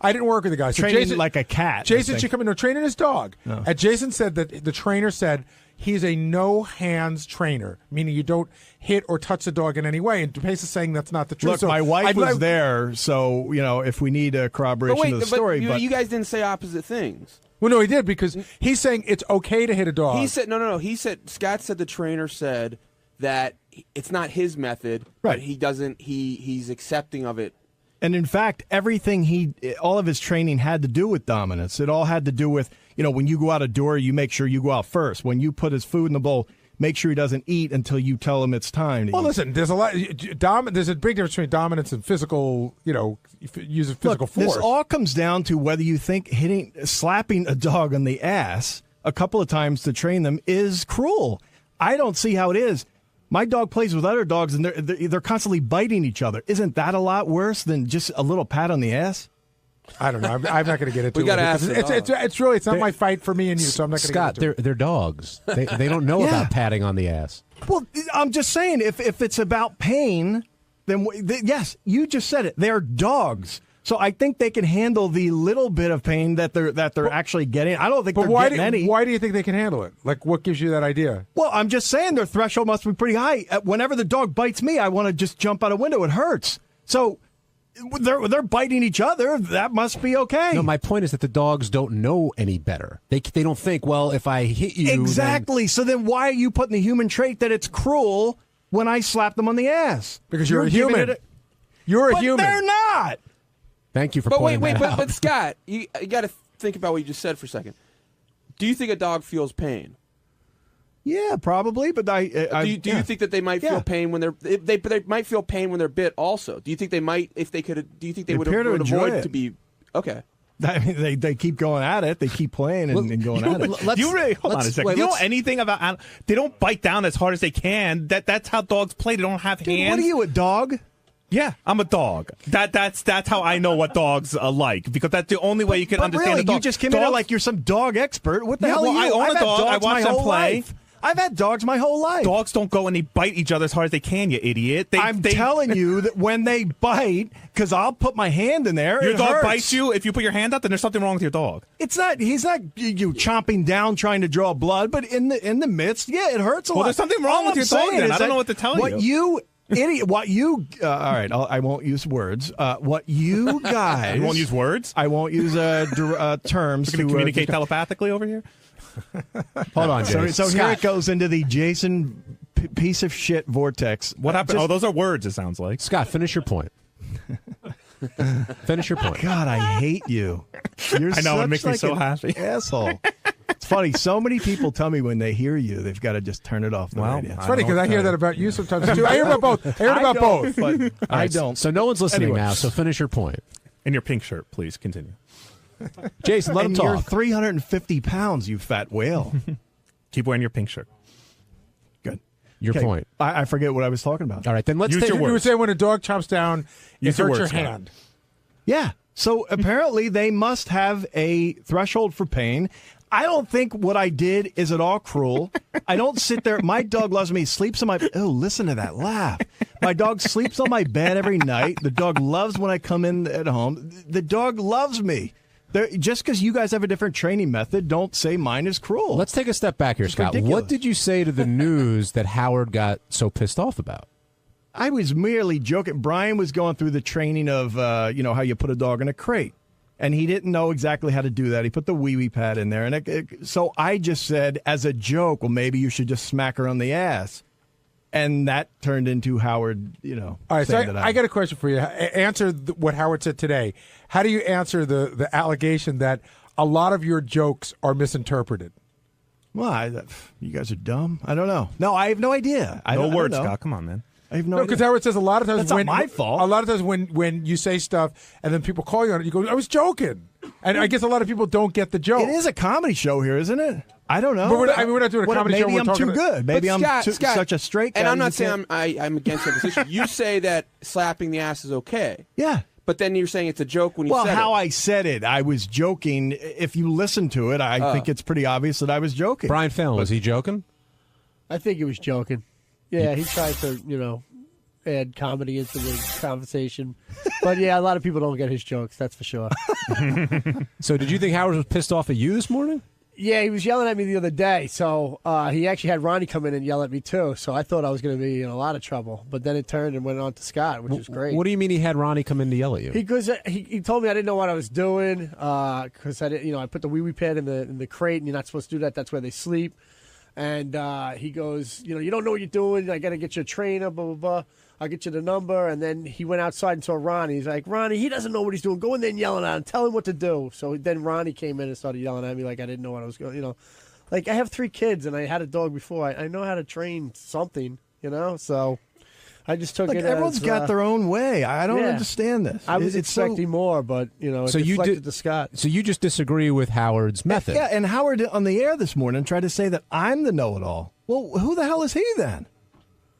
didn't work with the guy. So training Jason, like a cat. Jason should come in training his dog. No. And Jason said that the trainer said he's a no-hands trainer, meaning you don't hit or touch the dog in any way. And DePace is saying that's not the truth. Look, my wife was there, so, if we need a corroboration of the story. But you guys didn't say opposite things. Well, no, he did, because he's saying it's okay to hit a dog. He said, no. He said, Scott said the trainer said that it's not his method, but he doesn't, he's accepting of it. And in fact, all of his training had to do with dominance. It all had to do with, when you go out a door, you make sure you go out first. When you put his food in the bowl, make sure he doesn't eat until you tell him it's time to eat. Listen, there's a big difference between dominance and physical, use of physical force. This all comes down to whether you think slapping a dog on the ass a couple of times to train them is cruel. I don't see how it is. My dog plays with other dogs, and they're constantly biting each other. Isn't that a lot worse than just a little pat on the ass? I don't know. I'm not going to get into it. We got to ask it's not my fight for me and you, so I'm not going to get into it. Scott, they're dogs. They don't know about patting on the ass. Well, I'm just saying, if it's about pain, then yes, you just said it. They're dogs. So I think they can handle the little bit of pain that they're actually getting. I don't think they're getting any. Why do you think they can handle it? Like, what gives you that idea? Well, I'm just saying their threshold must be pretty high. Whenever the dog bites me, I want to just jump out a window. It hurts. So they're biting each other. That must be okay. No, my point is that the dogs don't know any better. They don't think, well, if I hit you, exactly. So then why are you putting the human trait that it's cruel when I slap them on the ass? Because you're a human. You're a human. They're not. Thank you for pointing that out. But Scott, you got to think about what you just said for a second. Do you think a dog feels pain? Yeah, probably. But do you think that they might feel pain when they might feel pain when they're bit? Also, do you think they might, if they could? Do you think they would avoid it to be okay? I mean, they keep going at it. They keep playing and going at it. Do you really hold on a second? Do you know anything about? They don't bite down as hard as they can. That's how dogs play. They don't have hands. What are you, a dog? Yeah, I'm a dog. That's how I know what dogs are like, because that's the only way you can understand really, a dog. You just came in like you're some dog expert. What the hell are you? I own a dog. I watch them play. Life. I've had dogs my whole life. Dogs don't go and they bite each other as hard as they can, you idiot. I'm telling you that when they bite, because I'll put my hand in there. Your dog hurts. bites you. If you put your hand out, then there's something wrong with your dog. It's not. He's not you chomping down trying to draw blood, but in the midst, yeah, it hurts a lot. Well, there's something wrong with your dog. Then I don't know what to tell you. What you idiot? What you? All right, I won't use words. What you guys? You won't use words. I won't use terms. We're going to communicate telepathically over here. Hold on, Jason. So here it goes into the Jason piece of shit vortex. What happened? Those are words, it sounds like. Scott, finish your point. Finish your point. God, I hate you. You're I know, it makes me so an happy. Asshole. It's funny. So many people tell me when they hear you, they've got to just turn it off. It's funny because I hear that about you sometimes too. I hear about both. But I don't. So no one's listening now. So finish your point. In your pink shirt, please continue. Jason, let him talk. You're 350 pounds, you fat whale. Keep wearing your pink shirt. Good. Your point. I forget what I was talking about. All right, then let's use take your words. You were saying when a dog chomps down, it hurts your hand. Yeah. So apparently they must have a threshold for pain. I don't think what I did is at all cruel. I don't sit there. My dog loves me, sleeps on my... Oh, listen to that laugh. My dog sleeps on my bed every night. The dog loves when I come in at home. The dog loves me. Just because you guys have a different training method, don't say mine is cruel. Let's take a step back here, Scott. Ridiculous. What did you say to the news that Howard got so pissed off about? I was merely joking. Brian was going through the training of, how you put a dog in a crate. And he didn't know exactly how to do that. He put the wee-wee pad in there. And so I just said, as a joke, well, maybe you should just smack her on the ass. And that turned into Howard, All right, so I got a question for you. Answer what Howard said today. How do you answer the allegation that a lot of your jokes are misinterpreted? Well, you guys are dumb. I don't know. No, I have no idea. No words, Scott. Come on, man. I have no idea. Because Howard says a lot of times That's not my fault. A lot of times when you say stuff and then people call you on it, you go, I was joking. And I guess a lot of people don't get the joke. It is a comedy show here, isn't it? I don't know. But we're not doing a comedy show. Maybe I'm too good. Maybe I'm Scott, such a straight guy. And I'm not saying I'm against that decision. You say that slapping the ass is okay. Yeah. But then you're saying it's a joke when you said it. Well, how I said it, I was joking. If you listen to it, I think it's pretty obvious that I was joking. Brian Fallon, was he joking? I think he was joking. Yeah, he tried to, add comedy into the conversation. But, yeah, a lot of people don't get his jokes, that's for sure. So did you think Howard was pissed off at you this morning? Yeah, he was yelling at me the other day. So he actually had Ronnie come in and yell at me, too. So I thought I was going to be in a lot of trouble. But then it turned and went on to Scott, which is great. What do you mean he had Ronnie come in to yell at you? Because he told me I didn't know what I was doing because I put the wee-wee pad in the crate, and you're not supposed to do that. That's where they sleep. And he goes, you don't know what you're doing. I got to get you a trainer, blah, blah, blah. I'll get you the number. And then he went outside and saw Ronnie. He's like, Ronnie, he doesn't know what he's doing. Go in there and yelling at him. Tell him what to do. So then Ronnie came in and started yelling at me like I didn't know what I was going, Like I have 3 kids and I had a dog before. I know how to train something, So I just took it everyone's as, got their own way. I don't understand this. I was expecting more, but, it deflected to Scott. So you just disagree with Howard's method? Yeah, and Howard on the air this morning tried to say that I'm the know-it-all. Well, who the hell is he then?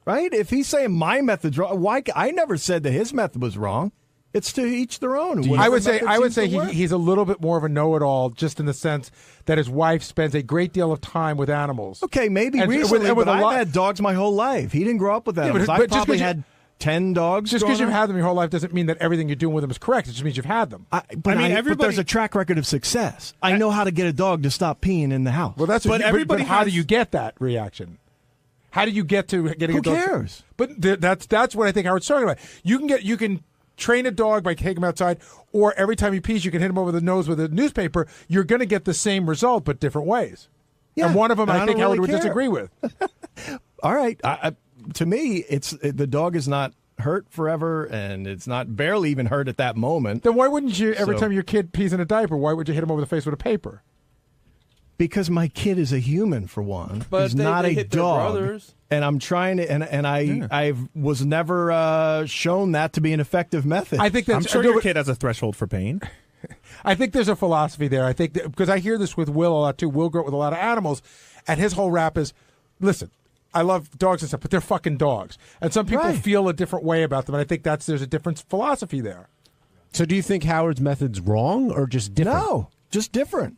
Right? If he's saying my method's wrong, why? I never said that his method was wrong. It's to each their own. I would say he's a little bit more of a know-it-all, just in the sense that his wife spends a great deal of time with animals. Okay, maybe recently, but I've had dogs my whole life. He didn't grow up with animals. I probably had 10 dogs. Just because you've had them your whole life doesn't mean that everything you're doing with them is correct. It just means you've had them. But there's a track record of success. I know how to get a dog to stop peeing in the house. Well, that's but how do you get that reaction? How do you get to getting a dog? Who cares? But that's what I think Howard's talking about. You can train a dog by taking him outside, or every time he pees, you can hit him over the nose with a newspaper. You're going to get the same result, but different ways. Yeah, and one of them I think Howard would disagree with. All right. To me, the dog is not hurt forever, and it's not barely even hurt at that moment. Then why wouldn't you, every time your kid pees in a diaper, why would you hit him over the face with a paper? Because my kid is a human, for one. But he's they not a hit dog. Their brothers. And I'm trying to, and I was never shown that to be an effective method. I think I'm sure your kid has a threshold for pain. I think there's a philosophy there. I think because I hear this with Will a lot too. Will grew up with a lot of animals, and his whole rap is, listen, I love dogs and stuff, but they're fucking dogs. And some people feel a different way about them, and I think there's a different philosophy there. So do you think Howard's method's wrong or just different? No, just different.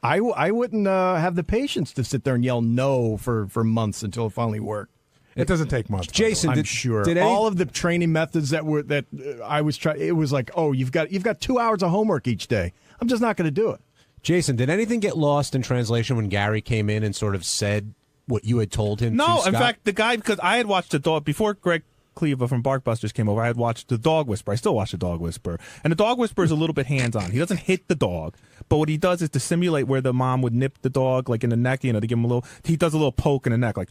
I wouldn't have the patience to sit there and yell no for months until it finally worked. It doesn't take much. Jason, I'm sure. All of the training methods that I was trying, it was like, oh, you've got 2 hours of homework each day. I'm just not going to do it. Jason, did anything get lost in translation when Gary came in and sort of said what you had told him? No, to in Scott? fact, the guy, because I had watched the dog before Greg Cleva from Barkbusters came over, I had watched The Dog Whisperer. I still watch The Dog Whisperer. And The Dog Whisperer is a little bit hands-on. He doesn't hit the dog, but what he does is to simulate where the mom would nip the dog, like in the neck, to give him a little, he does a little poke in the neck, like,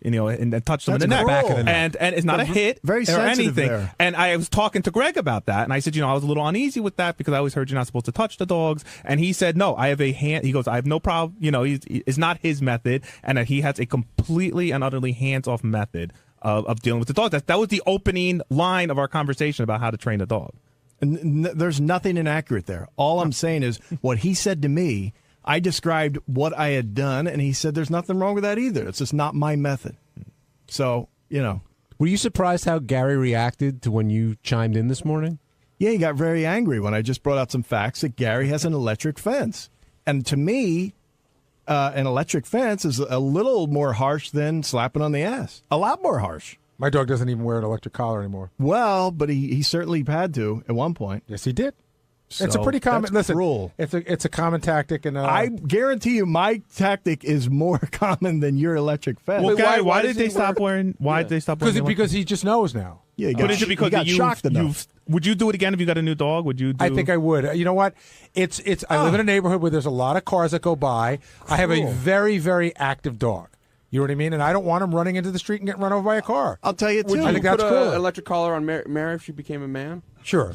and touch them in the neck. Back of the neck. And it's not a hit very or anything. There. And I was talking to Greg about that, and I said, I was a little uneasy with that because I always heard you're not supposed to touch the dogs. And he said, no, I have a hand. He goes, I have no problem. It's not his method, and that he has a completely and utterly hands-off method of dealing with the dog. That was the opening line of our conversation about how to train a dog. And there's nothing inaccurate there. All I'm saying is what he said to me, I described what I had done, and he said there's nothing wrong with that either. It's just not my method. So, Were you surprised how Gary reacted to when you chimed in this morning? Yeah, he got very angry when I just brought out some facts that Gary has an electric fence. And to me, an electric fence is a little more harsh than slapping on the ass. A lot more harsh. My dog doesn't even wear an electric collar anymore. Well, but he certainly had to at one point. Yes, he did. So it's a pretty common. Listen, cruel. It's a common tactic, and I guarantee you, my tactic is more common than your electric fence. Well, why did they stop wearing? Why did they stop wearing? Because he just knows now. Yeah, but is it because got shocked enough? Would you do it again if you got a new dog? Would you? I think I would. You know what? I live in a neighborhood where there's a lot of cars that go by. I have a very, very active dog. You know what I mean? And I don't want him running into the street and getting run over by a car. I'll tell you, too. Would I you think put that's cool. an electric collar on Mary if she became a man? Sure.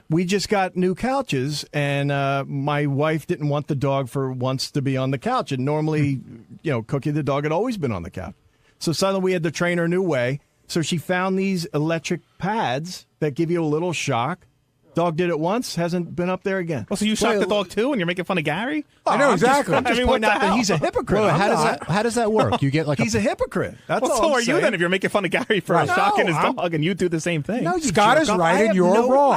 We just got new couches, and my wife didn't want the dog for once to be on the couch. And normally, Cookie the dog had always been on the couch. So suddenly we had to train her a new way. So she found these electric pads that give you a little shock. Dog did it once, hasn't been up there again. Oh, so you shocked the dog too, and you're making fun of Gary? I know exactly. I'm just pointing out that he's a hypocrite. Well, how does that work? You get like he's a hypocrite. That's all. So I'm are saying. you then? If you're making fun of Gary for shocking his dog, and you do the same thing? No, Scott is right and you're wrong.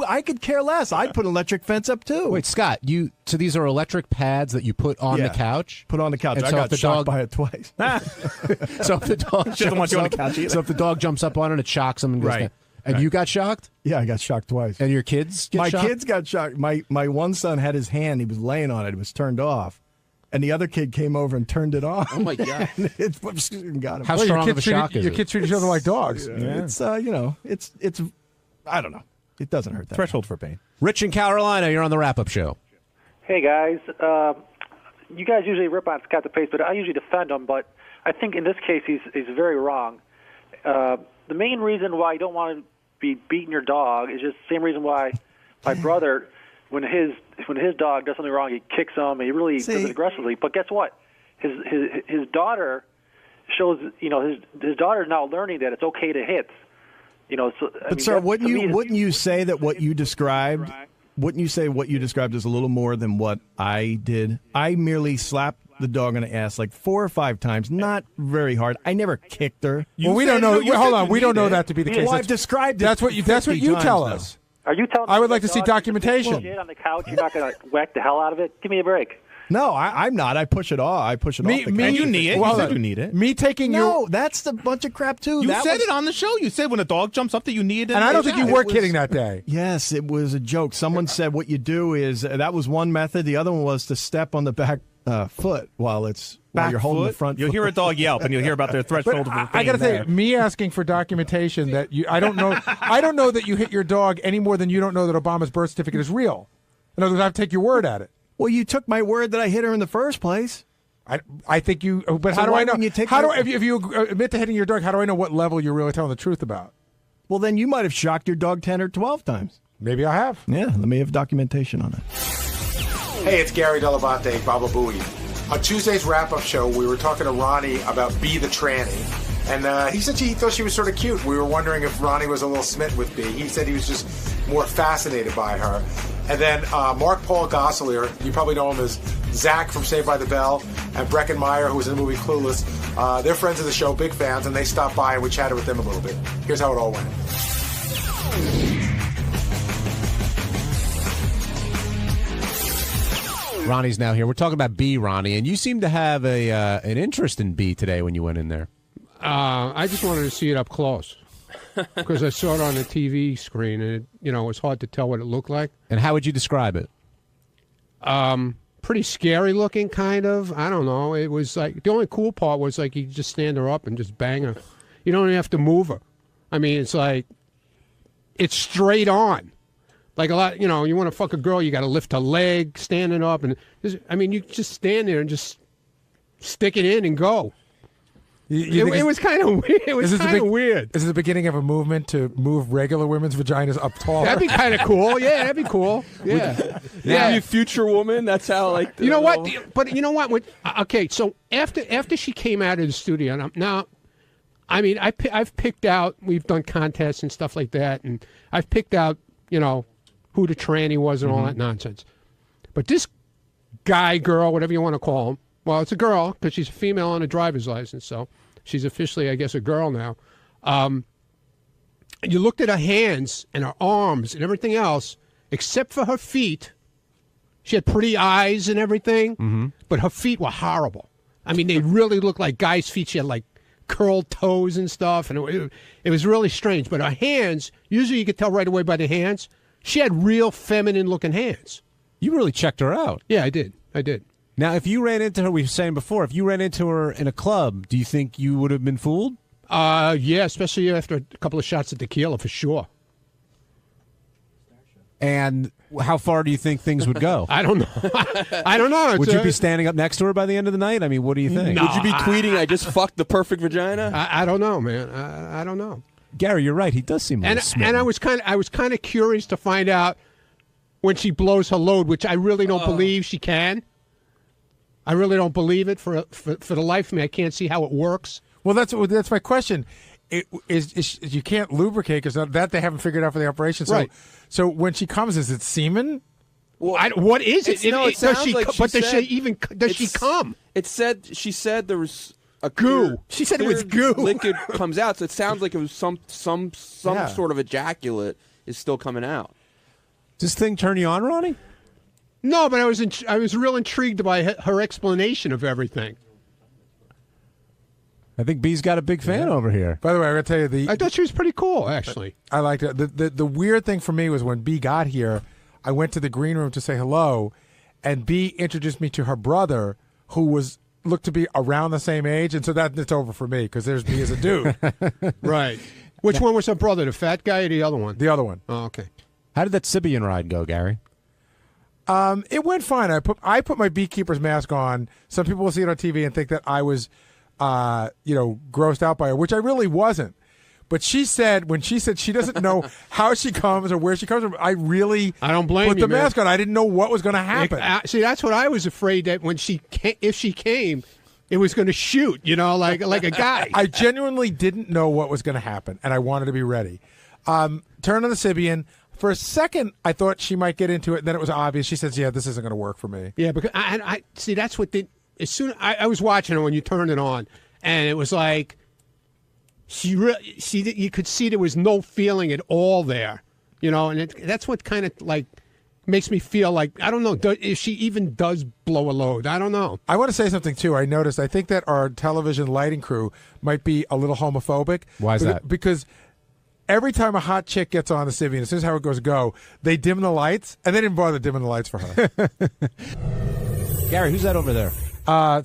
I could care less. I'd put an electric fence up too. Wait, Scott, so these are electric pads that you put on the couch? Put on the couch. And I got shocked by it twice. So if the dog doesn't want you on the couch either. So if the dog jumps up on it, it shocks him and goes down. And you got shocked? Yeah, I got shocked twice. And your kids get shocked? My kids got shocked. My one son had his hand. He was laying on it. It was turned off. And the other kid came over and turned it off. Oh, my God. It got him. How strong of a shock is it? Your kids treat each other like dogs. Yeah. It's, it's, I don't know. It doesn't hurt that Threshold for pain. Rich in Carolina, you're on the wrap-up show. Hey, guys. You guys usually rip on Scott the Pace, but I usually defend him. But I think in this case he's very wrong. The main reason why you don't want to be beating your dog is just the same reason why my brother, when his dog does something wrong, he kicks him. He really does it aggressively. But guess what? His daughter shows. His daughter is now learning that it's okay to hit. Sir, wouldn't you say that what you described? Wouldn't you say what you described is a little more than what I did? I merely slapped the dog on the ass like 4 or 5 times, not very hard. I never kicked her. Well, we don't know. Hold on, we don't know that to be the case. Well, I've described it. That's what you tell us. Are you telling me I would like to see documentation. Shit on the couch, you're not going to whack the hell out of it? Give me a break. No, I'm not. I push it off. And you need it. You said you need it. Me taking that's the bunch of crap too. You said it on the show. You said when a dog jumps up that you need it. And I don't think you were kidding that day. Yes, it was a joke. Someone said what you do is that was one method. The other one was to step on the back foot while you're holding the front. You'll hear a dog yelp, and you'll hear about their threshold. I got to say, me asking for documentation that I don't know that you hit your dog any more than you don't know that Obama's birth certificate is real. In other words, I have to take your word at it. Well, you took my word that I hit her in the first place. I think you. But so how do I know? If you admit to hitting your dog, how do I know what level you're really telling the truth about? Well, then you might have shocked your dog 10 or 12 times. Maybe I have. Yeah, let me have documentation on it. Hey, it's Gary Dell'Abate, Baba Booey. On Tuesday's wrap-up show, we were talking to Ronnie about B the tranny. And he said he thought she was sort of cute. We were wondering if Ronnie was a little smitten with B. He said he was just more fascinated by her. And then Mark Paul Gosselaar, you probably know him as Zach from Saved by the Bell, and Breckin Meyer, who was in the movie Clueless. They're friends of the show, big fans, and they stopped by and we chatted with them a little bit. Here's how it all went. Ronnie's now here. We're talking about B, Ronnie, and you seem to have an interest in B today when you went in there. I just wanted to see it up close because I saw it on the TV screen, and it was hard to tell what it looked like. And how would you describe it? Pretty scary looking, kind of. I don't know. It was like the only cool part was like you just stand her up and just bang her. You don't even have to move her. I mean, it's like it's straight on. Like a lot, you want to fuck a girl, you got to lift her leg, standing up, and you just stand there and just stick it in and go. It was kind of weird. It was kind of weird. Is it the beginning of a movement to move regular women's vaginas up taller? That'd be kind of cool. Yeah, that'd be cool. Yeah, you future woman. That's how you know what? But you know what? Okay, so after she came out of the studio, now, I mean, I've picked out. We've done contests and stuff like that, and I've picked out, who the tranny was and all that nonsense. But this guy, girl, whatever you want to call him, well, it's a girl because she's a female on a driver's license, so she's officially, I guess, a girl now. You looked at her hands and her arms and everything else, except for her feet. She had pretty eyes and everything, but her feet were horrible. I mean, they really looked like guys' feet. She had like curled toes and stuff, and it was really strange. But her hands, usually you could tell right away by the hands, she had real feminine-looking hands. You really checked her out. Yeah, I did. Now, if you ran into her, we were saying before, if you ran into her in a club, do you think you would have been fooled? Yeah, especially after a couple of shots of tequila, for sure. And how far do you think things would go? I don't know. I don't know. Would you be standing up next to her by the end of the night? I mean, what do you think? No, would you be tweeting, I just fucked the perfect vagina? I don't know, man. I don't know. Gary, you're right. He does seem a little smitten. And I was kind of curious to find out when she blows her load, which I really don't believe she can. I really don't believe it for the life of me. I can't see how it works. Well, that's my question. It is you can't lubricate because that they haven't figured out for the operation. So, right. So when she comes, is it semen? Well, what is it? Does she come? She said there was a goo. She said it was goo. Liquid comes out, so it sounds like it was some sort of ejaculate is still coming out. Does this thing turn you on, Ronnie? No, but I was real intrigued by her explanation of everything. I think B's got a big fan over here. By the way, I got to tell you, I thought she was pretty cool, actually. I liked it. The weird thing for me was when B got here, I went to the green room to say hello, and B introduced me to her brother, who looked to be around the same age, and so it's over for me because there's me as a dude. Right. Which one was her brother, the fat guy or the other one? The other one. Oh, okay. How did that Sibian ride go, Gary? It went fine. I put my beekeeper's mask on. Some people will see it on TV and think that I was, grossed out by her, which I really wasn't. But she said she doesn't know how she comes or where she comes from, I don't blame put you, the mask on. I didn't know what was going to happen. See, that's what I was afraid that if she came, it was going to shoot, like a guy. I genuinely didn't know what was going to happen, and I wanted to be ready. Turn on the Sibian. For a second, I thought she might get into it, and then it was obvious. She says, yeah, this isn't going to work for me. Yeah, because I see, that's what did. As soon I was watching it when you turned it on, and it was like you could see there was no feeling at all there, and that's what kind of like makes me feel like, I don't know, if she even does blow a load. I don't know. I want to say something, too. I think that our television lighting crew might be a little homophobic. Why is that? Because every time a hot chick gets on the Sibian, as soon as how it goes go, they dim the lights, and they didn't bother dimming the lights for her. Gary, who's that over there?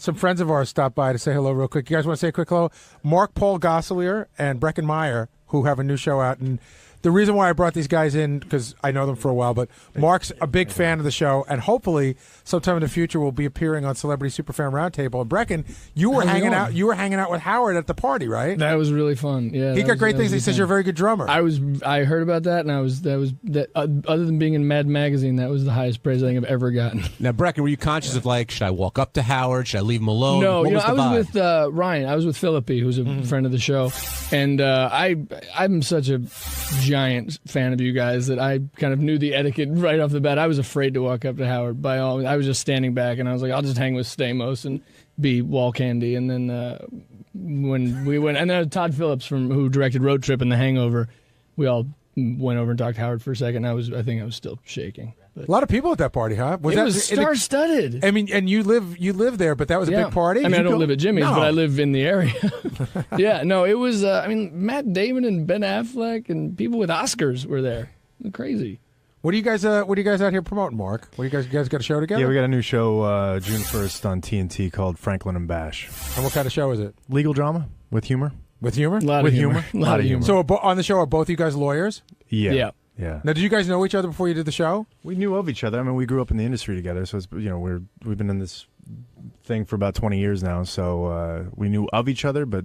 Some friends of ours stopped by to say hello real quick. You guys want to say a quick hello? Mark Paul Gosselier and Breckin Meyer, who have a new show out. And the reason why I brought these guys in, because I know them for a while, but Mark's a big fan of the show, and hopefully sometime in the future will be appearing on Celebrity Superfan Roundtable. And Breckin, you were hanging out with Howard at the party, right? That was really fun. Yeah, he got great things. He says you're a very good drummer. I heard about that, and other than being in Mad Magazine, that was the highest praise I think I've ever gotten. Now, Breckin, were you conscious of should I walk up to Howard? Should I leave him alone? No, I was with Ryan. I was with Philippi, who's a friend of the show, and I'm such a giant fan of you guys that I kind of knew the etiquette right off the bat. I was afraid to walk up to Howard. I was just standing back, and I was like, I'll just hang with Stamos and be wall candy. And then when we went, and then Todd Phillips who directed Road Trip and The Hangover, we all went over and talked to Howard for a second. I think I was still shaking. But. A lot of people at that party, huh? It was star-studded. I mean, and you live there, but that was a big party? I mean, I don't live at Jimmy's, but I live in the area. Yeah, no, it was, Matt Damon and Ben Affleck and people with Oscars were there. Crazy. What are you guys out here promoting, Mark? You guys got a show together? Yeah, we got a new show June 1st on TNT called Franklin and Bash. And what kind of show is it? Legal drama with humor. With humor? A lot of humor. So on the show, are both you guys lawyers? Yeah. Now, did you guys know each other before you did the show? We knew of each other. I mean, we grew up in the industry together, so it's, we've been in this thing for about 20 years now. So we knew of each other, but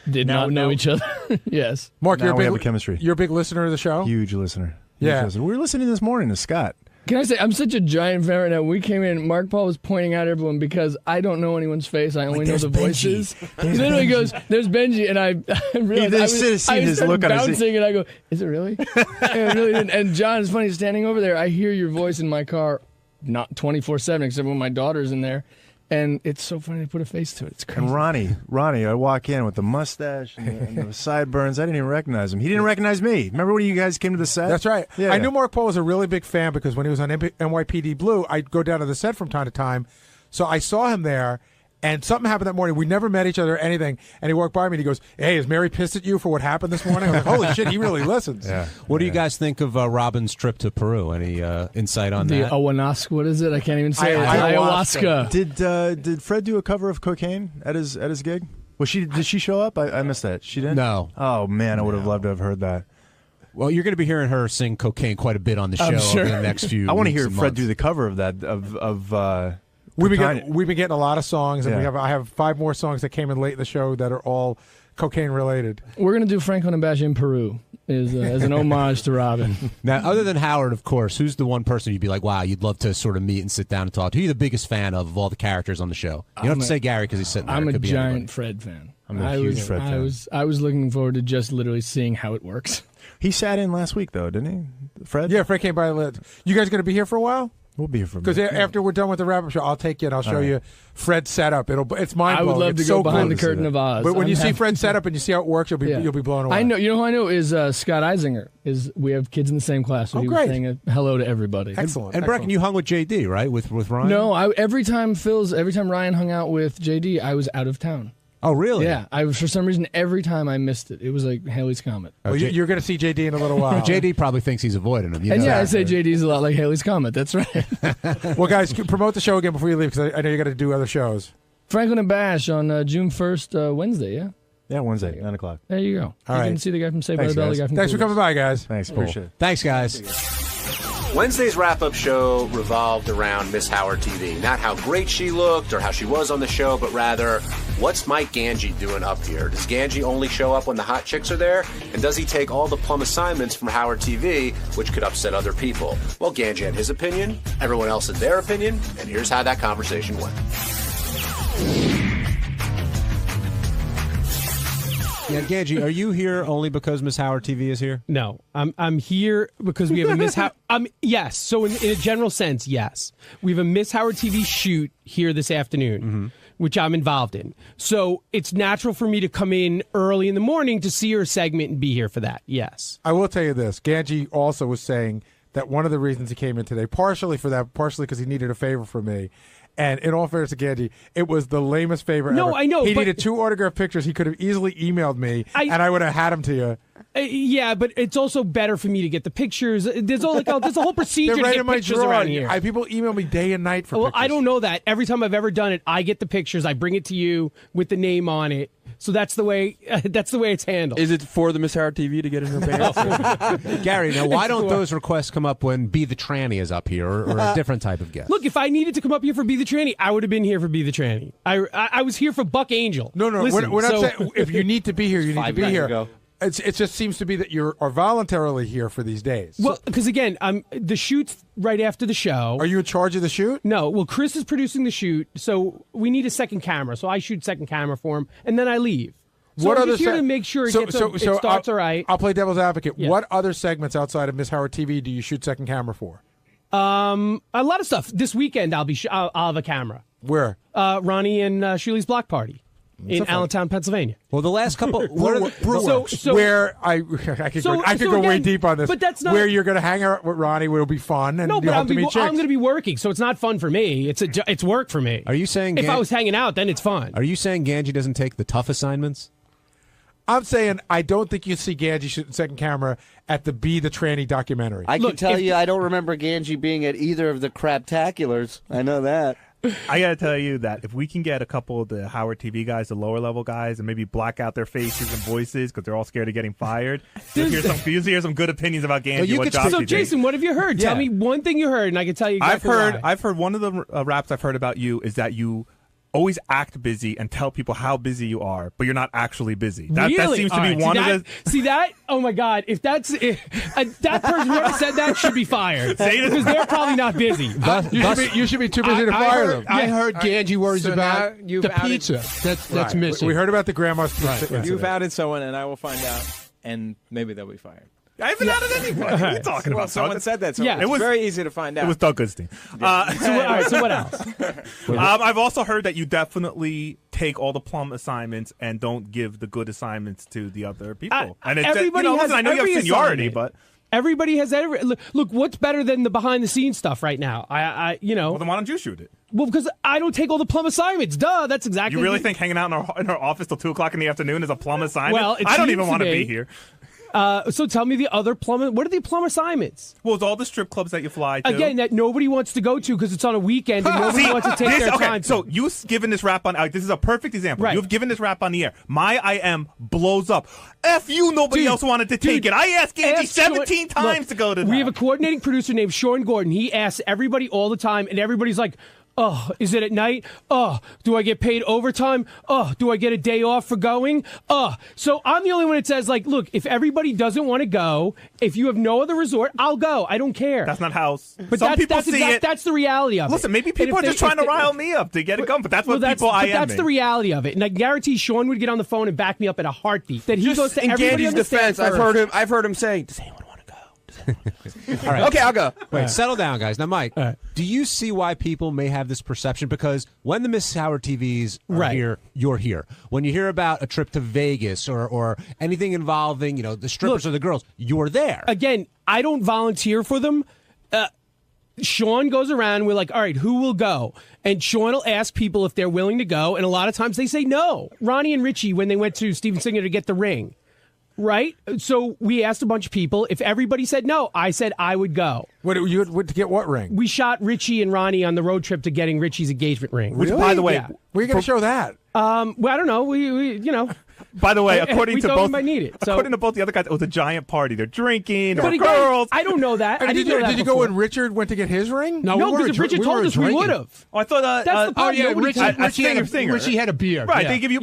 did not know each other. Yes, Mark, we have a chemistry. You're a big listener of the show. Huge listener. Yeah, we were listening this morning to Scott. Can I say, I'm such a giant fan right now. We came in, Mark Paul was pointing out everyone because I don't know anyone's face. I only know the voices. He literally goes, there's Benji, and I realized I started bouncing, and I go, is it really? And, really didn't. And John, it's funny, standing over there, I hear your voice in my car, not 24/7, except when my daughter's in there. And it's so funny to put a face to it. It's crazy. And Ronnie, I walk in with the mustache and the sideburns. I didn't even recognize him. He didn't recognize me. Remember when you guys came to the set? That's right. Yeah. I knew Mark Paul was a really big fan because when he was on NYPD Blue, I'd go down to the set from time to time. So I saw him there, and something happened that morning. We never met each other or anything. And he walked by me and he goes, "Hey, is Mary pissed at you for what happened this morning?" I was like, "Holy shit, he really listens." Yeah. What do you guys think of Robin's trip to Peru? Any insight on the that? Ayahuasca, what is it? I can't even say it. Ayahuasca. Did Fred do a cover of Cocaine at his gig? Did she show up? I missed that. She didn't? No. Oh, man, I would have loved to have heard that. Well, you're going to be hearing her sing Cocaine quite a bit on the show over the next few I want to weeks hear and Fred months. do the cover of that, We've been getting a lot of songs, and I have 5 more songs that came in late in the show that are all cocaine related. We're going to do Franklin and Bash in Peru as an homage to Robin. Now, other than Howard, of course, who's the one person you'd be like, wow, you'd love to sort of meet and sit down and talk to? Who are you the biggest fan of all the characters on the show? You don't have to say Gary because he's sitting there. I'm a giant Fred fan. I'm a huge Fred fan. I was looking forward to just literally seeing how it works. He sat in last week, though, didn't he? Fred? Yeah, Fred came by. You guys going to be here for a while? We'll be here for a minute. Because after we're done with the wrap-up show, I'll take you and I'll show you Fred's setup. It's mind-blowing. I would love to go behind the curtain of Oz. But when you see Fred's setup and you see how it works, you'll be blown away. I know. You know who I know is Scott Eisinger. We have kids in the same class, so he was saying hello to everybody. Excellent. And Brecken, you hung with JD, right? With Ryan? No, every time Ryan hung out with JD, I was out of town. Oh, really? Yeah. For some reason, every time I missed it. It was like Haley's Comet. Well, you're going to see JD in a little while. JD probably thinks he's avoiding him. I say JD's a lot like Haley's Comet. That's right. Well, guys, promote the show again before you leave, because I know you got to do other shows. Franklin and Bash on June 1st, Wednesday, yeah? Yeah, Wednesday, 9 o'clock. There you go. All right. You can see the guy from Saved by the Bell, the guy from Thanks for coming by, guys. Thanks, appreciate it. Thanks, guys. Wednesday's wrap-up show revolved around Miss Howard TV. Not how great she looked or how she was on the show, but rather, what's Mike Ganji doing up here? Does Ganji only show up when the hot chicks are there? And does he take all the plum assignments from Howard TV, which could upset other people? Well, Ganji had his opinion, everyone else had their opinion, and here's how that conversation went. Yeah, Ganji, are you here only because Miss Howard TV is here? No, I'm here because we have a Miss Howard. Yes. So in a general sense, yes, we have a Miss Howard TV shoot here this afternoon, which I'm involved in. So it's natural for me to come in early in the morning to see her segment and be here for that. Yes. I will tell you this: Ganji also was saying that one of the reasons he came in today, partially for that, partially because he needed a favor from me. And in all fairness to Ganji, it was the lamest favor ever. No, I know. He needed 2 autographed pictures. He could have easily emailed me, and I would have had them to you. Yeah, but it's also better for me to get the pictures. There's a whole procedure They're right to get in my pictures drawer. around here. People email me day and night for Well, pictures. I don't know that. Every time I've ever done it, I get the pictures. I bring it to you with the name on it. So that's the way it's handled. Is it for the Miss Howard TV to get in her pants? Gary, now why don't those requests come up when Be the Tranny is up here or a different type of guest? Look, if I needed to come up here for Be the Tranny, I would have been here for Be the Tranny. I was here for Buck Angel. No, Listen, we're not saying if you need to be here, you need to be here. It just seems to be that you are voluntarily here for these days. Well, because again, the shoot's right after the show. Are you in charge of the shoot? No. Well, Chris is producing the shoot, so we need a second camera. So I shoot second camera for him, and then I leave. So I'm just here to make sure it starts all right. I'll play devil's advocate. Yeah. What other segments outside of Miss Howard TV do you shoot second camera for? A lot of stuff. This weekend I'll have a camera. Where? Ronnie and Shirley's block party in Allentown, Pennsylvania. Well, the last couple where I could go way deep on this. But that's not where you're going to hang out with Ronnie. Will be fun, and no, you'll but have to meet chicks. I'm going to be working, so it's not fun for me. It's work for me. Are you saying if I was hanging out, then it's fun? Are you saying Ganji doesn't take the tough assignments? I'm saying I don't think you see Ganji shooting second camera at the Be the Tranny documentary. I can tell you, I don't remember Ganji being at either of the craptaculars. I know that. I got to tell you that if we can get a couple of the Howard TV guys, the lower level guys, and maybe black out their faces and voices because they're all scared of getting fired, you'll hear some good opinions about Ganji. So, Jason, what have you heard? Tell me one thing you heard, and I can tell you exactly why. I've heard one of the raps I've heard about you is that you always act busy and tell people how busy you are, but you're not actually busy. That seems to be one of the... See that? Oh, my God. If that person who said that should be fired. Because they're probably not busy. You should be too busy to fire them. I heard Ganji worries about the pizza that's missing. We heard about the grandma's pizza. You've outed someone, and I will find out, and maybe they'll be fired. I haven't outed anyone. What are you talking about? Someone said that. So it was very easy to find out. It was Doug Goodstein. So what else? I've also heard that you definitely take all the plum assignments and don't give the good assignments to the other people. And everybody has I know you have seniority, assignment. but everybody has every. Look, what's better than the behind the scenes stuff right now? Well, then why don't you shoot it? Well, because I don't take all the plum assignments. Duh, that's exactly. You really think hanging out in our office till 2:00 in the afternoon is a plum assignment? Well, I don't even want to be here. So tell me the other plum. What are the plum assignments? Well, it's all the strip clubs that you fly to. Again, that nobody wants to go to because it's on a weekend and nobody wants to take their time. So you've given this rap on. This is a perfect example. Right. You've given this rap on the air. My IM blows up. F you. Nobody else wanted to take it. I asked Angie 17 times to go to that. We have a coordinating producer named Sean Gordon. He asks everybody all the time, and everybody's like, oh, is it at night? Oh, do I get paid overtime? Oh, do I get a day off for going? Oh, so I'm the only one that says, like, look, if everybody doesn't want to go, if you have no other resort, I'll go. I don't care. That's not how. But some people see it. That's the reality of it. Listen, maybe people are just trying to rile me up to get it going, but that's what people IM me. That's the reality of it. And I guarantee Sean would get on the phone and back me up at a heartbeat. That he just goes to in everybody Gandy's on the defense, staff I've heard him saying, does anyone want to go? All right. Okay, I'll go. Wait, settle down, guys. Now, Mike, do you see why people may have this perception? Because when the Miss Howard TVs are here, you're here. When you hear about a trip to Vegas or anything involving, the strippers or the girls, you're there. Again, I don't volunteer for them. Sean goes around, we're like, all right, who will go? And Sean will ask people if they're willing to go, and a lot of times they say no. Ronnie and Richie, when they went to Steven Singer to get the ring, right? So we asked a bunch of people. If everybody said no, I said I would go. You would to get what ring? We shot Richie and Ronnie on the road trip to getting Richie's engagement ring. Which, by the way, where are you going to show that? Well, I don't know. We By the way, according to both, might need it, so. According to both the other guys, it was a giant party. They're drinking. There but were again, girls. I don't know that. Did you go when Richard went to get his ring? No, because if Richard told us, we would have. Oh, I thought. That's the part. Richie had a beer. Right, they give you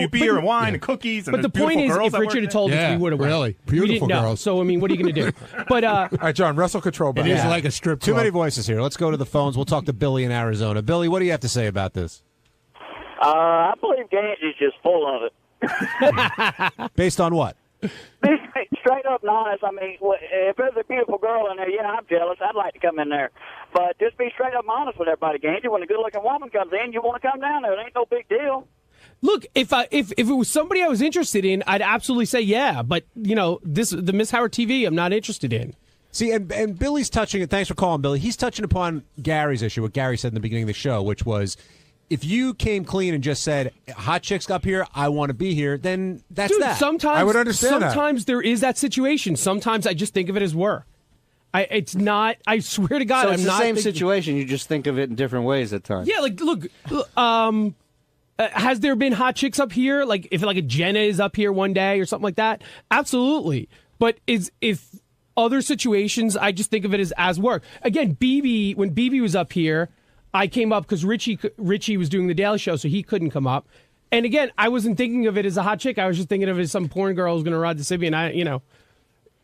beer and wine and cookies. But the point is, if Richard had told us, we would have. Really, beautiful girls. So I mean, what are you going to do? But all right, John, wrestle control. It is like a strip club. Too many voices here. Let's go to the phones. We'll talk to Billy in Arizona. Billy, what do you have to say about this? I believe Ganji's just full of it. Based on what? Straight up and honest. I mean, if there's a beautiful girl in there, yeah, I'm jealous. I'd like to come in there. But just be straight up and honest with everybody, Ganji. When a good-looking woman comes in, you want to come down there. It ain't no big deal. Look, if it was somebody I was interested in, I'd absolutely say yeah. But, the Miss Howard TV, I'm not interested in. See, and Billy's touching it. Thanks for calling, Billy. He's touching upon Gary's issue, what Gary said in the beginning of the show, which was, if you came clean and just said, hot chicks up here, I want to be here, then that's that. Sometimes, I would understand sometimes there is that situation. Sometimes I just think of it as work. It's not, I swear to God, so it's I'm the not same situation. You just think of it in different ways at times. Yeah, like, look, has there been hot chicks up here? Like, if a Jenna is up here one day or something like that? Absolutely. But if other situations, I just think of it as work. Again, when BB was up here, I came up because Richie was doing the Daily Show, so he couldn't come up. And again, I wasn't thinking of it as a hot chick. I was just thinking of it as some porn girl who's going to ride the Sibian.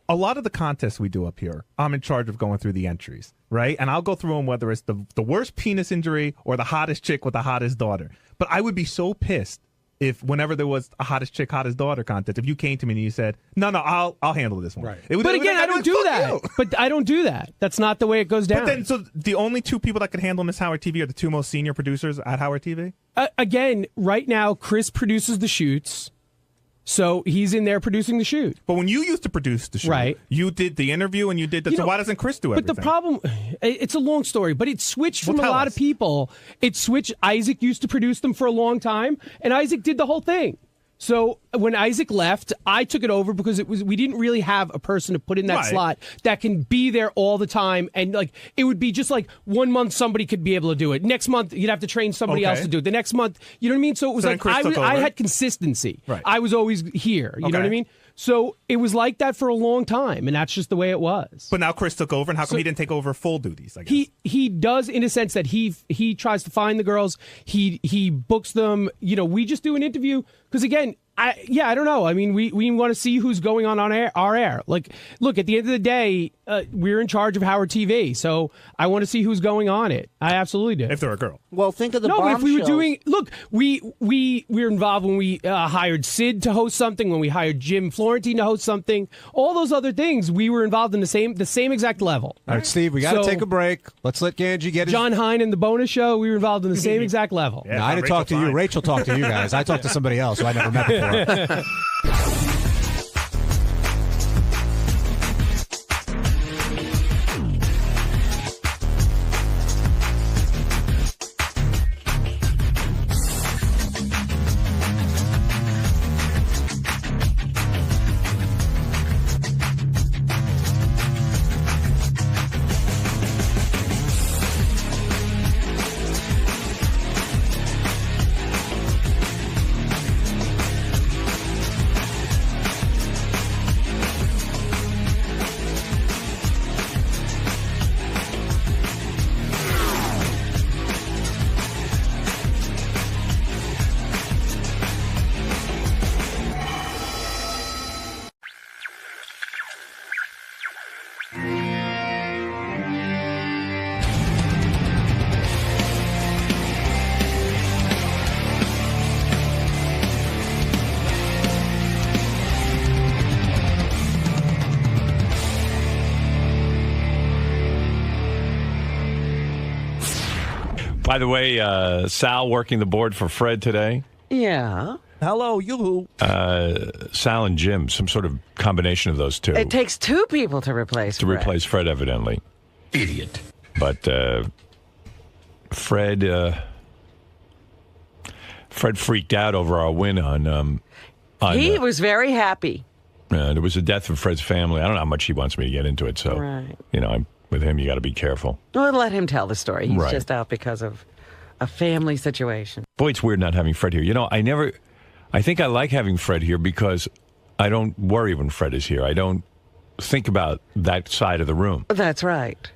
A lot of the contests we do up here, I'm in charge of going through the entries, right? And I'll go through them whether it's the worst penis injury or the hottest chick with the hottest daughter. But I would be so pissed if whenever there was a hottest chick, hottest daughter contest, if you came to me and you said, no, I'll handle this one. Right. But again, I don't do that. But I don't do that. That's not the way it goes down. But then, so the only two people that could handle Miss Howard TV are the two most senior producers at Howard TV? Again, right now, Chris produces the shoots. So he's in there producing the shoot. But when you used to produce the shoot, right. You did the interview and you did the... So why doesn't Chris do everything? But the problem... It's a long story, but it switched from a lot of people. It switched. Isaac used to produce them for a long time, and Isaac did the whole thing. So when Isaac left, I took it over because we didn't really have a person to put in that slot that can be there all the time, and like it would be just like 1 month somebody could be able to do it. Next month you'd have to train somebody else to do it. The next month, you know what I mean? So it was like I had consistency. Right. I was always here. You know what I mean? So it was like that for a long time, and that's just the way it was. But now Chris took over, and how come he didn't take over full duties? I guess he does, in a sense that he tries to find the girls. He books them. You know, we just do an interview because again, I don't know. I mean, we want to see who's going on our air. Like, look, at the end of the day, we're in charge of Howard TV, so I want to see who's going on it. I absolutely do. If they're a girl. Well, think of the but if we were shows. doing, look, we were involved when we hired Sid to host something, when we hired Jim Florentine to host something, all those other things. We were involved in the same exact level. All right, Steve, we got to take a break. Let's let Ganji get his... John Hine and the bonus show. We were involved in the same exact level. No, I didn't talk to you. Rachel talked to you guys. I talked to somebody else who I never met before. By the way, Sal working the board for Fred today. Yeah. Hello, you. Sal and Jim, some sort of combination of those two. It takes two people to replace Fred. Replace Fred, evidently. Idiot. But Fred freaked out over our win on he was very happy. There was a death of Fred's family. I don't know how much he wants me to get into it. So, you know, with him, you got to be careful. Well, let him tell the story. He's just out because of a family situation. Boy, it's weird not having Fred here. You know, I think I like having Fred here because I don't worry when Fred is here. I don't think about that side of the room. That's right.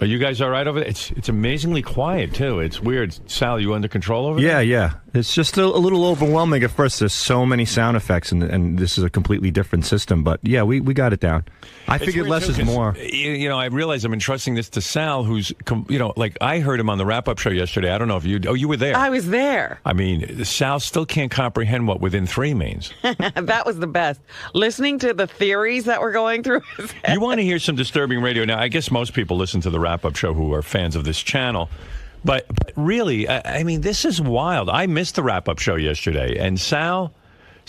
Are you guys all right over there? It's amazingly quiet, too. It's weird. Sal, you under control over there? Yeah. It's just a little overwhelming at first. There's so many sound effects, and this is a completely different system. But, yeah, we got it down. I figured less is more. You know, I realize I'm entrusting this to Sal, who's, you know, like I heard him on the wrap-up show yesterday. I don't know if you... Oh, you were there. I was there. I mean, Sal still can't comprehend what within three means. That was the best. Listening to the theories that were going through his head. You want to hear some disturbing radio? Now, I guess most people listen to the wrap-up show who are fans of this channel. But really, I mean, this is wild. I missed the wrap-up show yesterday. And Sal,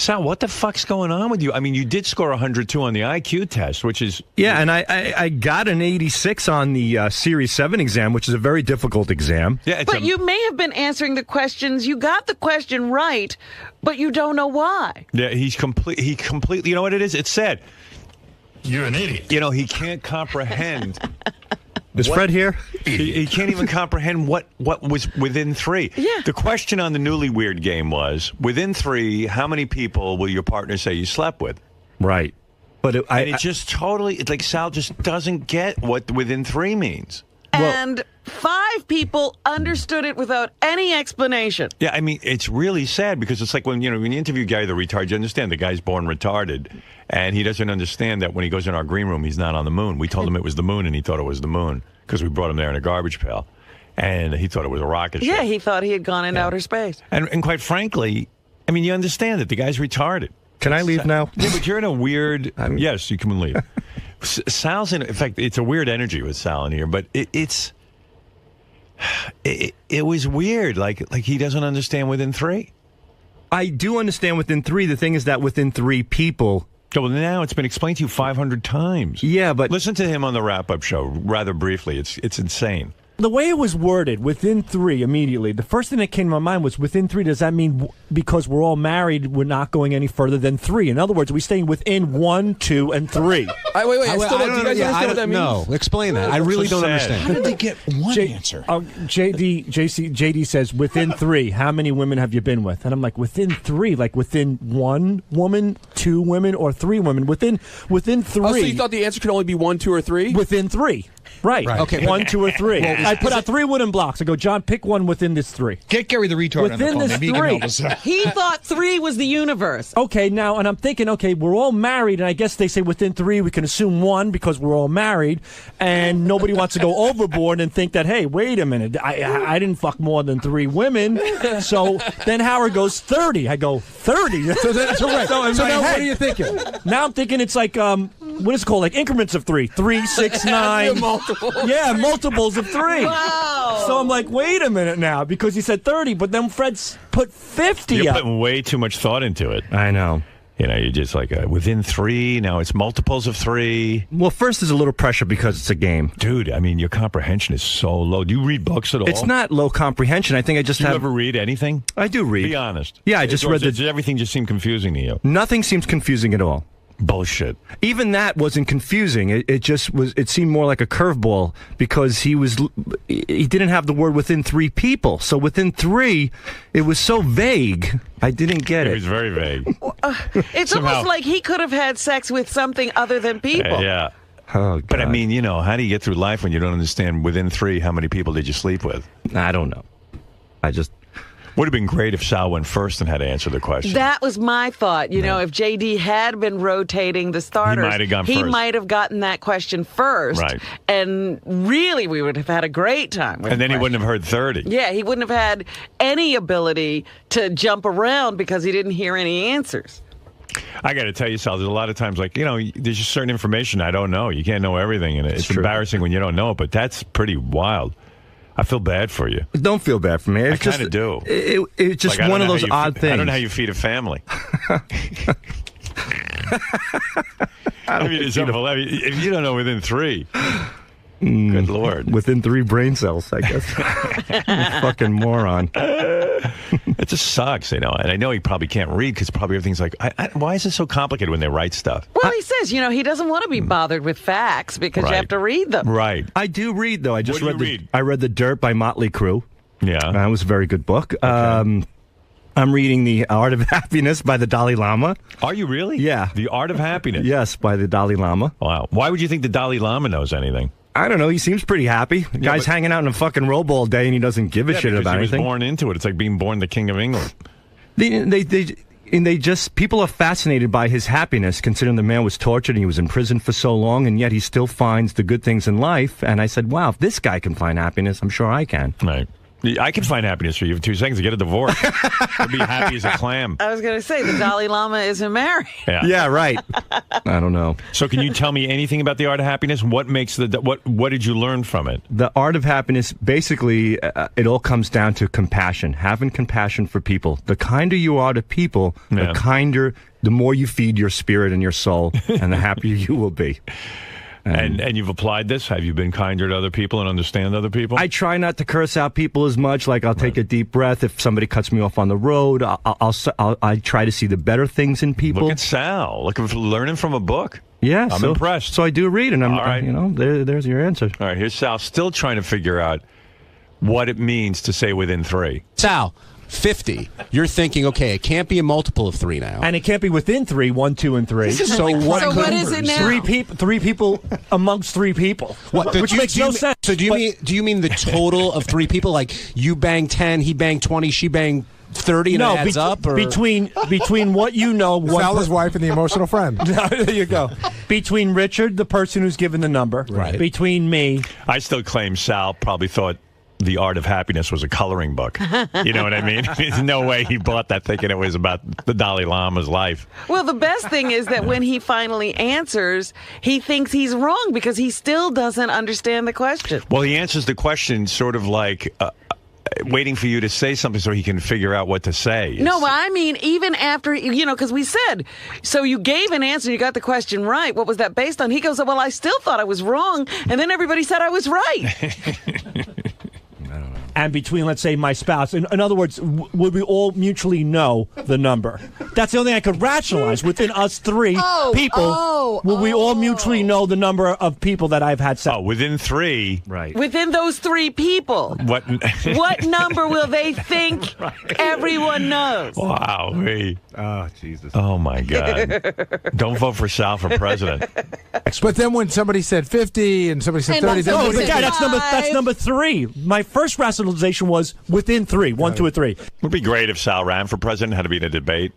what the fuck's going on with you? I mean, you did score 102 on the IQ test, which is... Yeah, and I got an 86 on the Series 7 exam, which is a very difficult exam. Yeah, but you may have been answering the questions. You got the question right, but you don't know why. Yeah, he completely... You know what it is? It's sad. You're an idiot. You know, he can't comprehend... Is Fred here? He can't even comprehend what was within three. Yeah. The question on the Newly Weird game was, within three, how many people will your partner say you slept with? Right. But it just totally, it's like Sal just doesn't get what within three means. And 5 people understood it without any explanation. Yeah, I mean, it's really sad because it's like when you interview Gary the retard, you understand the guy's born retarded, and he doesn't understand that when he goes in our green room, he's not on the moon. We told him it was the moon, and he thought it was the moon because we brought him there in a garbage pail. And he thought it was a rocket ship. Yeah, he thought he had gone into outer space. And quite frankly, I mean, you understand that the guy's retarded. Can I leave now? Yeah, but you're in a weird... yes, you can leave. Sal's in fact, it's a weird energy with Sal in here, but it was weird. Like he doesn't understand within 3. I do understand within 3. The thing is that within 3 people... Well, now it's been explained to you 500 times. Yeah, but... Listen to him on the wrap-up show rather briefly. It's insane. The way it was worded, within 3 immediately, the first thing that came to my mind was within 3, does that mean because we're all married, we're not going any further than 3? In other words, are we staying within 1, 2, and 3? Wait, I still don't. Do you guys understand what that means? No, explain that. I really don't understand. How did they get one answer? JD says, within 3, how many women have you been with? And I'm like, within 3, like within 1 woman, 2 women, or 3 women? Within 3. Oh, so you thought the answer could only be 1, 2, or 3? Within 3. Right. Okay. 1, 2, or 3. I put out 3 wooden blocks. I go, John, pick one within this 3. Get Gary the retard on the phone. Maybe he can help us out. He thought 3 was the universe. Okay, now, and I'm thinking, okay, we're all married, and I guess they say within 3, we can assume 1 because we're all married, and nobody wants to go overboard and think that, hey, wait a minute, I didn't fuck more than 3 women. So then Howard goes 30. I go, 30? So now what are you thinking? Now I'm thinking it's like, what is it called? Like increments of 3. 3, 6, 9. Yeah, multiples of 3. Wow. So I'm like, wait a minute now, because he said 30, but then Fred's put 50 You're up. putting way too much thought into it. I know. You know, you're just like within 3. Now it's multiples of 3. Well, first there's a little pressure because it's a game. Dude, I mean, your comprehension is so low. Do you read books at all? It's not low comprehension. I think I just Do you have... ever read anything? I do read. Be honest. Yeah, I just read Does everything just seem confusing to you? Nothing seems confusing at all. Bullshit. Even that wasn't confusing. It just was. It seemed more like a curveball because he didn't have the word within 3 people. So within 3, it was so vague. I didn't get it. It was very vague. It's almost like he could have had sex with something other than people. Yeah. Oh, but I mean, you know, how do you get through life when you don't understand within 3 how many people did you sleep with? I don't know. Would have been great if Sal went first and had to answer the question. That was my thought. You know, if JD had been rotating the starters, He might have gone first. He might have gotten that question first. Right. And really, we would have had a great time with And then the he wouldn't have heard 30. Yeah, he wouldn't have had any ability to jump around because he didn't hear any answers. I got to tell you, Sal, there's a lot of times, like, you know, there's just certain information I don't know. You can't know everything, and it's embarrassing when you don't know it, but that's pretty wild. I feel bad for you. Don't feel bad for me. I kind of do. It's just Like, one of those odd things. I don't know how you feed a family. I mean, it's unbelievable. If you don't know within 3, good Lord. Within 3 brain cells, I guess. Fucking moron. It just sucks, you know. And I know he probably can't read because probably everything's like, why is it so complicated when they write stuff? Well, he says, you know, he doesn't want to be bothered with facts because you have to read them. Right. I do read, though. I just What do you read? I read The Dirt by Motley Crue. Yeah. That was a very good book. Okay. I'm reading The Art of Happiness by the Dalai Lama. Are you really? Yeah. The Art of Happiness? Yes, by the Dalai Lama. Wow. Why would you think the Dalai Lama knows anything? I don't know. He seems pretty happy. The guy's hanging out in a fucking robe all day, and he doesn't give a shit about anything. He was born into it. It's like being born the King of England. People are fascinated by his happiness, considering the man was tortured and he was in prison for so long, and yet he still finds the good things in life. And I said, wow, if this guy can find happiness, I'm sure I can. Right. I can find happiness for you in 2 seconds to get a divorce. You'll be happy as a clam. I was going to say, the Dalai Lama isn't married. Yeah, right. I don't know. So can you tell me anything about The Art of Happiness? What makes what did you learn from it? The Art of Happiness, basically, it all comes down to compassion, having compassion for people. The kinder you are to people, the more you feed your spirit and your soul, and the happier you will be. And you've applied this? Have you been kinder to other people and understand other people? I try not to curse out people as much. Like, I'll take a deep breath. If somebody cuts me off on the road, I try to see the better things in people. Look at Sal. Learning from a book. Yeah, I'm impressed. So I do read, and All right. there's your answer. All right, here's Sal still trying to figure out what it means to say within 3. Sal, 50. You're thinking, okay, it can't be a multiple of 3 now. And it can't be within 3, 1, 2, and 3. So what is it now? 3 people amongst 3 people. Which makes no sense. So do you mean the total of 3 people? Like, you bang 10, he banged 20, she banged 30, and it adds up? Or? Between what you know... Sal's wife and the emotional friend. There you go. Between Richard, the person who's given the number. Right. Between me... I still claim Sal probably thought The Art of Happiness was a coloring book. You know what I mean? There's no way he bought that thinking it was about the Dalai Lama's life. Well, the best thing is that when he finally answers, he thinks he's wrong because he still doesn't understand the question. Well, he answers the question sort of like waiting for you to say something so he can figure out what to say. No, I mean, even after, because we said, so you gave an answer, you got the question right. What was that based on? He goes, well, I still thought I was wrong. And then everybody said I was right. And between, let's say, my spouse. In other words, would we all mutually know the number? That's the only thing I could rationalize. Within us three people, will we all mutually know the number of people that I've had sex? Oh, within three. Right. Within those three people. What number will they think everyone knows? Wow. Oh, Jesus. Oh, my God. Don't vote for Sal for president. But then when somebody said 50 and somebody said 30, that's number three. My first rationalization was within three, 1, 2, or 3. It would be great if Sal ran for president, had to be in a debate.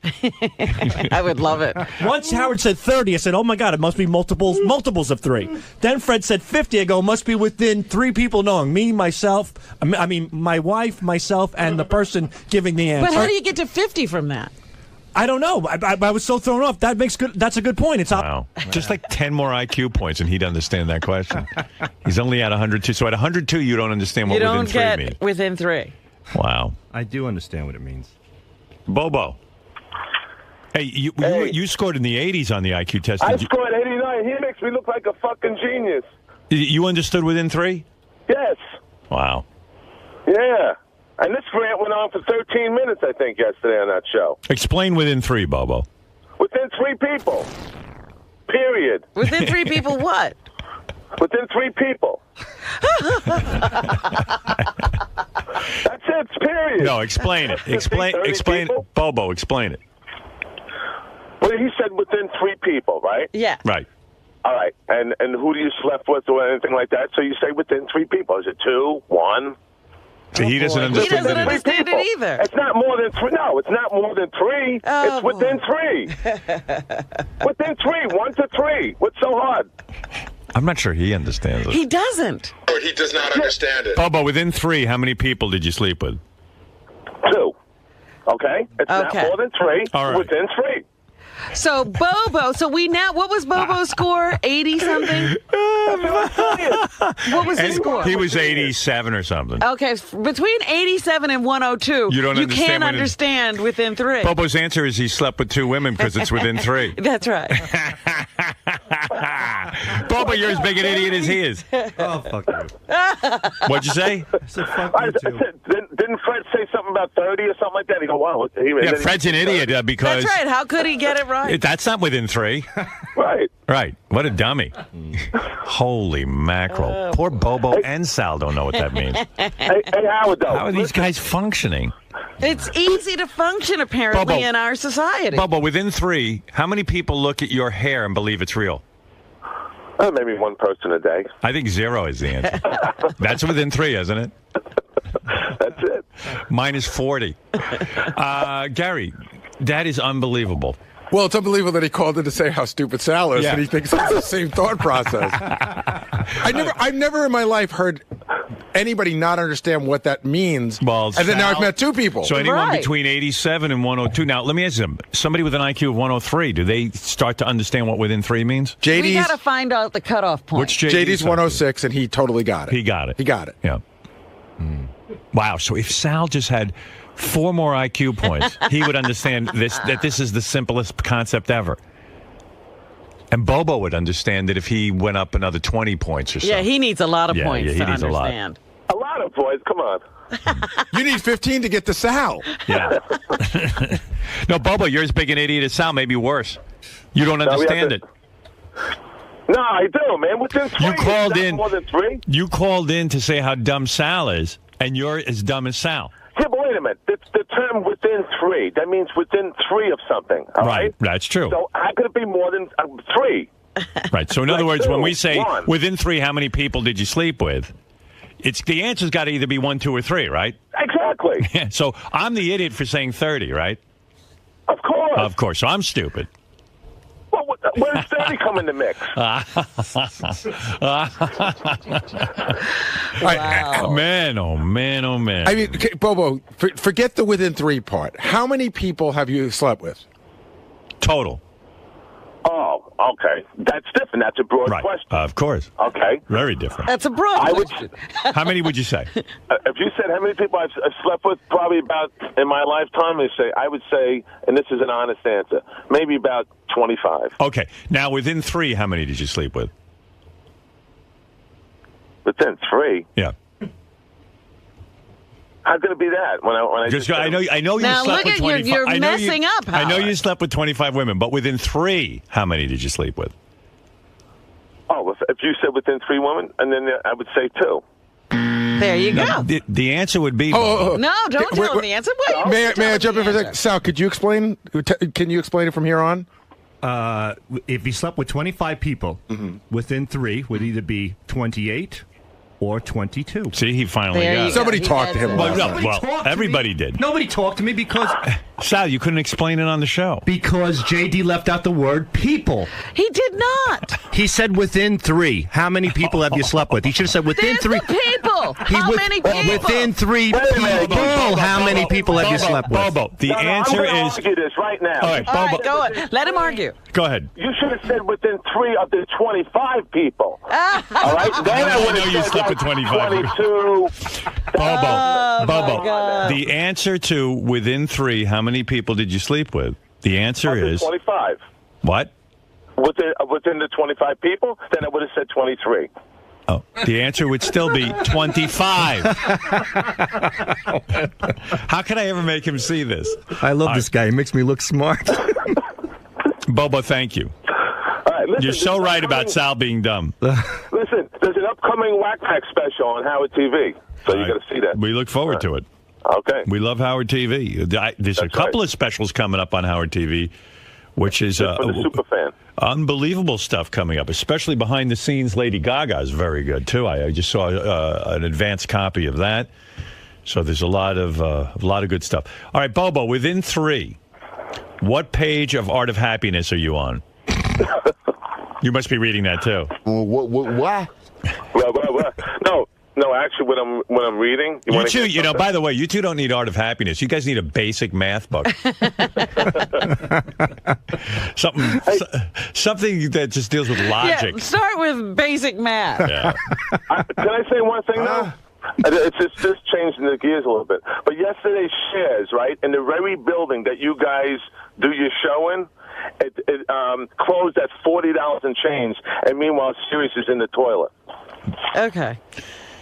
I would love it. Once Howard said 30, I said, oh my God, it must be multiples of 3. Then Fred said 50, I go, it must be within 3 people knowing. Me, myself, my wife, myself, and the person giving the answer. But how do you get to 50 from that? I don't know. I was so thrown off. That's a good point. It's wow. Just like 10 more IQ points, and he'd understand that question. He's only at 102. So at 102, you don't understand what within 3 means. You don't get within 3. Wow. I do understand what it means. Bobo. Hey, you scored in the 80s on the IQ test. I scored 89. He makes me look like a fucking genius. You understood within 3? Yes. Wow. Yeah. And this rant went on for 13 minutes, I think, yesterday on that show. Explain within 3, Bobo. Within 3 people. Period. Within 3 people what? Within 3 people. That's it, period. No, explain it. Explain people? Bobo, explain it. Well, he said within 3 people, right? Yeah. Right. All right. And who do you slept with or anything like that? So you say within 3 people. Is it 2, 1? So he doesn't understand it. He doesn't understand it either. It's not more than 3. No, it's not more than 3. Oh, it's within 3. Within 3. 1 to 3. What's so hard? I'm not sure he understands it. He doesn't. Or he does not understand it. Bobo, within 3, how many people did you sleep with? 2. Okay? It's not more than 3. All right. Within 3. So Bobo, what was Bobo's score? 80-something? What was his score? He was 87 or something. Okay, between 87 and 102, you can't understand within 3. Bobo's answer is he slept with 2 women because it's within 3. That's right. Bobo, you're as big an idiot as he is. Oh, fuck you. What'd you say? I said fuck you, too. Didn't Fred say something about 30 or something like that? He go, wow. Fred's an idiot because... That's right. How could he get it right? That's not within 3. Right. Right. What a dummy. Holy mackerel. Poor Bobo and Sal don't know what that means. Hey, Howard, though. How are these guys functioning? It's easy to function, apparently, Bobo, in our society. Bobo, within 3, how many people look at your hair and believe it's real? Maybe 1 person a day. I think 0 is the answer. That's within 3, isn't it? That's it. Mine is 40. Gary, that is unbelievable. Well, it's unbelievable that he called in to say how stupid Sal is, and he thinks it's the same thought process. I've never in my life heard anybody not understand what that means. Well, and then now I've met 2 people. So anyone between 87 and 102. Now, let me ask you, somebody with an IQ of 103, do they start to understand what within 3 means? We got to find out the cutoff point. Which JD's 106, and he totally got it. He got it. He got it. Yeah. Wow. So if Sal just had 4 more IQ points, he would understand that this is the simplest concept ever. And Bobo would understand that if he went up another 20 points or something. Yeah, he needs a lot of points to understand. A lot of points. Come on. You need 15 to get to Sal. Yeah. No, Bobo, you're as big an idiot as Sal, maybe worse. You don't understand it. No, I do, man. Within 3, you called in more than 3. You called in to say how dumb Sal is, and you're as dumb as Sal. Yeah, but wait a minute. The term within 3, that means within 3 of something, all right? That's true. So how could it be more than 3? Right. So in other words, 2, when we say 1. within 3, how many people did you sleep with? The answer's got to either be 1, 2, or 3, right? Exactly. Yeah. So I'm the idiot for saying 30, right? Of course. Of course. So I'm stupid. Well, Where does 30 come in the mix? Wow. Man, oh man, oh man. I mean, Bobo, forget the within 3 part. How many people have you slept with? Total. Oh, okay. That's different. That's a broad question. Of course. Okay. Very different. That's a broad question. How many would you say? If you said how many people I've slept with, probably about in my lifetime, I would say, and this is an honest answer, maybe about 25. Okay. Now, within 3, how many did you sleep with? Within 3? Yeah. How could it be that? When I know you now, slept look with 25. You're messing up, Howard. I know you slept with 25 women, but within 3, how many did you sleep with? Oh, if you said within 3 women, and then I would say 2. There you go. No, the answer would be... No, don't tell him the answer. Wait, May I jump in for a second? Sal, could you explain? Can you explain it from here on? If you slept with 25 people, within 3 would either be 28 or 22. See, he finally got it. Somebody talked to him. Well, everybody did. Nobody talked to me because... Sal, you couldn't explain it on the show. Because JD left out the word people. He did not. He said within 3. How many people have you slept with? He should have said within 3. People. How many people? Within 3 people. How many people have you slept with? Bobo, the answer I'm is... argue this right now. All right, All Bobo. right, go on. Let him argue. Go ahead. You should have said within 3 of the 25 people. All right? Then I would have you said slept with 25. 22. Bobo. The answer to within 3, how many people did you sleep with? The answer is 25. What? Within the 25 people, then I would have said 23. Oh, the answer would still be 25. How can I ever make him see this? I love this guy. He makes me look smart. Bobo, thank you. All right, listen, you're so right about Sal being dumb. Listen, there's an upcoming Whack Pack special on Howard TV, so you got to see that. We look forward to it. Okay. We love Howard TV. There's a couple of specials coming up on Howard TV, which is for the super fan. Unbelievable stuff coming up, especially behind the scenes. Lady Gaga is very good too. I just saw an advanced copy of that. So there's a lot of good stuff. All right, Bobo. Within 3, what page of Art of Happiness are you on? You must be reading that too. What? No, actually, when I'm reading, by the way, you two don't need Art of Happiness. You guys need a basic math book. Something that just deals with logic. Yeah, start with basic math. Yeah. Can I say one thing though? It's just changing the gears a little bit. But yesterday's shares, right, in the very building that you guys do your show in, it closed at $40 and change, and meanwhile, Sirius is in the toilet. Okay.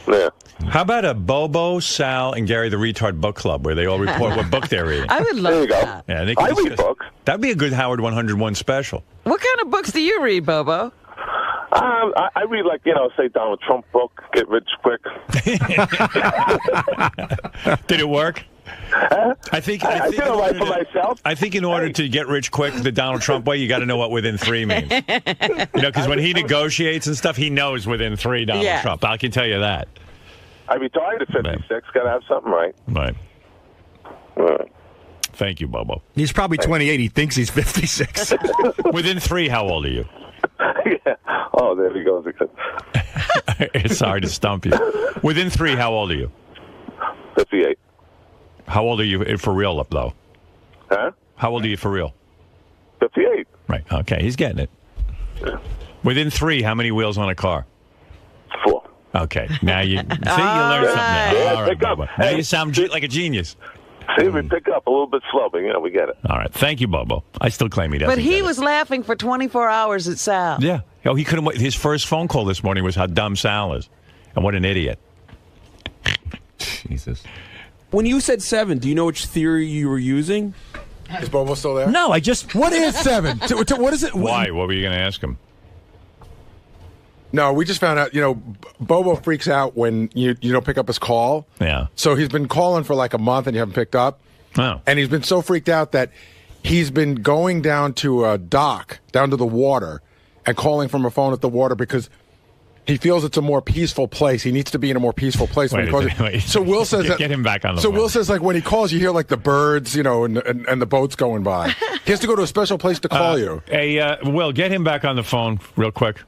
Yeah. How about a Bobo, Sal, and Gary the Retard book club where they all report what book they're reading? I would love that. Yeah, they I read books. That'd be a good Howard 101 special. What kind of books do you read, Bobo? I read, say Donald Trump book, Get Rich Quick. Did it work? I think did all right for myself. I think in order to get rich quick the Donald Trump way, you got to know what within 3 means. Because when he negotiates and stuff, he knows within 3 Donald Trump. I can tell you that. I retired at 56. Got to have something right. Right. Thank you, Bobo. He's probably 28. He thinks he's 56. Within 3, how old are you? Yeah. Oh, there he goes again. It's hard to stump you. Within 3, how old are you? 58. How old are you for real, though? Huh? How old are you for real? 58. Right. Okay, he's getting it. Yeah. Within 3, how many wheels on a car? 4. Okay. Now you learned something. Now. All right, Bobo. Now you sound like a genius. See, we pick up a little bit slow, but we get it. All right. Thank you, Bobo. I still claim he doesn't. But he was laughing for 24 hours at Sal. Yeah. Oh, he couldn't wait. His first phone call this morning was how dumb Sal is. And what an idiot. Jesus. When you said 7, do you know which theory you were using? Is Bobo still there? No, I just... What is 7? What is it? Why? What were you going to ask him? No, we just found out, Bobo freaks out when you don't pick up his call. Yeah. So he's been calling for like a month and you haven't picked up. Oh. And he's been so freaked out that he's been going down to a dock, down to the water, and calling from a phone at the water because He feels it's a more peaceful place. He needs to be in a more peaceful place when he calls it. So Will says that. Get him back on the So phone. Will says, like, when he calls, you hear, like, the birds, and the boats going by. He has to go to a special place to call you. Hey, Will, get him back on the phone real quick.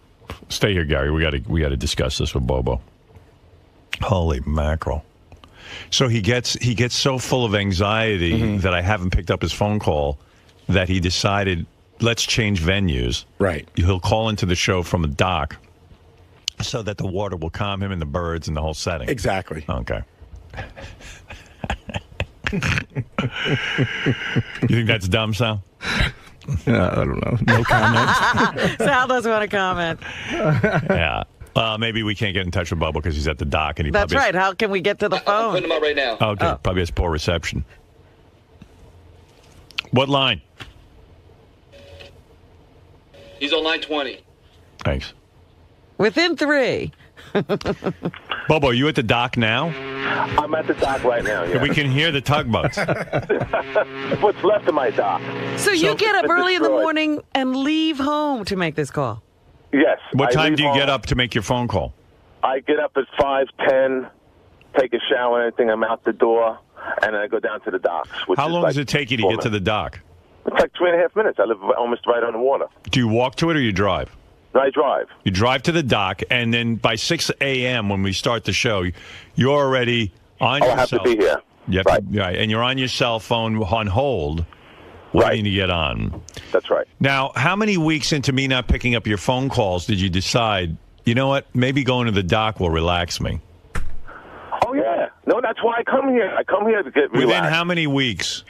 Stay here, Gary. We got to discuss this with Bobo. Holy mackerel. So he gets so full of anxiety that I haven't picked up his phone call that he decided, let's change venues. Right. He'll call into the show from a dock so that the water will calm him and the birds and the whole setting. Exactly. Okay. You think that's dumb, Sal? I don't know. No comment. Sal doesn't want to comment. Yeah. Maybe we can't get in touch with Bubba because he's at the dock. And That's right. How can we get to the phone? I'm putting him up right now. Okay. Probably has poor reception. What line? He's on line 20. Thanks. Within 3. Bobo, are you at the dock now? I'm at the dock right now, yeah. We can hear the tugboats. What's left of my dock. So you get up early in the morning and leave home to make this call? Yes. What I time leave do you home. get up to make your phone call? I get up at 5:10, take a shower and everything. I'm out the door, and I go down to the docks. How long does it take you to get to the dock? It's like 2.5 minutes. I live almost right on the water. Do you walk to it or you drive? No, I drive. You drive to the dock, and then by 6 a.m. when we start the show, you're already on your I have cell. to be here. Yep, right. And you're on your cell phone on hold, waiting to get on. That's right. Now, how many weeks into me not picking up your phone calls did you decide, you know what, maybe going to the dock will relax me? Oh, yeah. No, that's why I come here. I come here to get relaxed. Within how many weeks?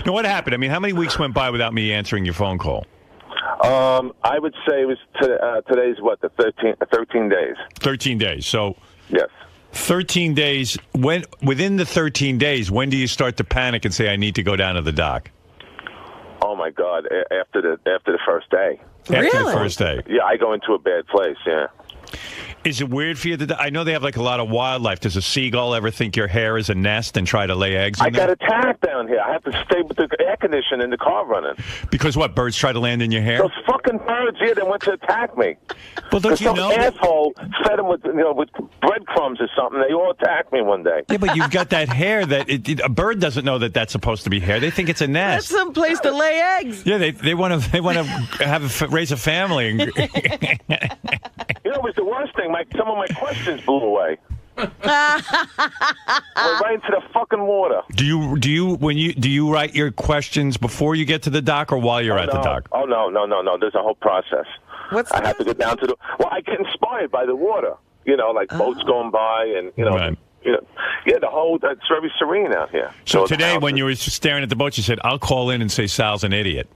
Now, what happened? I mean, how many weeks went by without me answering your phone call? I would say it was today's, what, the 13 days. 13 days. So, yes. 13 days. Within the 13 days, when do you start to panic and say, I need to go down to the dock? Oh, my God. After the first day. After the first day? Yeah, I go into a bad place, yeah. Is it weird for you to? I know they have like a lot of wildlife. Does a seagull ever think your hair is a nest and try to lay eggs in I there? got attacked down here. I have to stay with the air conditioner in the car running. Because what? Birds try to land in your hair? Those fucking birds here, they want to attack me. Well, don't you some know? asshole fed them with breadcrumbs or something. They all attacked me one day. Yeah, but you've got that hair that a bird doesn't know that that's supposed to be hair. They think it's a nest. That's some place to lay eggs. Yeah, they want to raise a family. You know, it was the worst thing. Some of my questions blew away. Went right into the fucking water. Do you write your questions before you get to the dock or while you're at the dock? Oh no. There's a whole process. I have to go down to the. Well, I get inspired by the water. You know, like boats going by, and Right. the whole. It's very serene out here. So today, when you were staring at the boat, you said, "I'll call in and say Sal's an idiot."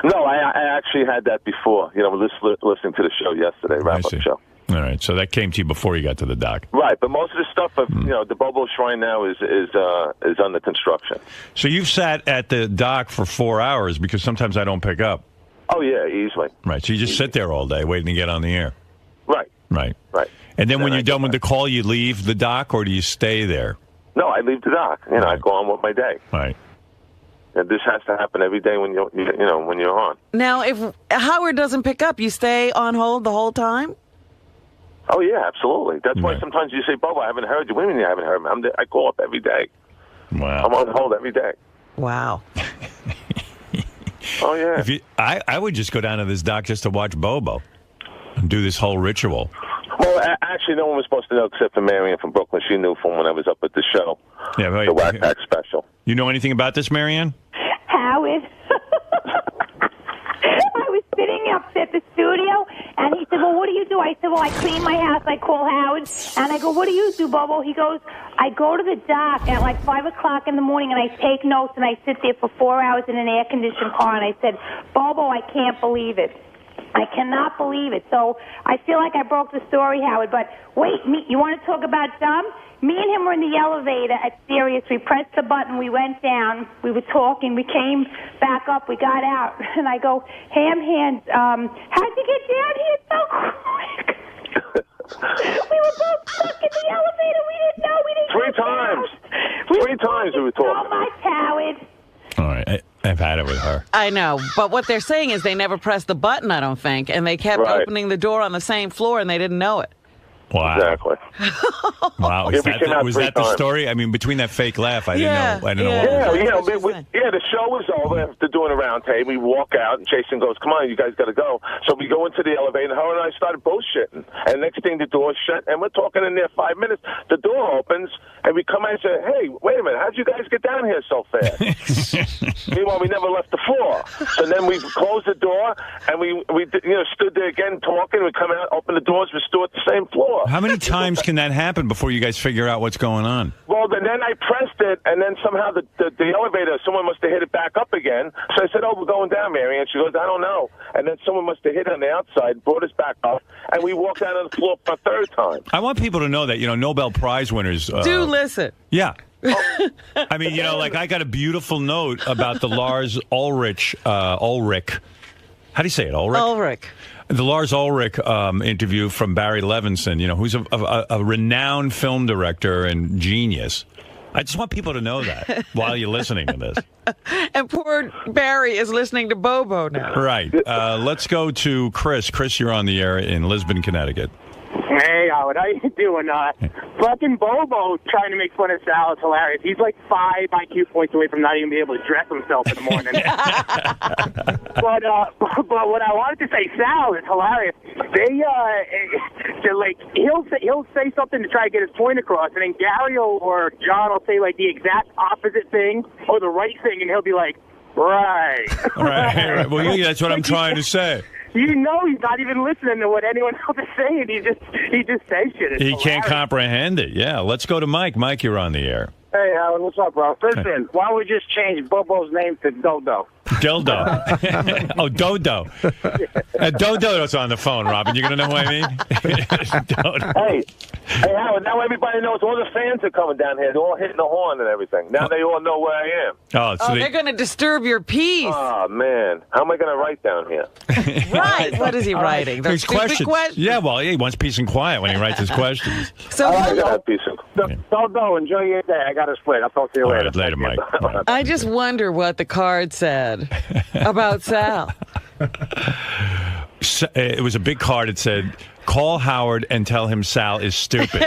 No, I actually had that before. Listening to the show yesterday, wrap-up show. All right, so that came to you before you got to the dock. Right, but most of the stuff, the Bobo Shrine now is under construction. So you've sat at the dock for 4 hours because sometimes I don't pick up. Oh yeah, easily. Right, so you just sit there all day waiting to get on the air. Right. Right. Right. And then when you're done with the call, you leave the dock or do you stay there? No, I leave the dock. I go on with my day. Right. And this has to happen every day when when you're on. Now, if Howard doesn't pick up, you stay on hold the whole time? Oh, yeah, absolutely. That's why sometimes you say, Bobo, I haven't heard you. What do you mean you haven't heard me? I call up every day. Wow. I'm on hold every day. Wow. Oh, yeah. I would just go down to this dock just to watch Bobo and do this whole ritual. Well, actually, no one was supposed to know except for Marianne from Brooklyn. She knew from when I was up at the show. Yeah, right. The Whack Pack special. You know anything about this, Marianne? Howard. I was sitting up at the studio, and he said, well, what do you do? I said, well, I clean my house. I call Howard, and I go, what do you do, Bobo? He goes, I go to the dock at like 5 o'clock in the morning, and I take notes, and I sit there for 4 hours in an air-conditioned car, and I said, Bobo, I can't believe it. I cannot believe it. So I feel like I broke the story, Howard. But wait, you want to talk about dumb? Me and him were in the elevator at Sirius. We pressed the button. We went down. We were talking. We came back up. We got out. And I go, Ham Hands, how'd you get down here so quick? We were both stuck in the elevator. We didn't know. We didn't Three times we were talking. So much, Howard. All right. I've had it with her. I know, but what they're saying is they never pressed the button, I don't think, and they kept opening the door on the same floor, and they didn't know it. Wow. Exactly. Wow. Was that the story? I mean, between that fake laugh, I didn't know. I didn't know what was the show was over after doing a round table. We walk out, and Jason goes, "Come on, you guys got to go." So we go into the elevator, and her and I started bullshitting. And next thing, the door's shut, and we're talking in there 5 minutes. The door opens, and we come out and say, "Hey, wait a minute, how'd you guys get down here so fast?" Meanwhile, we never left the floor. So then we closed the door, and we stood there again talking. We come out, open the doors, we're still at the same floor. How many times can that happen before you guys figure out what's going on? Well, then I pressed it, and then somehow the elevator, someone must have hit it back up again. So I said, "Oh, we're going down, Mary." And she goes, "I don't know." And then someone must have hit it on the outside, brought us back up, and we walked out on the floor for a third time. I want people to know that, Nobel Prize winners... do listen. Yeah. I mean, I got a beautiful note about the Lars Ulrich. How do you say it, Ulrich? Ulrich. The Lars Ulrich interview from Barry Levinson, who's a renowned film director and genius. I just want people to know that while you're listening to this. And poor Barry is listening to Bobo now. Right. Let's go to Chris. Chris, you're on the air in Lisbon, Connecticut. Hey, Howard, how you doing? Fucking Bobo trying to make fun of Sal is hilarious. He's like 5 IQ points away from not even being able to dress himself in the morning. But what I wanted to say, Sal is hilarious. He'll say something to try to get his point across, and then Gary or John will say like the exact opposite thing or the right thing, and he'll be like, right. Right. Well, that's what I'm trying to say. He's not even listening to what anyone else is saying. He just says shit. It's he hilarious. can't comprehend it. Yeah. Let's go to Mike. Mike, you're on the air. Hey, Howard, what's up, bro? Listen, why don't we just change Bobo's name to Dodo? Dildo. Oh, Dodo. Dodo's on the phone, Robin. You going to know who I mean? Dodo. Hey, Howard, now everybody knows. All the fans are coming down here. They're all hitting the horn and everything. Now they all know where I am. They're going to disturb your peace. Oh, man. How am I going to write down here? Right. What is he writing? His questions. Yeah, well, he wants peace and quiet when he writes his questions. So Dodo, enjoy your day. I got to split. I'll talk to you later. Right, later, Mike. I just wonder what the card said about Sal. It was a big card. It said, "Call Howard and tell him Sal is stupid."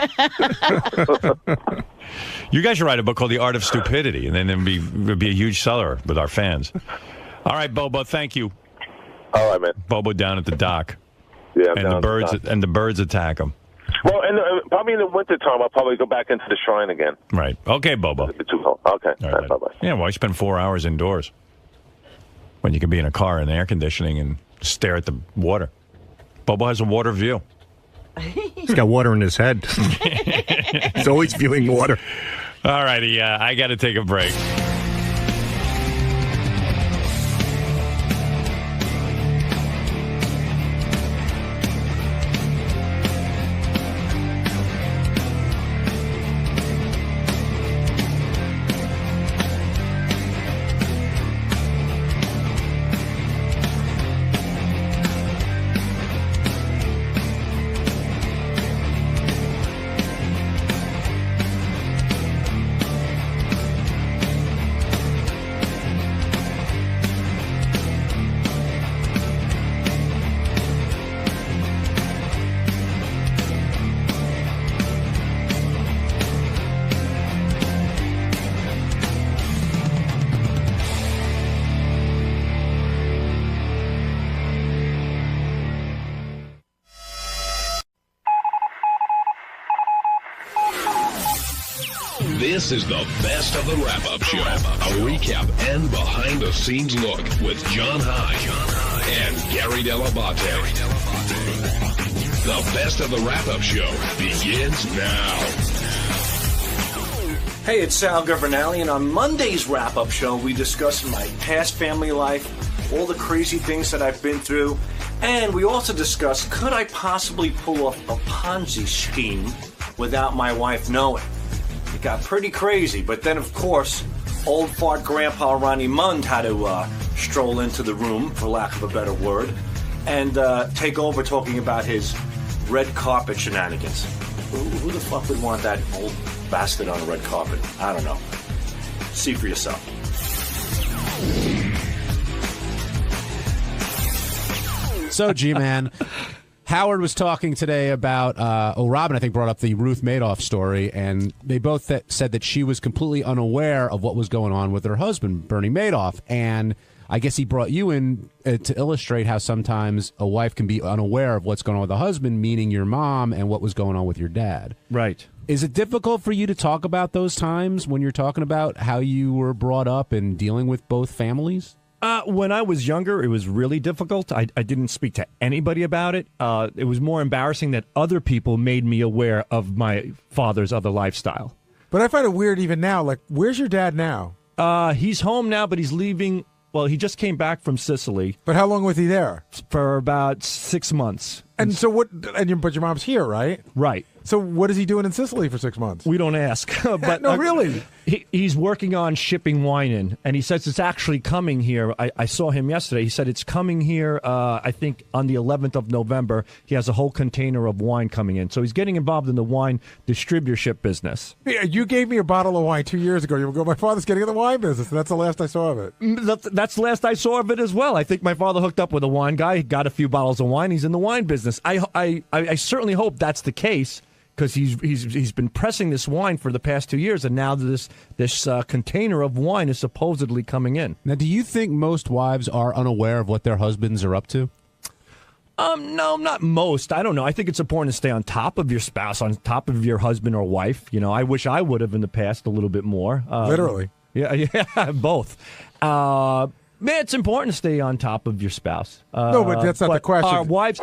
You guys should write a book called The Art of Stupidity, and then it'd be a huge seller with our fans. All right, Bobo, thank you. All right, man. Bobo down at the dock. Yeah, and the birds attack him. Well, probably in the wintertime, I'll probably go back into the shrine again. Right. Okay, Bobo. It's too cold. Okay. All right, bye-bye. Yeah, why spend 4 hours indoors when you can be in a car in air conditioning and stare at the water? Bobo has a water view. He's got water in his head. He's always viewing water. All righty, I got to take a break. This is the best of the wrap-up show. A recap and behind-the-scenes look with John High and Gary Dell'Abate. The best of the wrap-up show begins now. Hey, it's Sal Governale, and on Monday's wrap-up show, we discuss my past family life, all the crazy things that I've been through, and we also discuss, could I possibly pull off a Ponzi scheme without my wife knowing? It got pretty crazy, but then, of course, old fart Grandpa Ronnie Mund had to stroll into the room, for lack of a better word, and take over talking about his red carpet shenanigans. Who the fuck would want that old bastard on a red carpet? I don't know. See for yourself. So, G-Man, Howard was talking today about, Robin, I think, brought up the Ruth Madoff story, and they both said that she was completely unaware of what was going on with her husband, Bernie Madoff. And I guess he brought you in to illustrate how sometimes a wife can be unaware of what's going on with the husband, meaning your mom, and what was going on with your dad. Right. Is it difficult for you to talk about those times when you're talking about how you were brought up and dealing with both families? When I was younger, it was really difficult. I didn't speak to anybody about it. It was more embarrassing that other people made me aware of my father's other lifestyle. But I find it weird even now. Like, where's your dad now? He's home now, but he's leaving. Well, he just came back from Sicily. But how long was he there? For about 6 months. And so what? But your mom's here, right? Right. So what is he doing in Sicily for 6 months? We don't ask. But no, really. He's working on shipping wine in, and he says it's actually coming here. I saw him yesterday. He said it's coming here, I think, on the 11th of November. He has a whole container of wine coming in. So he's getting involved in the wine distributorship business. Yeah, you gave me a bottle of wine 2 years ago. You go, my father's getting in the wine business, and that's the last I saw of it. That's the last I saw of it as well. I think my father hooked up with a wine guy. He got a few bottles of wine. He's in the wine business. I certainly hope that's the case, because he's been pressing this wine for the past 2 years, and now this container of wine is supposedly coming in. Now, do you think most wives are unaware of what their husbands are up to? No, not most. I don't know. I think it's important to stay on top of your spouse, on top of your husband or wife. You know, I wish I would have in the past a little bit more. Literally. Yeah, both. It's important to stay on top of your spouse. No, but that's not the question. Our wives,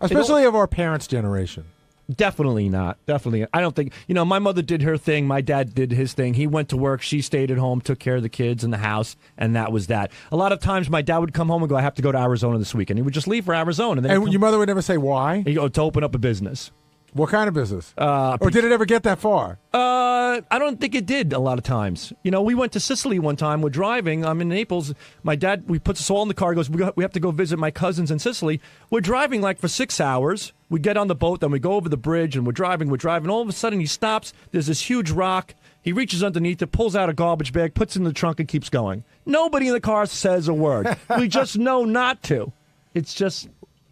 especially of our parents' generation. Definitely not. Definitely. I don't think, my mother did her thing. My dad did his thing. He went to work. She stayed at home, took care of the kids and the house, and that was that. A lot of times my dad would come home and go, I have to go to Arizona this weekend. He would just leave for Arizona. And your mother would never say why? He'd go to open up a business. What kind of business? Or did it ever get that far? I don't think it did a lot of times. We went to Sicily one time. We're driving. I'm in Naples. My dad, we put us all in the car. He goes, we have to go visit my cousins in Sicily. We're driving like for 6 hours. We get on the boat, then we go over the bridge, and we're driving. All of a sudden, he stops. There's this huge rock. He reaches underneath it, pulls out a garbage bag, puts it in the trunk, and keeps going. Nobody in the car says a word. We just know not to. It's just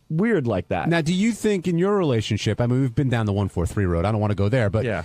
weird like that. Now, do you think in your relationship, I mean, we've been down the 143 road. I don't want to go there, but yeah.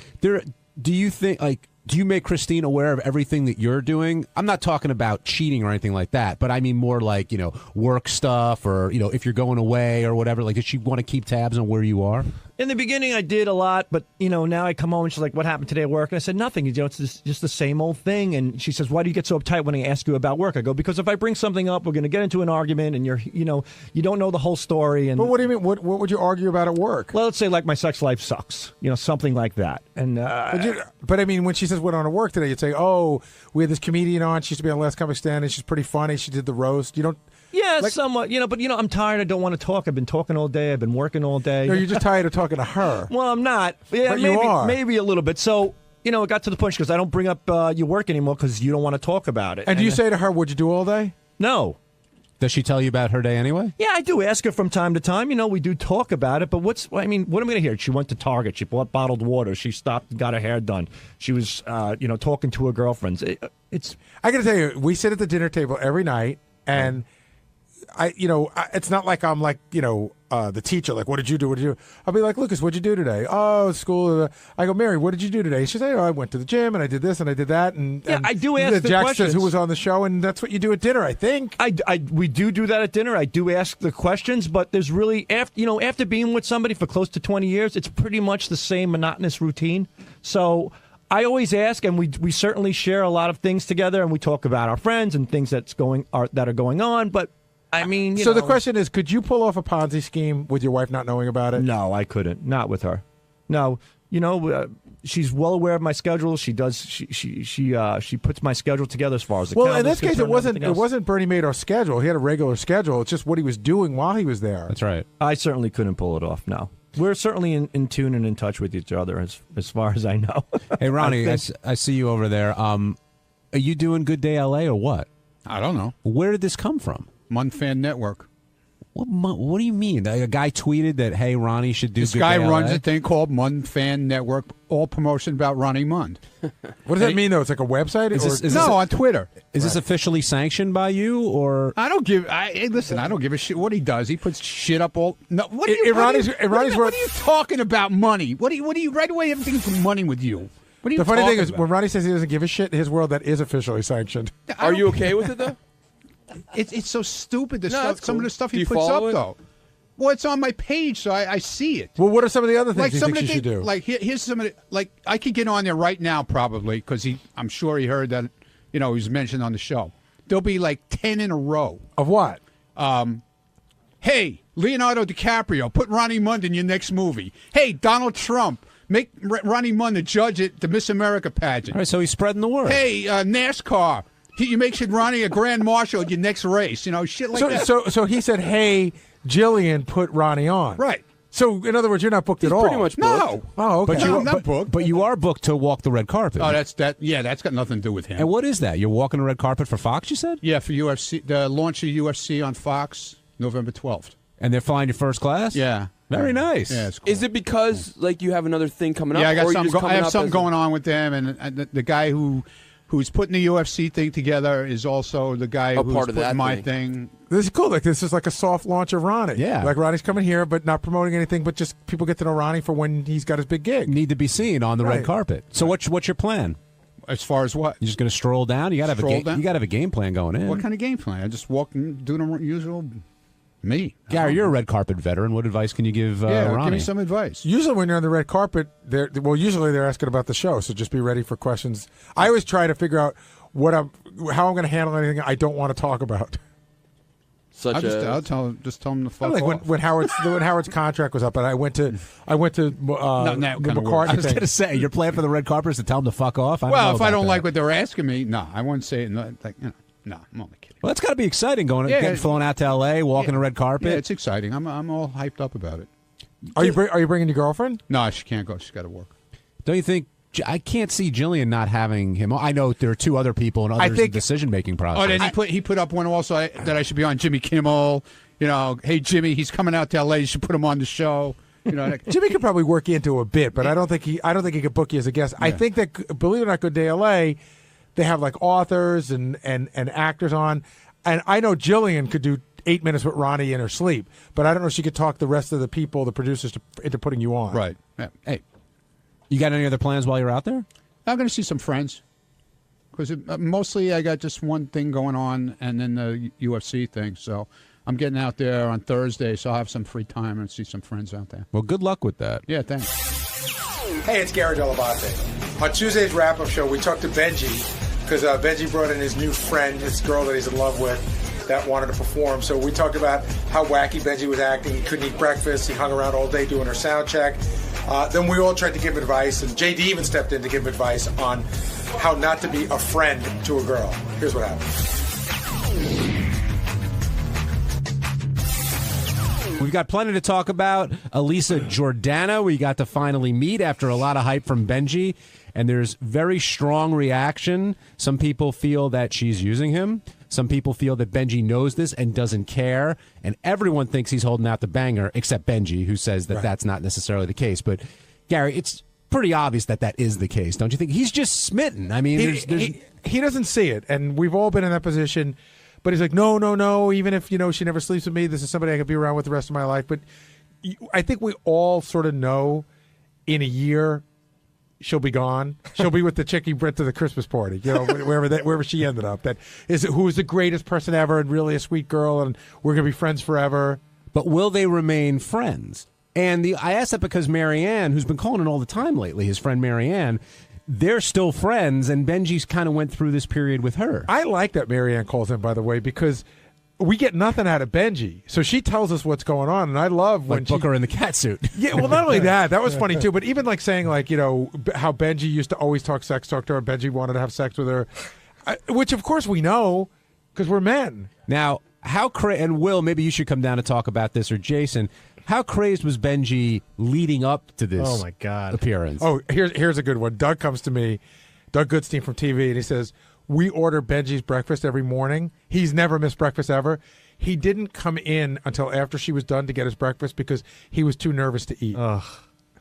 Do you think, do you make Christine aware of everything that you're doing? I'm not talking about cheating or anything like that, but I mean more like, work stuff or, if you're going away or whatever. Like, does she want to keep tabs on where you are? In the beginning, I did a lot, but, now I come home and she's like, what happened today at work? And I said, nothing. It's just the same old thing. And she says, why do you get so uptight when I ask you about work? I go, because if I bring something up, we're going to get into an argument and you don't know the whole story. And But what do you mean? What would you argue about at work? Well, let's say like my sex life sucks, something like that. And but I mean, when she says what on at work today, you'd say, oh, we had this comedian on. She used to be on Last Comic Stand, and she's pretty funny. She did the roast. You don't. Yeah, somewhat, but I'm tired. I don't want to talk. I've been talking all day. I've been working all day. No, you're just tired of talking to her. Well, I'm not. Yeah, but maybe, you are. Maybe a little bit. So, it got to the point because I don't bring up your work anymore because you don't want to talk about it. And do you say to her, what'd you do all day? No. Does she tell you about her day anyway? Yeah, I do ask her from time to time. We do talk about it. But what am I going to hear? She went to Target. She bought bottled water. She stopped and got her hair done. She was, talking to her girlfriends. I got to tell you, we sit at the dinner table every night, and it's not like I'm like, the teacher, like, what did you do? What did you do? I'll be like, Lucas, what'd you do today? Oh, school. I go, Mary, what did you do today? She says, I went to the gym and I did this and I did that. And I do ask the Jack questions. says who was on the show, and that's what you do at dinner, I think. We do that at dinner. I do ask the questions, but there's really, after being with somebody for close to 20 years, it's pretty much the same monotonous routine. So I always ask, and we certainly share a lot of things together, and we talk about our friends and things that are going on, but I mean, so the question is, could you pull off a Ponzi scheme with your wife not knowing about it? No, I couldn't. Not with her. No, she's well aware of my schedule. She does. She puts my schedule together as far as the well. In this case, it wasn't Bernie Madoff's schedule. He had a regular schedule. It's just what he was doing while he was there. That's right. I certainly couldn't pull it off. No. We're certainly in tune and in touch with each other as far as I know. Hey, Ronnie, I see you over there. Are you doing Good Day LA or what? I don't know. Where did this come from? Munfan Network. What do you mean? A guy tweeted that, hey, Ronnie should do this Good guy Day runs LA? a thing called Mund Fan Network, all promotion about Ronnie Mund. What does that mean, though? It's like a website? On Twitter. Is this officially sanctioned by you, or I don't give? Listen, I don't give a shit what he does. He puts shit up all. No, what are you talking about? Money? What do you right away? Everything's for money with you. What are you The funny thing is, about? when Ronnie says he doesn't give a shit, in his world, that is officially sanctioned. Are you okay with it, though? It's so stupid. The No, stuff, it's some cool. of the stuff Do he you puts up, follow it? though. Well, it's on my page, so I see it. Well, what are some of the other things you some think of you the should do? Like here's some of the, like I could get on there right now probably because I'm sure he heard that he was mentioned on the show. There'll be like 10 in a row of what? Hey, Leonardo DiCaprio, put Ronnie Mund in your next movie. Hey, Donald Trump, make Ronnie Mund the judge at the Miss America pageant. All right, so he's spreading the word. Hey, NASCAR, you make Ronnie a grand marshal at your next race. Shit like that. So he said, hey, Jillian, put Ronnie on. Right. So, in other words, you're not booked at all. pretty much booked. No. Oh, okay. But I'm not booked. But you are booked to walk the red carpet. Oh, that's got nothing to do with him. And what is that? You're walking the red carpet for Fox, you said? Yeah, for UFC, the launch of UFC on Fox, November 12th. And they're flying you first class? Yeah. Very nice. Yeah, it's cool. Is it because like you have another thing coming up? Yeah, I got or you something. just I coming have up something as going on with them, and the guy who's putting the UFC thing together is also the guy who's part of putting that my thing. thing. This is cool. Like, this is like a soft launch of Ronnie. Yeah. Like, Ronnie's coming here, but not promoting anything, but just people get to know Ronnie for when he's got his big gig. Need to be seen on the Right. red carpet. So what's your plan? As far as what? You're just going to stroll down? You got to have Stroll down? You got to have a game plan going in. What kind of game plan? I just walk and do the usual. Me, Gary, you're a red carpet veteran. What advice can you give Ronnie? give me some advice. Usually when you're on the red carpet, usually they're asking about the show, so just be ready for questions. I always try to figure out how I'm going to handle anything I don't want to talk about. I'll tell them to fuck Like off. when Howard's contract was up, and I went to the McCartney I was thing. going to say, your plan for the red carpet is to tell them to fuck off? Well, if I don't like what they're asking me, no, I won't say it. No, I'm only kidding. Well, that's got to be exciting getting flown out to L.A., walking the red carpet. Yeah, it's exciting. I'm all hyped up about it. Are you bringing your girlfriend? No, she can't go. She's got to work. Don't you think? I can't see Jillian not having him. I know there are two other people in others' decision-making process. Oh, then he put up one also that I should be on Jimmy Kimmel. Hey Jimmy, he's coming out to L.A. You should put him on the show. Jimmy could probably work you into a bit, but I don't think he could book you as a guest. Yeah. I think that, believe it or not, Good Day L.A., they have like authors and actors on, and I know Jillian could do 8 minutes with Ronnie in her sleep, but I don't know if she could talk the rest of the people, the producers, into putting you on. Right. Yeah. Hey, you got any other plans while you're out there? I'm going to see some friends because mostly I got just one thing going on, and then the UFC thing. So I'm getting out there on Thursday, so I'll have some free time and see some friends out there. Well, good luck with that. Yeah, thanks. Hey, it's Gary Delabate. On Tuesday's wrap-up show, we talked to Benji because Benji brought in his new friend, this girl that he's in love with, that wanted to perform. So we talked about how wacky Benji was acting. He couldn't eat breakfast. He hung around all day doing her sound check. Then we all tried to give him advice, and JD even stepped in to give him advice on how not to be a friend to a girl. Here's what happened. We've got plenty to talk about. Elisa Jordana, we got to finally meet after a lot of hype from Benji, and there's very strong reaction. Some people feel that she's using him. Some people feel that Benji knows this and doesn't care, and everyone thinks he's holding out the banger, except Benji, who says that that's not necessarily the case. But, Gary, it's pretty obvious that is the case, don't you think? He's just smitten. I mean, he doesn't see it, and we've all been in that position. But he's like, no, even if, she never sleeps with me, this is somebody I could be around with the rest of my life. But I think we all sort of know in a year she'll be gone. She'll be with the chick he brought to the Christmas party, wherever she ended up. That is who is the greatest person ever and really a sweet girl, and we're going to be friends forever. But will they remain friends? And I asked that because Marianne, who's been calling in all the time lately, his friend Marianne, they're still friends, and Benji's kind of went through this period with her. I like that Marianne calls in, by the way, because we get nothing out of Benji. So she tells us what's going on, and I love when Booker in the catsuit. Yeah, well, not only that was funny too, but even like saying how Benji used to always talk to her, Benji wanted to have sex with her, which of course we know because we're men. Now, and Will, maybe you should come down to talk about this, or Jason. How crazed was Benji leading up to this oh my God. appearance? Oh, here's a good one. Doug comes to me, Doug Goodstein from TV, and he says, we order Benji's breakfast every morning. He's never missed breakfast ever. he didn't come in until after she was done to get his breakfast because he was too nervous to eat.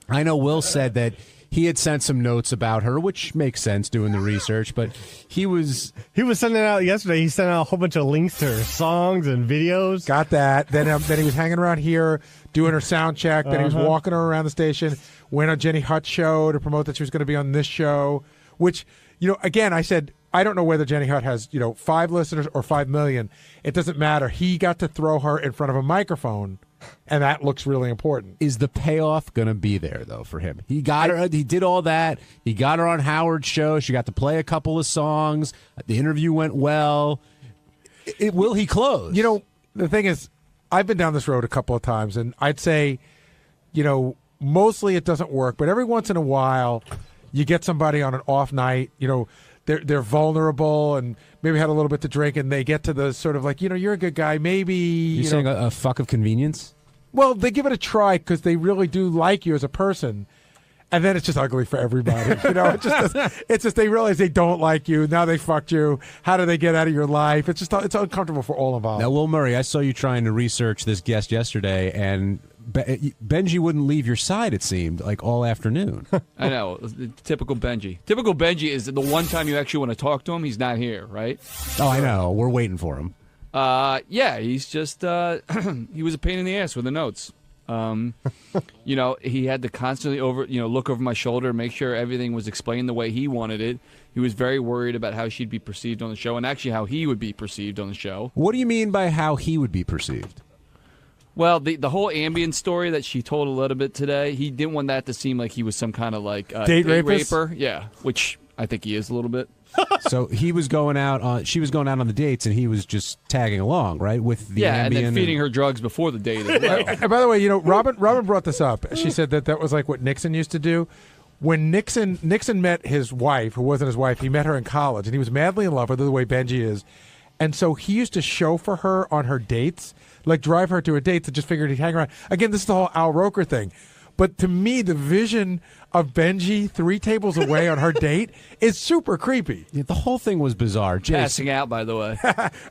I know Will said that he had sent some notes about her, which makes sense doing the research, but he was sending out yesterday. He sent out a whole bunch of links to her songs and videos. Got that. Then he was hanging around here doing her sound check. Then he was walking her around the station. Went on Jenny Hutt's show to promote that she was going to be on this show, which, again, I said, I don't know whether Jenny Hutt has, 5 listeners or 5 million. It doesn't matter. He got to throw her in front of a microphone, and that looks really important. Is the payoff going to be there, though, for him? He got her. He did all that. He got her on Howard's show. She got to play a couple of songs. The interview went well. Will he close? The thing is, I've been down this road a couple of times, and I'd say, mostly it doesn't work. But every once in a while, you get somebody on an off night, they're vulnerable and maybe had a little bit to drink, and they get to the sort of like, you're a good guy. Maybe you're saying a fuck of convenience. Well, they give it a try because they really do like you as a person, and then it's just ugly for everybody. It's just they realize they don't like you. Now they fucked you. How do they get out of your life? It's uncomfortable for all involved. Now, Will Murray, I saw you trying to research this guest yesterday, and Benji wouldn't leave your side, it seemed, like all afternoon. I know. Typical Benji. Typical Benji is the one time you actually want to talk to him, he's not here, right? Oh, I know. We're waiting for him. Yeah, he's just, he was a pain in the ass with the notes. He had to constantly look over my shoulder, make sure everything was explained the way he wanted it. He was very worried about how she'd be perceived on the show and actually how he would be perceived on the show. What do you mean by how he would be perceived? Well, the whole ambient story that she told a little bit today, he didn't want that to seem like he was some kind of like date raper. Yeah, which I think he is a little bit. So she was going out on the dates, and he was just tagging along, right? With the Ambien and then feeding her drugs before the date as well. And by the way, Robin brought this up. She said that was like what Nixon used to do. When Nixon met his wife, who wasn't his wife, he met her in college, and he was madly in love with her the way Benji is. And so he used to show for her on her dates, like drive her to her dates, and just figured he'd hang around. Again, this is the whole Al Roker thing. But to me, the vision of Benji 3 tables away on her date is super creepy. Yeah, the whole thing was bizarre. Passing out, by the way.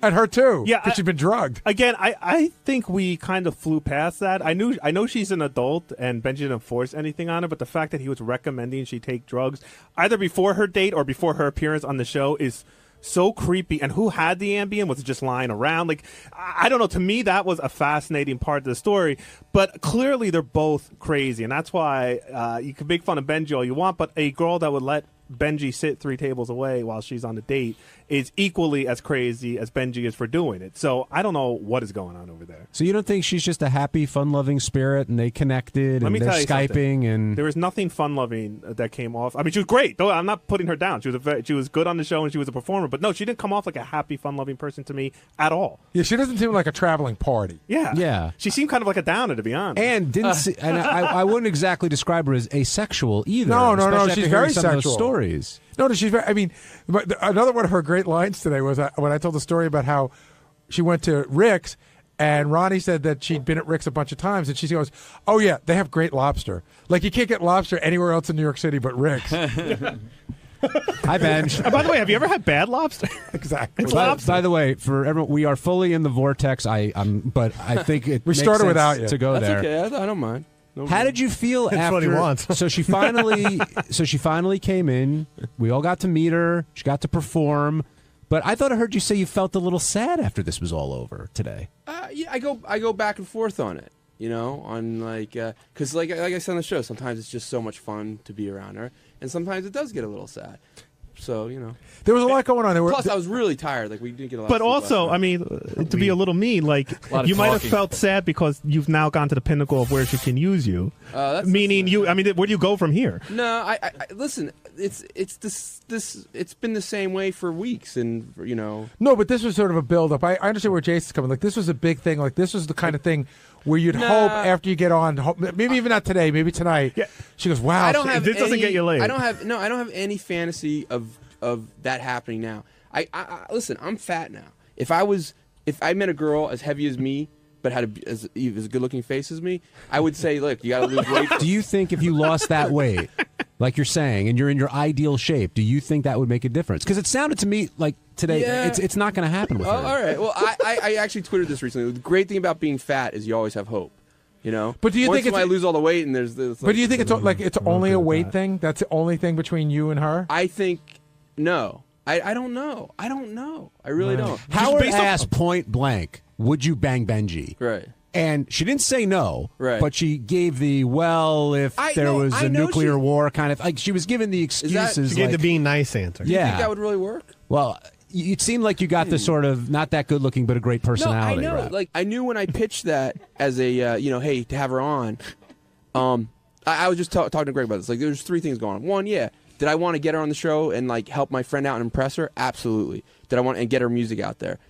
And her too. Yeah, because she'd been drugged. Again, I think we kind of flew past that. I know she's an adult and Benji didn't force anything on her, but the fact that he was recommending she take drugs either before her date or before her appearance on the show is so creepy. And who had the Ambien? Was it just lying around? Like, I don't know. To me, that was a fascinating part of the story. But clearly, they're both crazy, and that's why you can make fun of Benji all you want. But a girl that would let Benji sit 3 tables away while she's on the date is equally as crazy as Benji is for doing it. So I don't know what is going on over there. So you don't think she's just a happy, fun-loving spirit, and they connected, and they're Skyping, and there was nothing fun-loving that came off. I mean, she was great. Though I'm not putting her down. She was good on the show, and she was a performer. But no, she didn't come off like a happy, fun-loving person to me at all. Yeah, she doesn't seem like a traveling party. Yeah. She seemed kind of like a downer, to be honest. And and I wouldn't exactly describe her as asexual either. No, she's very sexual. Stories. No, she's very. I mean, another one of her great lines today was when I told the story about how she went to Rick's, and Ronnie said that she'd been at Rick's a bunch of times, and she goes, "Oh yeah, they have great lobster. Like you can't get lobster anywhere else in New York City but Rick's." Hi, Benj. By the way, have you ever had bad lobster? Exactly. By the way, for everyone, we are fully in the vortex. But I think it we makes started sense without you to go That's there. okay. I don't mind. How did you feel That's after? what he wants. So she finally came in. We all got to meet her. She got to perform. But I thought I heard you say you felt a little sad after this was all over today. Yeah, I go back and forth on it. On because like I said on the show, sometimes it's just so much fun to be around her, and sometimes it does get a little sad. So there was a lot going on. Plus, I was really tired. Like we didn't get a lot. But of sleep also, last night. I mean, to be a little mean, like you might have felt sad because you've now gone to the pinnacle of where she can use you. Meaning you. I mean, where do you go from here? No, I listen. It's been the same way for weeks, and No, but this was sort of a build-up. I understand where Jason's coming. Like this was a big thing. Like this was the kind of thing where you'd hope after you get on, maybe even not today, maybe tonight. Yeah. She goes, "Wow, this doesn't get you laid." I don't have any fantasy of that happening now. I listen. I'm fat now. If I met a girl as heavy as me, but had as good-looking face as me, I would say, look, you got to lose weight. Do you think if you lost that weight, like you're saying, and you're in your ideal shape, do you think that would make a difference? Because it sounded to me like today. Yeah. It's not going to happen with her. All right. Well, I actually tweeted this recently. The great thing about being fat is you always have hope. You know. But do you think I lose all the weight and there's this? But do you think it's only a weight thing? That's the only thing between you and her? I think no. I don't know. I don't know. I really don't. Howard asked point blank, "Would you bang Benji?" Right. And she didn't say no, right. But she gave the if there was a nuclear war kind of like she was giving the excuses. She gave the being nice answer. Do you Yeah, think that would really work? Well, it seemed like you got the sort of not that good looking but a great personality. No, I know. Right? Like I knew when I pitched that as a hey, to have her on. I was just talking to Greg about this. Like there's 3 things going on. One, did I want to get her on the show and like help my friend out and impress her? Absolutely. Did I want to get her music out there?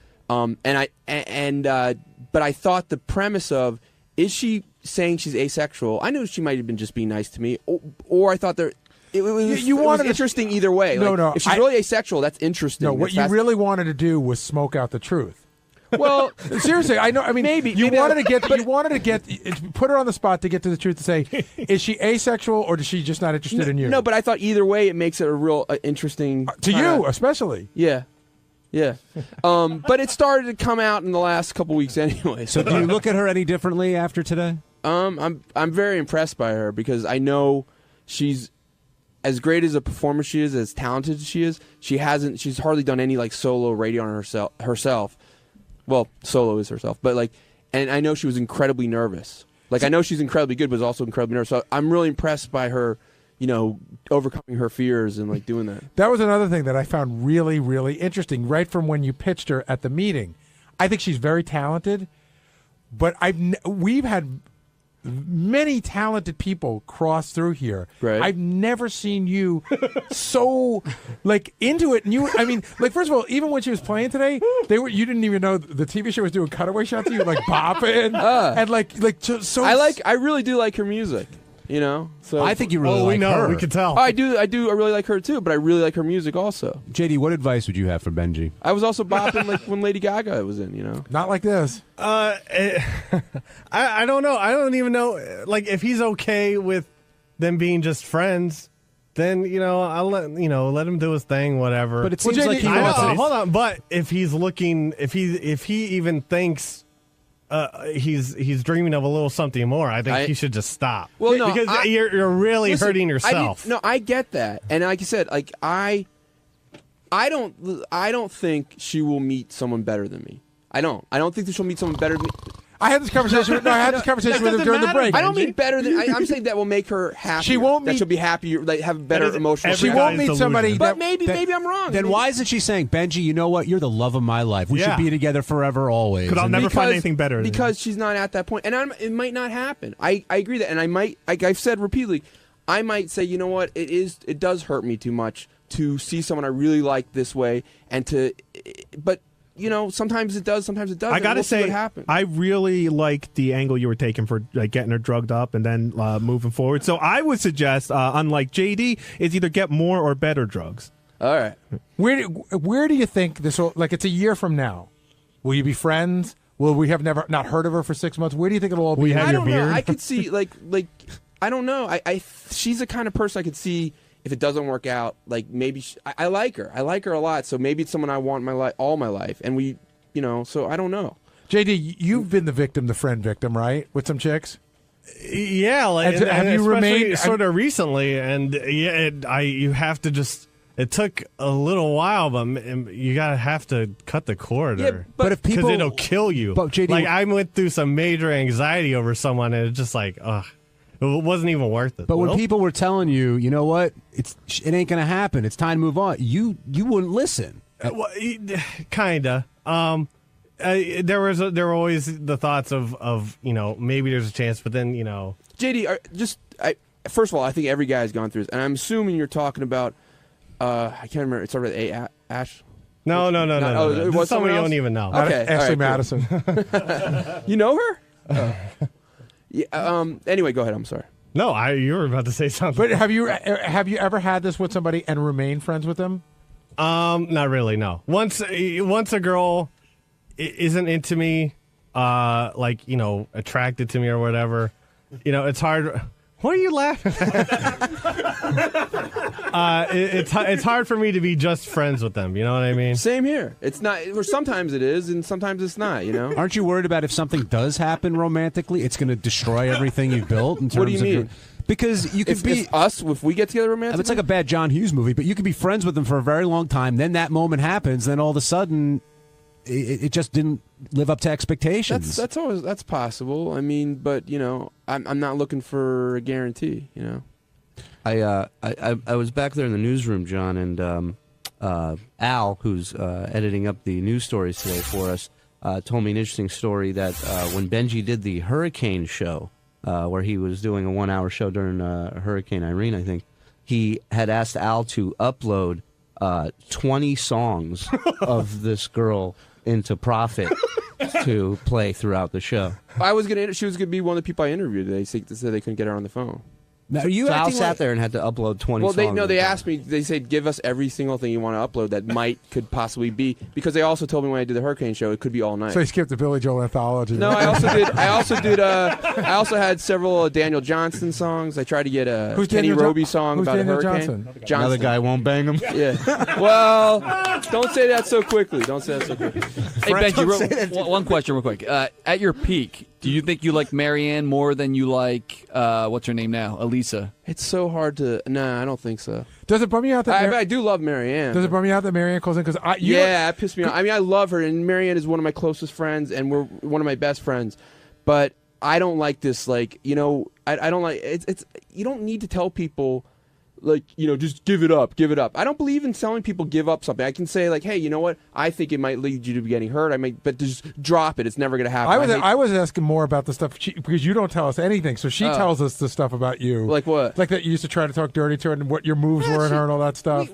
But I thought the premise of is she saying she's asexual? I knew she might have been just being nice to me, or I thought it was interesting either way. No. If she's really asexual, that's interesting. No, what you really wanted to do was smoke out the truth. Well, seriously, I know. I mean, you wanted to put her on the spot to get to the truth. To say, is she asexual or is she just not interested in you? No, but I thought either way it makes it a real interesting to you, especially. Yeah. But it started to come out in the last couple weeks anyway. So do you look at her any differently after today? I'm very impressed by her because I know she's as great as a performer she is, as talented as she is. She's hardly done any like solo radio on herself. Well, solo is herself, but and I know she was incredibly nervous. I know she's incredibly good, but was also incredibly nervous. So I'm really impressed by her, overcoming her fears and doing that. That was another thing that I found really, really interesting. Right from when you pitched her at the meeting, I think she's very talented. But we've had many talented people cross through here. Right. I've never seen you so into it. And first of all, even when she was playing today, you didn't even know the TV show was doing cutaway shots of you bopping and so. I really do like her music. So I think you really like her. We can tell. I do. I really like her too, but I really like her music also. JD, what advice would you have for Benji? I was also bopping when Lady Gaga was in. Not like this. I don't know. I don't even know. If he's okay with them being just friends, then I'll let him do his thing, whatever. But it seems like he wants it. Hold on. But if he's looking, if he even thinks. He's dreaming of a little something more. I think he should just stop. Well, no, because you're really hurting yourself. I get that, and like I said, I don't think she will meet someone better than me. I don't think that she'll meet someone better than me. I had this conversation. with him during the break. I don't mean better than. I'm saying that will make her happy. She won't. She'll be happy. Have better emotional. She won't meet somebody. But maybe I'm wrong. Then why isn't she saying, Benji? You know what? You're the love of my life. We should be together forever, always. Because I'll never find anything better. Because she's not at that point, and it might not happen. I agree that, and I might. Like I've said repeatedly, I might say, you know what? It does hurt me too much to see someone I really like this way, but. Sometimes it does, sometimes it doesn't. I gotta say, what happens. I really like the angle you were taking for getting her drugged up and then moving forward. So I would suggest, unlike JD, is either get more or better drugs. All right. Where do you think this will? It's a year from now. Will you be friends? Will we have never not heard of her for 6 months? Where do you think it'll all be? I don't know. I could see I don't know. She's the kind of person I could see. If it doesn't work out, maybe I like her. I like her a lot, so maybe it's someone I want in my life, all my life, and we, so I don't know. JD, you've been the friend victim, right, with some chicks? Yeah, have you remained sort of recently? And you have to just. It took a little while, but you have to cut the cord, but if people, because it'll kill you. But JD, I went through some major anxiety over someone, and it's just ugh. It wasn't even worth it. But when people were telling you, you know what, it ain't going to happen. It's time to move on. You wouldn't listen. Kinda. There were always the thoughts of maybe there's a chance, but then JD, first of all, I think every guy's gone through this, and I'm assuming you're talking about. I can't remember. It started with A. Ash. No. It was someone you else? don't even know. Okay, Ashley Madison. You know her? Yeah. Anyway, go ahead. I'm sorry. No, you were about to say something. But have you ever had this with somebody and remained friends with them? Not really. No. Once a girl isn't into me, attracted to me or whatever, it's hard. What are you laughing at? It's hard for me to be just friends with them. You know what I mean? Same here. It's not. Or sometimes it is, and sometimes it's not. You know. Aren't you worried about if something does happen romantically, it's going to destroy everything you've built? In terms What do you mean? Of because you could be if we get together romantically. It's like a bad John Hughes movie, but you could be friends with them for a very long time. Then that moment happens. Then all of a sudden, it just didn't live up to expectations. That's possible. I mean, but you know, I'm not looking for a guarantee. You know. I was back there in the newsroom, John, and Al, who's editing up the news stories today for us, told me an interesting story that when Benji did the hurricane show, where he was doing a 1-hour show during Hurricane Irene, I think, he had asked Al to upload 20 songs of this girl into Profit to play throughout the show. She was gonna be one of the people I interviewed. They said they couldn't get her on the phone. Now, are you so Al sat there and had to upload 20 songs. Well, they asked me. They said, give us every single thing you want to upload that could possibly be, because they also told me when I did the Hurricane show it could be all night. So you skipped the Billy Joel anthology. No, I also had several Daniel Johnston songs. I tried to get a Kenny Roby song about Daniel a hurricane. Johnson? Another guy won't bang him. Yeah. Well, don't say that so quickly. Don't say that so quickly. Hey, Benji, one question real quick. At your peak, do you think you like Marianne more than you like, what's her name now, Elisa? It's so hard to... Nah, I don't think so. Does it bum you out that... I do love Marianne. Does it bum you out that Marianne calls in? Yeah, it pissed me off. I mean, I love her, and Marianne is one of my closest friends, and we're one of my best friends. But I don't like this, like, you know... I don't like... It's you don't need to tell people... Like, you know, just give it up. I don't believe in telling people give up something. I can say, like, hey, you know what? I think it might lead you to getting hurt. But just drop it. It's never going to happen. I was asking more about the stuff because you don't tell us anything. So she tells us the stuff about you. Like what? Like that you used to try to talk dirty to her and what your moves were and her and all that stuff.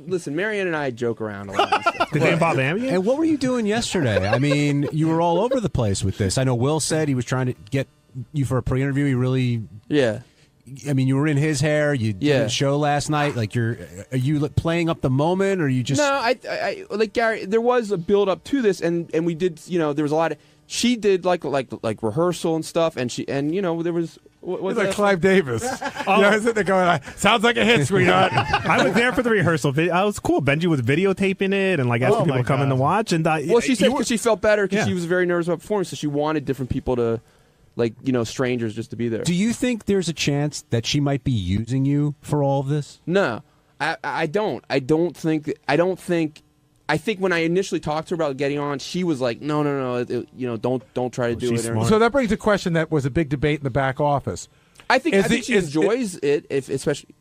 Listen, Marianne and I joke around a lot. Did they involve Amy? And what were you doing yesterday? I mean, you were all over the place with this. I know Will said he was trying to get you for a pre-interview. He really... Yeah. I mean, you were in his hair. You did a show last night. Like, are you playing up the moment, or are you just? No, I like Gary. There was a build up to this, and we did. You know, there was a lot of. She did like rehearsal and stuff, and you know, there was. It's like Clive Davis. I was sitting there going, "Sounds like a hit, sweetheart." I was there for the rehearsal. I was cool. Benji was videotaping it and like asking people to come in to watch. And she said because she felt better because she was very nervous about performing, so she wanted different people to. Like, you know, strangers just to be there. Do you think there's a chance that she might be using you for all of this? No, I don't. I think when I initially talked to her about getting on, she was like, no, you know, don't try to do it. Smart. So that brings a question that was a big debate in the back office. I think she enjoys it, especially.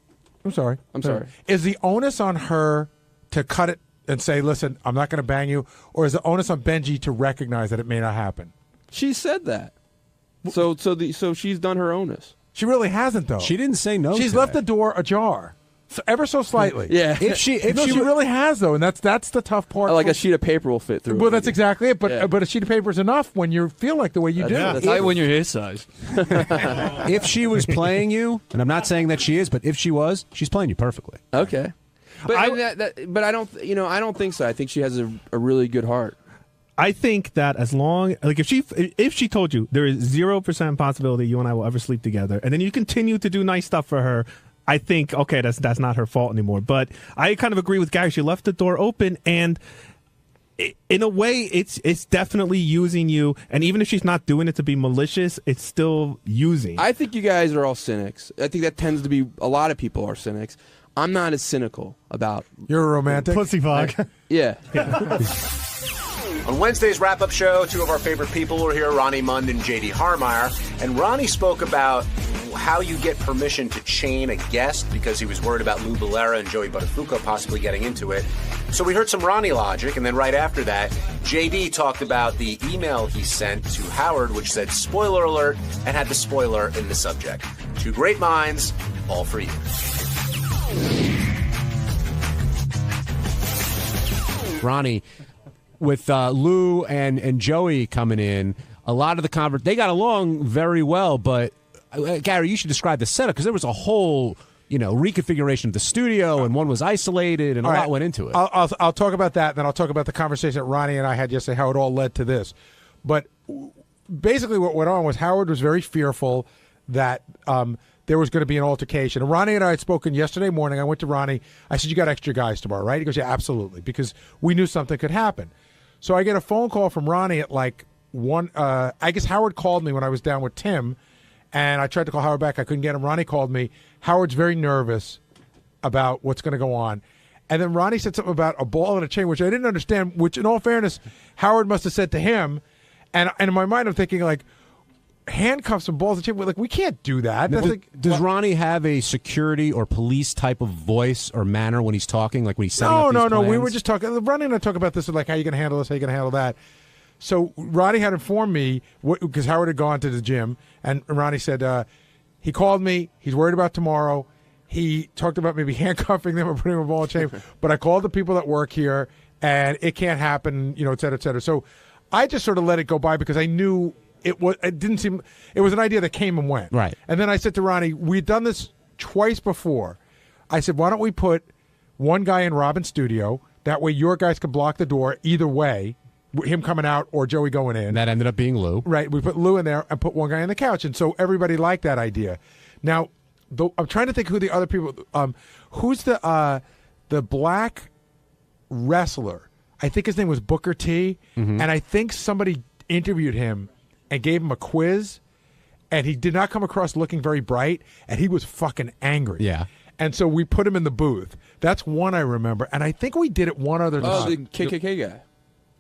I'm sorry. Sorry. Is the onus on her to cut it and say, listen, I'm not going to bang you, or is the onus on Benji to recognize that it may not happen? She said that. So she's done her onus. She really hasn't, though. She didn't say no. She's left the door ajar, ever so slightly. Yeah. If she really has, though, and that's the tough part. Like a sheet of paper will fit through. Well, that's exactly it. But a sheet of paper is enough when you feel like the way you do. That's not when you're his size. If she was playing you, and I'm not saying that she is, but if she was, she's playing you perfectly. Okay. But I don't. You know, I don't think so. I think she has a really good heart. I think that as long, like if she told you there is 0% possibility you and I will ever sleep together, and then you continue to do nice stuff for her, I think, okay, that's not her fault anymore. But I kind of agree with Gary. She left the door open, and in a way, it's definitely using you. And even if she's not doing it to be malicious, it's still using. I think you guys are all cynics. I think that tends to be a lot of people are cynics. I'm not as cynical about. You're a romantic pussy fog. Yeah. On Wednesday's wrap-up show, two of our favorite people were here, Ronnie Mund and J.D. Harmeyer. And Ronnie spoke about how you get permission to chain a guest because he was worried about Lou Bellera and Joey Buttafuoco possibly getting into it. So we heard some Ronnie logic, and then right after that, J.D. talked about the email he sent to Howard, which said spoiler alert, and had the spoiler in the subject. Two great minds, all for you. Ronnie, with Lou and Joey coming in, a lot of the they got along very well, but Gary, you should describe the setup because there was a whole, you know, reconfiguration of the studio, and one was isolated, and a lot went into it. I'll talk about that, and then I'll talk about the conversation that Ronnie and I had yesterday, how it all led to this. But basically what went on was Howard was very fearful that there was going to be an altercation. And Ronnie and I had spoken yesterday morning. I went to Ronnie. I said, "You got extra guys tomorrow, right?" He goes, "Yeah, absolutely," because we knew something could happen. So I get a phone call from Ronnie at like 1. I guess Howard called me when I was down with Tim, and I tried to call Howard back. I couldn't get him. Ronnie called me. Howard's very nervous about what's going to go on. And then Ronnie said something about a ball and a chain, which I didn't understand, which in all fairness, Howard must have said to him. And in my mind, I'm thinking, like, handcuffs and balls and chain. Like, we can't do that. Does Ronnie have a security or police type of voice or manner when he's talking, like when he's setting up these No. We plans? were just talking. Ronnie and I talk about this, like, how you going to handle this, how you going to handle that. So Ronnie had informed me, because Howard had gone to the gym, and Ronnie said he called me. He's worried about tomorrow. He talked about maybe handcuffing them or putting them in a ball and chain. But I called the people that work here, and it can't happen, et cetera, et cetera. So I just sort of let it go by because I knew it didn't seem, it was an idea that came and went. Right. And then I said to Ronnie, we'd done this twice before. I said, why don't we put one guy in Robin's studio? That way your guys can block the door either way, him coming out or Joey going in. And that ended up being Lou. Right. We put Lou in there and put one guy on the couch. And so everybody liked that idea. Now, I'm trying to think who the other people. Who's the black wrestler? I think his name was Booker T. Mm-hmm. And I think somebody interviewed him and gave him a quiz, and he did not come across looking very bright, and he was fucking angry. Yeah. And so we put him in the booth. That's one I remember, and I think we did it one other time. Oh, the KKK guy.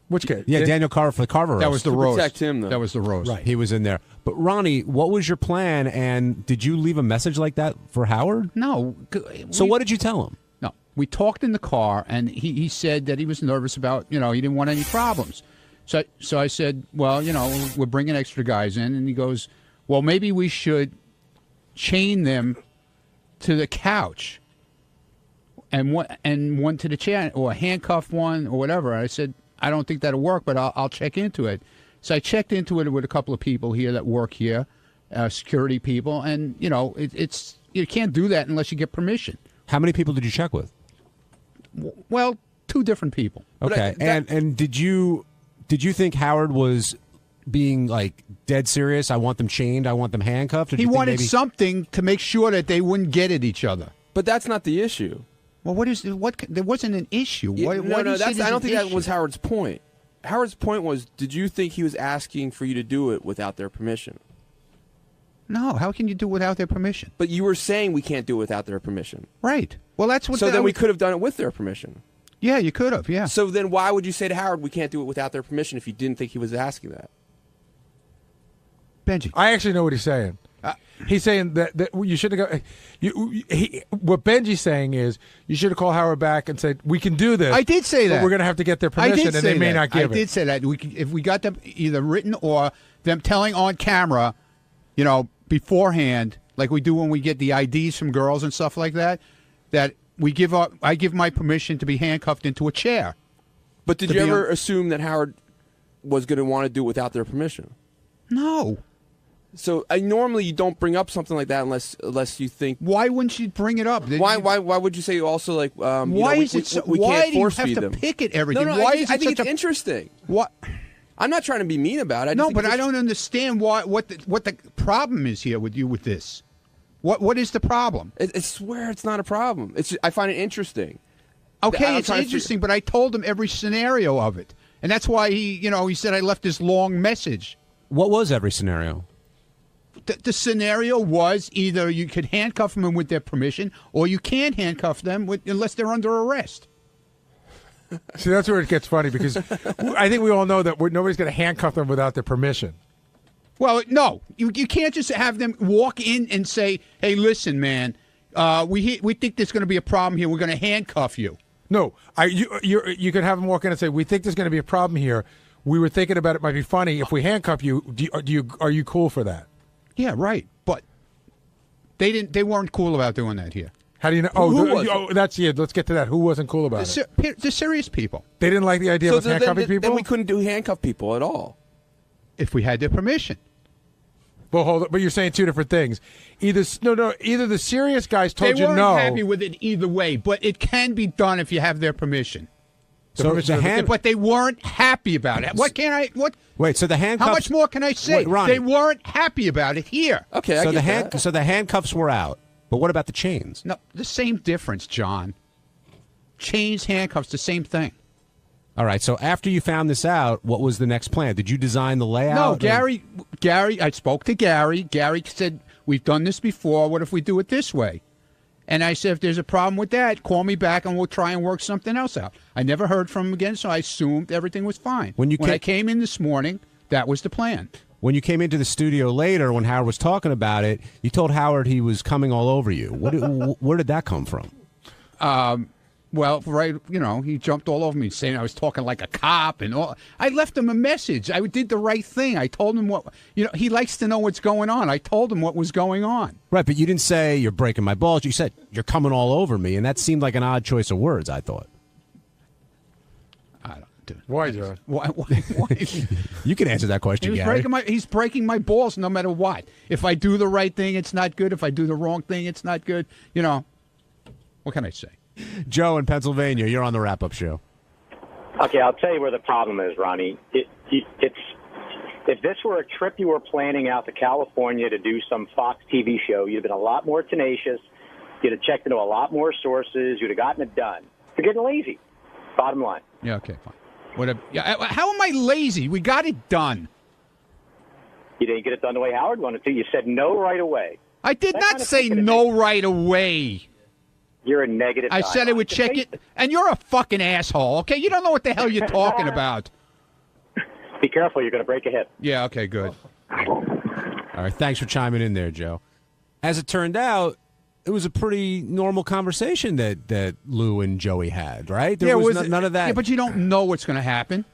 Which kid? Yeah, Daniel Carver for the Carver roast. That was the To roast. protect him, though. That was the roast. Right. He was in there. But Ronnie, what was your plan, and did you leave a message like that for Howard? No. So what did you tell him? No. We talked in the car, and he said that he was nervous about, he didn't want any problems. So I said, well, we're bringing extra guys in. And he goes, well, maybe we should chain them to the couch and one to the chair, or handcuff one or whatever. I said, I don't think that'll work, but I'll check into it. So I checked into it with a couple of people here that work here, security people, and it's you can't do that unless you get permission. How many people did you check with? Well, 2 different people. Okay, and did you think Howard was being like dead serious? I want them chained. I want them handcuffed. Or He wanted something to make sure that they wouldn't get at each other. But that's not the issue. Well, there wasn't an issue. I don't think that was Howard's point. Howard's point was, did you think he was asking for you to do it without their permission? No, how can you do it without their permission? But you were saying we can't do it without their permission. Right. Well, that's what. So then we could have done it with their permission. Yeah, you could have. Yeah. So then why would you say to Howard we can't do it without their permission if you didn't think he was asking that? Benji, I actually know what he's saying. He's saying that you should have go. What Benji's saying is you should have called Howard back and said we can do this. I did say that. But we're going to have to get their permission, and they may not give it. I did say that. If we got them either written or them telling on camera, beforehand, like we do when we get the IDs from girls and stuff like that, that I give my permission to be handcuffed into a chair. But did you ever assume that Howard was going to want to do it without their permission? No. So normally you don't bring up something like that unless you think. Why wouldn't you bring it up? Why would you say also like? Why is it? So, we why can't force do you have feed to them? pick at everything? No, why I think it's interesting. What? I'm not trying to be mean about it. No, but I don't understand what the problem is here with you with this. What is the problem? I swear it's not a problem. I find it interesting. Okay, it's interesting, but I told him every scenario of it, and that's why he said I left this long message. What was every scenario? The scenario was either you could handcuff them with their permission, or you can't handcuff them unless they're under arrest. See, that's where it gets funny because I think we all know that nobody's going to handcuff them without their permission. Well, no, you can't just have them walk in and say, "Hey, listen, man, we think there's going to be a problem here. We're going to handcuff you." No, you could have them walk in and say, "We think there's going to be a problem here. We were thinking about it. Might be funny if we handcuff you. Are you cool for that?" Yeah, right. But they weren't cool about doing that here. How do you know? That's it. Let's get to that. Who wasn't cool about it? The serious people. They didn't like the idea of handcuffing people? Then we couldn't do handcuff people at all. If we had their permission. Well, hold on. But you're saying 2 different things. Either the serious guys told you no. They weren't happy with it either way, but it can be done if you have their permission. But they weren't happy about it. What can I? What? Wait, so the handcuffs. How much more can I say? Wait, Ronnie. They weren't happy about it here. Okay, so the handcuffs were out, but what about the chains? No, the same difference, John. Chains, handcuffs, the same thing. All right. So after you found this out, what was the next plan? Did you design the layout? No, Gary. I spoke to Gary. Gary said, "We've done this before. What if we do it this way?" And I said, if there's a problem with that, call me back and we'll try and work something else out. I never heard from him again, so I assumed everything was fine. When I came in this morning, that was the plan. When you came into the studio later, when Howard was talking about it, you told Howard he was coming all over you. Where did that come from? Well, right, he jumped all over me saying I was talking like a cop and all. I left him a message. I did the right thing. I told him what, he likes to know what's going on. I told him what was going on. Right, but you didn't say you're breaking my balls. You said you're coming all over me, and that seemed like an odd choice of words, I thought. I don't do it. Why, John? Why? You can answer that question, Gary. He's breaking my balls no matter what. If I do the right thing, it's not good. If I do the wrong thing, it's not good. What can I say? Joe in Pennsylvania, you're on the wrap-up show. Okay, I'll tell you where the problem is, Ronnie. It's if this were a trip you were planning out to California to do some Fox TV show, you'd have been a lot more tenacious. You'd have checked into a lot more sources. You'd have gotten it done. You're getting lazy. Bottom line. Yeah, okay, fine. How am I lazy? We got it done. You didn't get it done the way Howard wanted to. You said no right away. I did not say no right away. You're a negative. I said I would check it, and you're a fucking asshole. Okay, you don't know what the hell you're talking about. Be careful, you're going to break a hip. Yeah. Okay. Good. All right. Thanks for chiming in there, Joe. As it turned out, it was a pretty normal conversation that Lou and Joey had. Right? There was none of that. Yeah, but you don't know what's going to happen.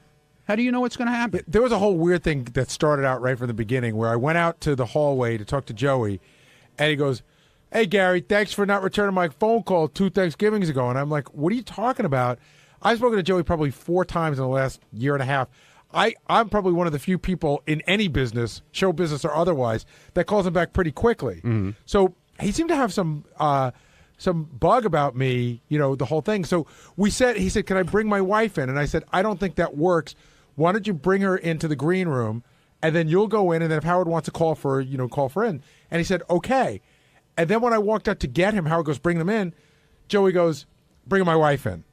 How do you know what's going to happen? There was a whole weird thing that started out right from the beginning, where I went out to the hallway to talk to Joey, and he goes, "Hey, Gary, thanks for not returning my phone call 2 Thanksgivings ago." And I'm like, what are you talking about? I've spoken to Joey probably 4 times in the last year and a half. I'm probably one of the few people in any business, show business or otherwise, that calls him back pretty quickly. Mm-hmm. So he seemed to have some bug about me, the whole thing. So he said, can I bring my wife in? And I said, I don't think that works. Why don't you bring her into the green room, and then you'll go in, and then if Howard wants to call for in. And he said, okay. And then when I walked out to get him, Howard goes, bring them in. Joey goes, bring my wife in.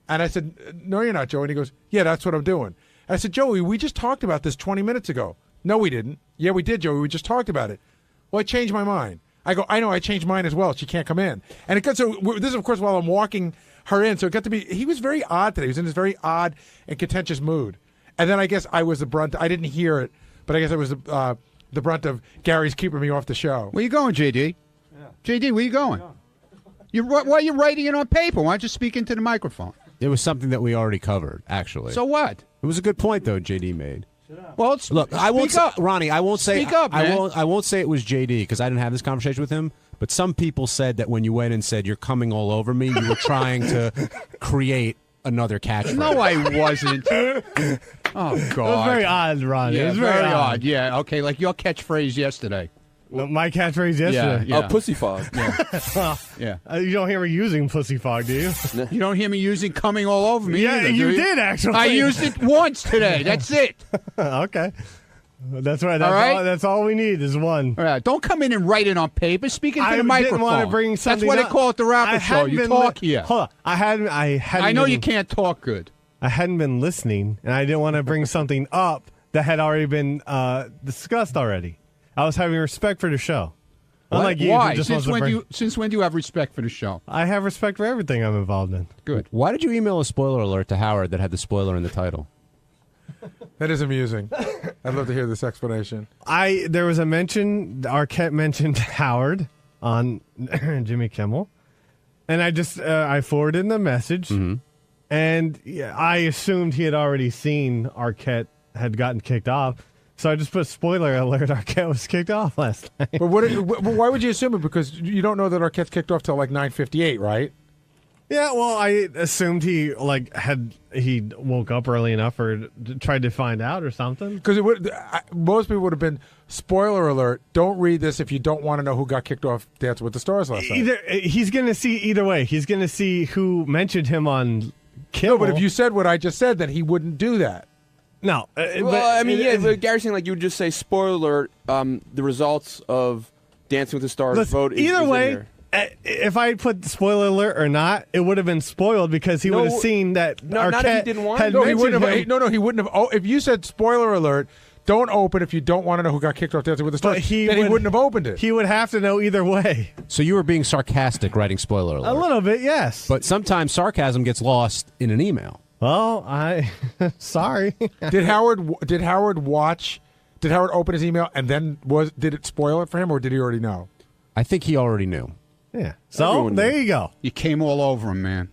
And I said, no, you're not, Joey. And he goes, yeah, that's what I'm doing. And I said, Joey, we just talked about this 20 minutes ago. No, we didn't. Yeah, we did, Joey. We just talked about it. Well, I changed my mind. I go, I know, I changed mine as well. She can't come in. And it got so this is, of course, while I'm walking her in. So it got to be, he was very odd today. He was in this very odd and contentious mood. And then I guess I was the brunt. I didn't hear it, but I guess I was the brunt of Gary's keeping me off the show. Where you going, JD? JD, where you going? Why are you writing it on paper? Why don't you speak into the microphone? It was something that we already covered, actually. So what? It was a good point, though, JD made. Well, look, I won't say, Ronnie. I won't say. Speak up, man. I won't say it was JD because I didn't have this conversation with him. But some people said that when you went and said you're coming all over me, you were trying to create another catchphrase. No, I wasn't. Oh God, it was very odd, Ronnie. Yeah, it was very odd. Yeah, okay, like your catchphrase yesterday. Well, my catchphrase yesterday. Yeah. Oh, pussy fog. Yeah. You don't hear me using pussy fog, do you? You don't hear me using coming all over me. Yeah, either, you did actually. I used it once today. That's it. Okay. That's right. That's all we need is one. All right. Don't come in and write it on paper. Speak into the microphone. I didn't want to bring something. That's why they call it the wrap-up show. You talk here. Hold on. I know you can't talk good. I hadn't been listening, and I didn't want to bring something up that had already been discussed already. I was having respect for the show. Unlike you, why? Just since when do you have respect for the show? I have respect for everything I'm involved in. Good. Why did you email a spoiler alert to Howard that had the spoiler in the title? That is amusing. I'd love to hear this explanation. There was a mention, Arquette mentioned Howard on Jimmy Kimmel, and I forwarded the message, and I assumed he had already seen Arquette had gotten kicked off. So I just put spoiler alert, Arquette was kicked off last night. But why would you assume it? Because you don't know that Arquette's kicked off till like 9:58, right? Yeah, well, I assumed he woke up early enough or tried to find out or something. Because most people would have been, spoiler alert, don't read this if you don't want to know who got kicked off Dancing with the Stars last night. He's going to see either way. He's going to see who mentioned him on No, but if you said what I just said, then he wouldn't do that. No. But Gary's saying like you would just say, spoiler alert, the results of Dancing with the Stars vote is either in way, there. if I put spoiler alert or not, it would have been spoiled because he would have seen that not if he didn't want had No, he wouldn't mentioned have. him. No, he wouldn't have. Oh, if you said spoiler alert, don't open if you don't want to know who got kicked off Dancing with the Stars. Then he wouldn't have opened it. He would have to know either way. So you were being sarcastic writing spoiler alert. A little bit, yes. But sometimes sarcasm gets lost in an email. Well, sorry. Did Howard open his email and then did it spoil it for him, or did he already know? I think he already knew. Yeah. So there you go. You came all over him, man.